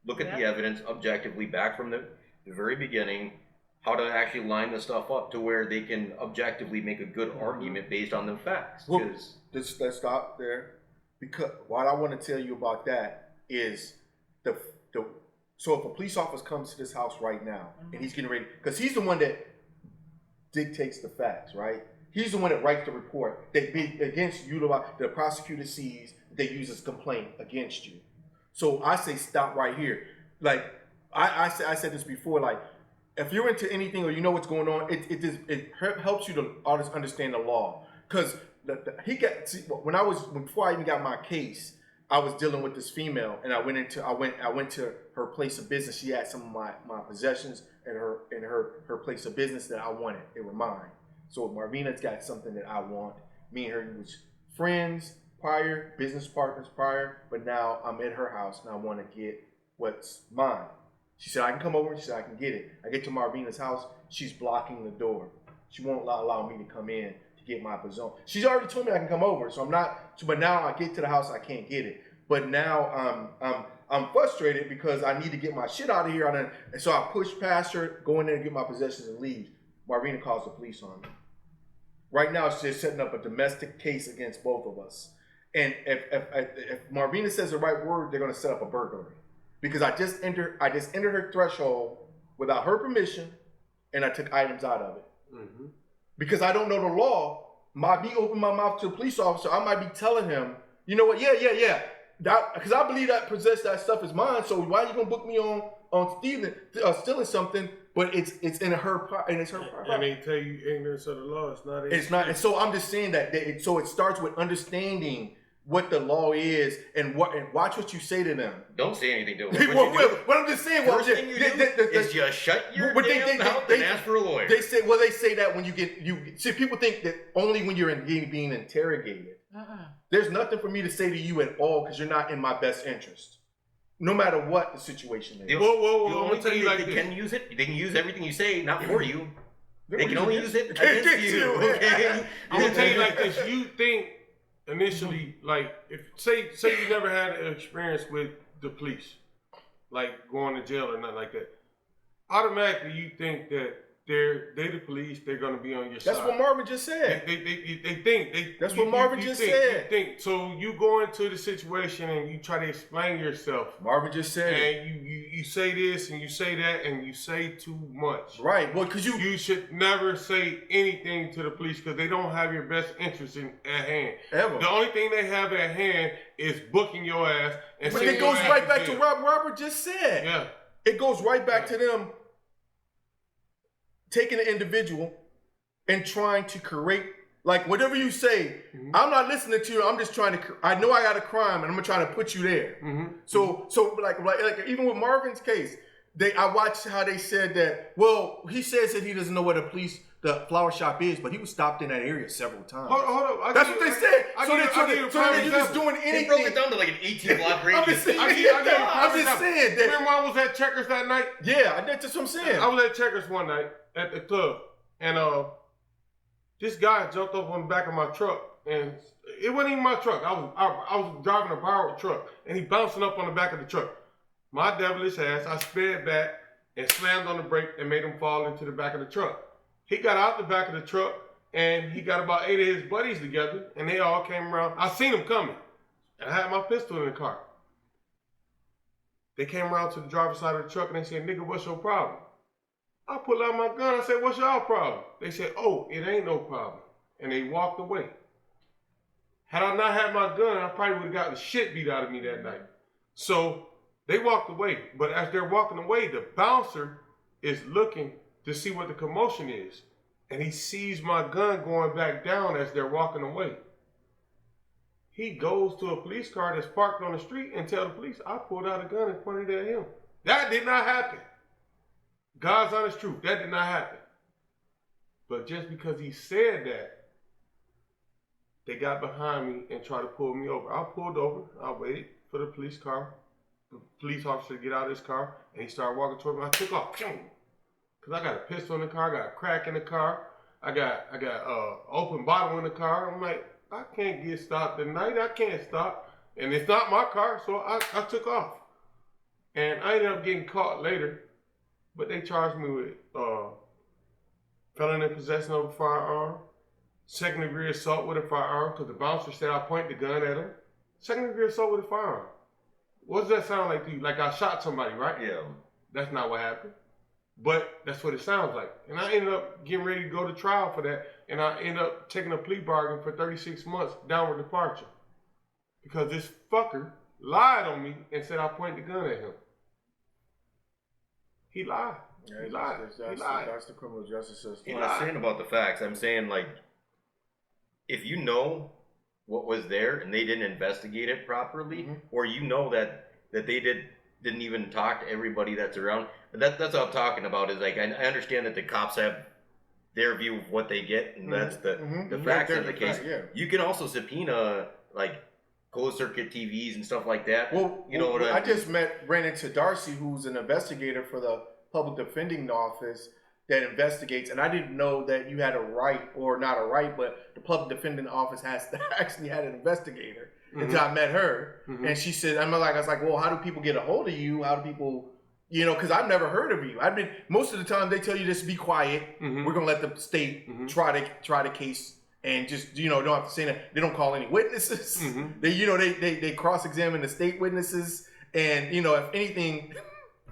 S9: look at the evidence objectively back from the very beginning, how to actually line the stuff up to where they can objectively make a good argument based on the facts.
S7: Well, let's stop there. Because what I want to tell you about that is so if a police officer comes to this house right now and he's getting ready, because he's the one that dictates the facts, right? He's the one that writes the report that against you, the prosecutor sees, they use as a complaint against you. So I say stop right here. Like I said this before, like if you're into anything or you know what's going on, it helps you to always understand the law. Because before I even got my case, I was dealing with this female, and I went to her place of business. She had some of my possessions in her place of business that I wanted. They were mine. So Marvina's got something that I want. Me and her was friends prior, business partners prior, but now I'm at her house and I want to get what's mine. She said I can come over. She said I can get it. I get to Marvina's house. She's blocking the door. She won't allow me to come in. Get my possession. She's already told me I can come over, so I'm not. But now I get to the house, I can't get it. But now I'm frustrated because I need to get my shit out of here. And so I push past her, go in there and get my possessions and leave. Marvina calls the police on me. Right now, she's just setting up a domestic case against both of us. And if Marvina says the right word, they're going to set up a burglary because I just entered her threshold without her permission, and I took items out of it. Mm-hmm. Because I don't know the law, might be open my mouth to a police officer. I might be telling him, you know what? Yeah. Because I believe that that stuff is mine. So why are you gonna book me on stealing something? But it's in her and it's her property.
S4: And they tell you ignorance of the law. It's not.
S7: And so I'm just saying that. So it starts with understanding what the law is and watch what you say to them.
S9: Don't say anything to them.
S7: What I'm just saying,
S9: first thing you do is just shut your damn mouth and ask for a lawyer.
S7: They say that when see, people think that only when you're being interrogated. There's nothing for me to say to you at all because you're not in my best interest. No matter what the situation is.
S4: Whoa. I'm gonna tell you like
S9: they can use it. They can use everything you say, not for you. They can only use it against you. Okay?
S4: I'm gonna tell you like this. You think initially, like, if say you never had an experience with the police, like going to jail or nothing like that, automatically you think that they the police, they're gonna be on your side.
S7: That's what Marvin just said.
S4: They think
S7: that's what Marvin just said.
S4: So you go into the situation and you try to explain yourself.
S7: Marvin just said
S4: and you say this and you say that and you say too much.
S7: Right. Well, because
S4: you should never say anything to the police because they don't have your best interest at hand.
S7: Ever.
S4: The only thing they have at hand is booking your ass. And
S7: but it goes right back to what Robert just said.
S4: Yeah.
S7: It goes right back to them taking an individual and trying to create, like, whatever you say, I'm not listening to you. I'm just trying to, I know I got a crime and I'm gonna try to put you there. So like even with Marvin's case, I watched how they said that, well, he says that he doesn't know where the flower shop is, but he was stopped in that area several times.
S4: Hold up.
S7: That's what they said. So they're just doing anything.
S9: They broke it down to like an 18-block radius.
S7: I'm just saying that.
S4: Remember when I was at Checkers that night?
S7: Yeah, that's what I'm saying.
S4: I was at Checkers one night at the club, and this guy jumped up on the back of my truck, and it wasn't even my truck. I was driving a borrowed truck, and he bouncing up on the back of the truck. My devilish ass, I sped back and slammed on the brake and made him fall into the back of the truck. He got out the back of the truck, and he got about 8 of his buddies together, and they all came around. I seen them coming, and I had my pistol in the car. They came around to the driver's side of the truck, and they said, "Nigga, what's your problem?" I pulled out my gun. I said, "What's y'all problem?" They said, "Oh, it ain't no problem." And they walked away. Had I not had my gun, I probably would have gotten the shit beat out of me that night. So they walked away. But as they're walking away, the bouncer is looking to see what the commotion is. And he sees my gun going back down as they're walking away. He goes to a police car that's parked on the street and tell the police, "I pulled out a gun and pointed at him." That did not happen. God's honest truth, that did not happen. But just because he said that, they got behind me and tried to pull me over. I pulled over, I waited for the police officer to get out of his car, and he started walking toward me. I took off, because I got a pistol in the car, I got a crack in the car, I got open bottle in the car. I'm like, I can't get stopped tonight, I can't stop. And it's not my car, so I took off. And I ended up getting caught later. But they charged me with felon in possession of a firearm, second-degree assault with a firearm, because the bouncer said I point the gun at him. Second-degree assault with a firearm. What does that sound like to you? Like I shot somebody, right?
S9: Yeah.
S4: That's not what happened. But that's what it sounds like. And I ended up getting ready to go to trial for that, and I ended up taking a plea bargain for 36 months, downward departure. Because this fucker lied on me and said I pointed the gun at him. He lied.
S7: Yeah,
S4: he lied.
S7: That's the criminal justice system.
S9: I'm not saying about the facts. I'm saying, like, if you know what was there and they didn't investigate it properly, or you know that they didn't even talk to everybody that's around. That's what I'm talking about. Is like I understand that the cops have their view of what they get, and that's the facts of the case. You can also subpoena like closed circuit TVs and stuff like that.
S7: Well,
S9: you know what
S7: I just ran into Darcy, who's an investigator for the public defending office that investigates, and I didn't know that you had a right, or not a right, but the public defending office has to actually had an investigator until I met her, and she said, I was like, well, how do people get a hold of you? How do people, because I've never heard of you. Most of the time they tell you just be quiet. We're gonna let the state try the case. And just, don't have to say that. They don't call any witnesses. They cross-examine the state witnesses. And, if anything,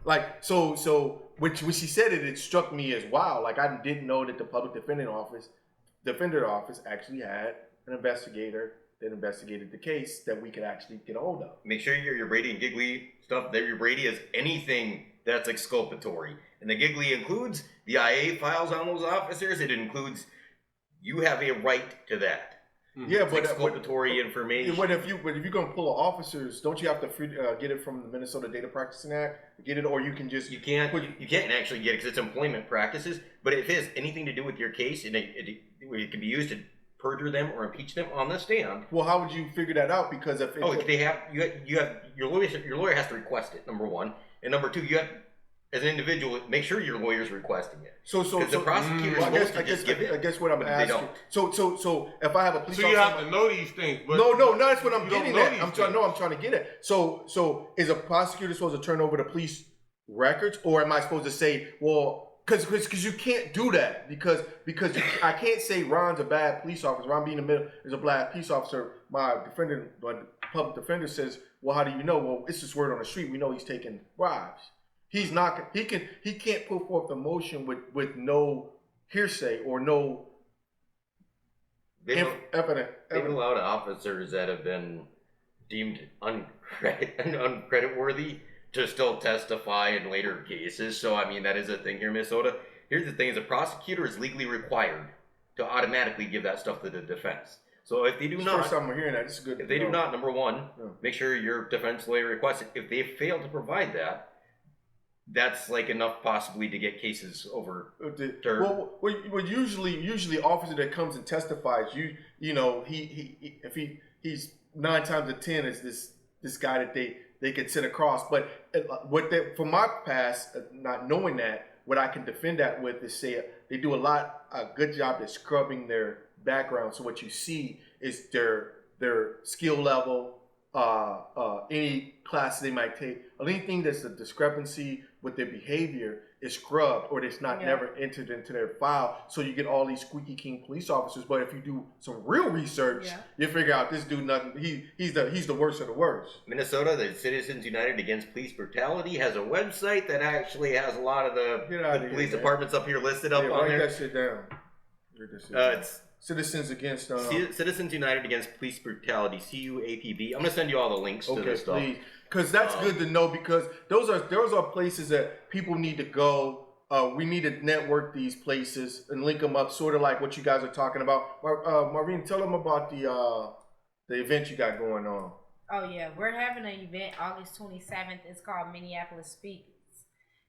S7: like, so when she said it struck me as wow. Like, I didn't know that the public defender office actually had an investigator that investigated the case that we could actually get a hold of.
S9: Make sure your Brady and Gigley stuff, that your Brady is anything that's exculpatory. And the Gigley includes the IA files on those officers. It includes... You have a right to that.
S7: Yeah, but
S9: exculpatory information.
S7: But if you're gonna pull officers, don't you have to get it from the Minnesota Data Practicing Act? Get it, or you can just
S9: you can't actually get it because it's employment practices. But if it has anything to do with your case, and it can be used to perjure them or impeach them on the stand.
S7: Well, how would you figure that out? Because if
S9: they have your lawyer has to request it. Number one, and number two, as an individual, make sure your lawyer's requesting it.
S7: So
S9: the prosecutor's
S7: I guess what I'm asking. So if I have a police officer,
S4: you have to know these things. But
S7: no, that's what I'm getting at. I'm trying to get at. So is a prosecutor supposed to turn over the police records, or am I supposed to say, well, because you can't do that because I can't say Ron's a bad police officer. Ron being in the middle is a bad police officer. My public defender says, well, how do you know? Well, it's just word on the street. We know he's taking bribes. He's not. He can't put forth a motion with no hearsay or no evidence.
S9: They've allowed officers that have been deemed uncreditworthy to still testify in later cases. So I mean, that is a thing here in Minnesota. Here's the thing: is a prosecutor is legally required to automatically give that stuff to the defense. So if they do not,
S7: first time we're hearing that. This is good.
S9: If they do not, number one, make sure your defense lawyer requests it. If they fail to provide that, that's like enough possibly to get cases over.
S7: Well, usually officer that comes and testifies, he's 9 times out of 10 is this guy that they can sit across. But from my past, not knowing that, what I can defend that with is say they do a good job at scrubbing their background. So what you see is their skill level, any class they might take, anything that's a discrepancy with their behavior is scrubbed, or it's not never entered into their file. So you get all these squeaky king police officers. But if you do some real research, you figure out this dude nothing. He's the worst of the worst.
S9: Minnesota, the Citizens United Against Police Brutality has a website that actually has a lot of the police departments up here listed up on there.
S7: Write that shit down.
S9: It's
S7: Citizens Against
S9: Citizens United Against Police Brutality, CUAPB. I'm gonna send you all the links to this stuff.
S7: Please. Because that's good to know, because those are places that people need to go. We need to network these places and link them up, sort of like what you guys are talking about. Marvin, tell them about the event you got going on.
S8: Oh yeah, we're having an event August 27th. It's called Minneapolis Speaks.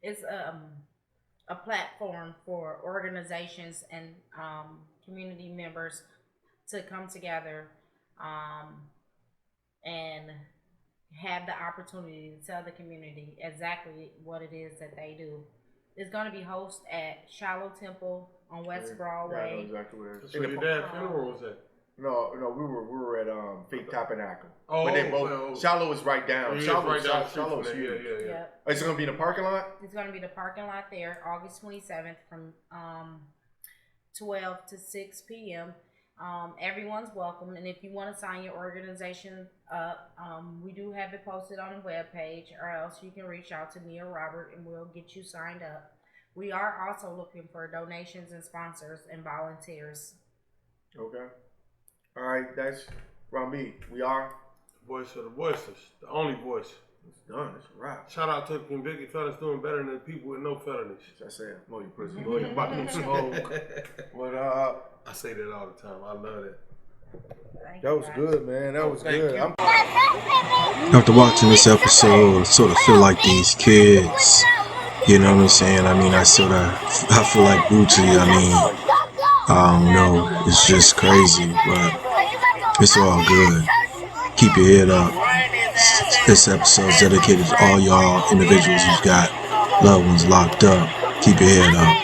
S8: It's a platform for organizations and community members to come together and have the opportunity to tell the community exactly what it is that they do. It's going to be hosted at Shiloh Temple on West Broadway.
S7: Yeah, I know exactly where it is.
S4: So your dad's funeral was at?
S7: No, we were at Faith Tabernacle.
S4: Oh,
S7: but they both Shiloh is right down. Shiloh's huge.
S4: Yeah.
S7: It's going to be in the parking lot?
S8: It's going to be the parking lot there, August 27th from 12 to 6 p.m. Everyone's welcome, and if you want to sign your organization up, we do have it posted on the webpage, or else you can reach out to me or Robert and we'll get you signed up. We are also looking for donations and sponsors and volunteers.
S7: Okay. All right, that's from me. We are
S4: voice of the voiceless, the only voice.
S7: It's done. It's a wrap.
S4: Shout out to the convicted fellas doing better than people with no felonies.
S7: I say, know your prison lawyer about to smoke. What up?
S4: I say that all the time. I love that.
S7: That was good, man. That was good.
S1: After watching this episode, I sort of feel like these kids. You know what I'm saying? I mean, I feel like Bootsy. I don't know. It's just crazy, but it's all good. Keep your head up. This episode is dedicated to all y'all individuals who've got loved ones locked up. Keep your head up.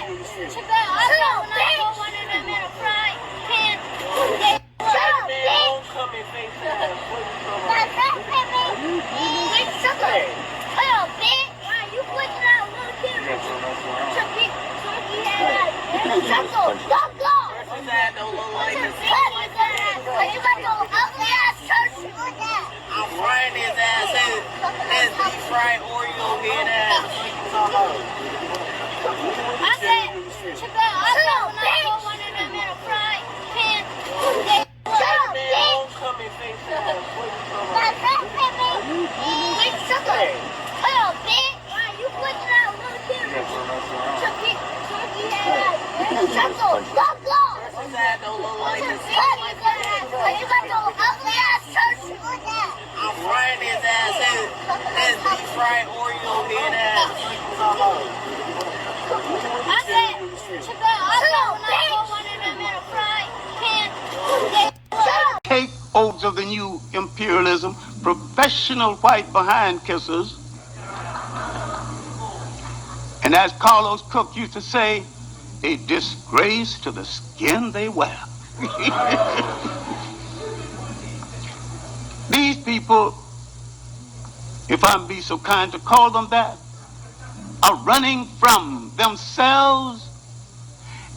S18: Takeovers of the new imperialism, professional white behind kissers, And as Carlos Cook used to say, a disgrace to the skin they wear. These people, if I'm be so kind to call them that, are running from themselves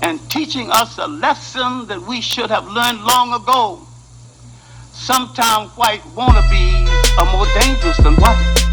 S18: and teaching us a lesson that we should have learned long ago. Sometimes white wannabes are more dangerous than white.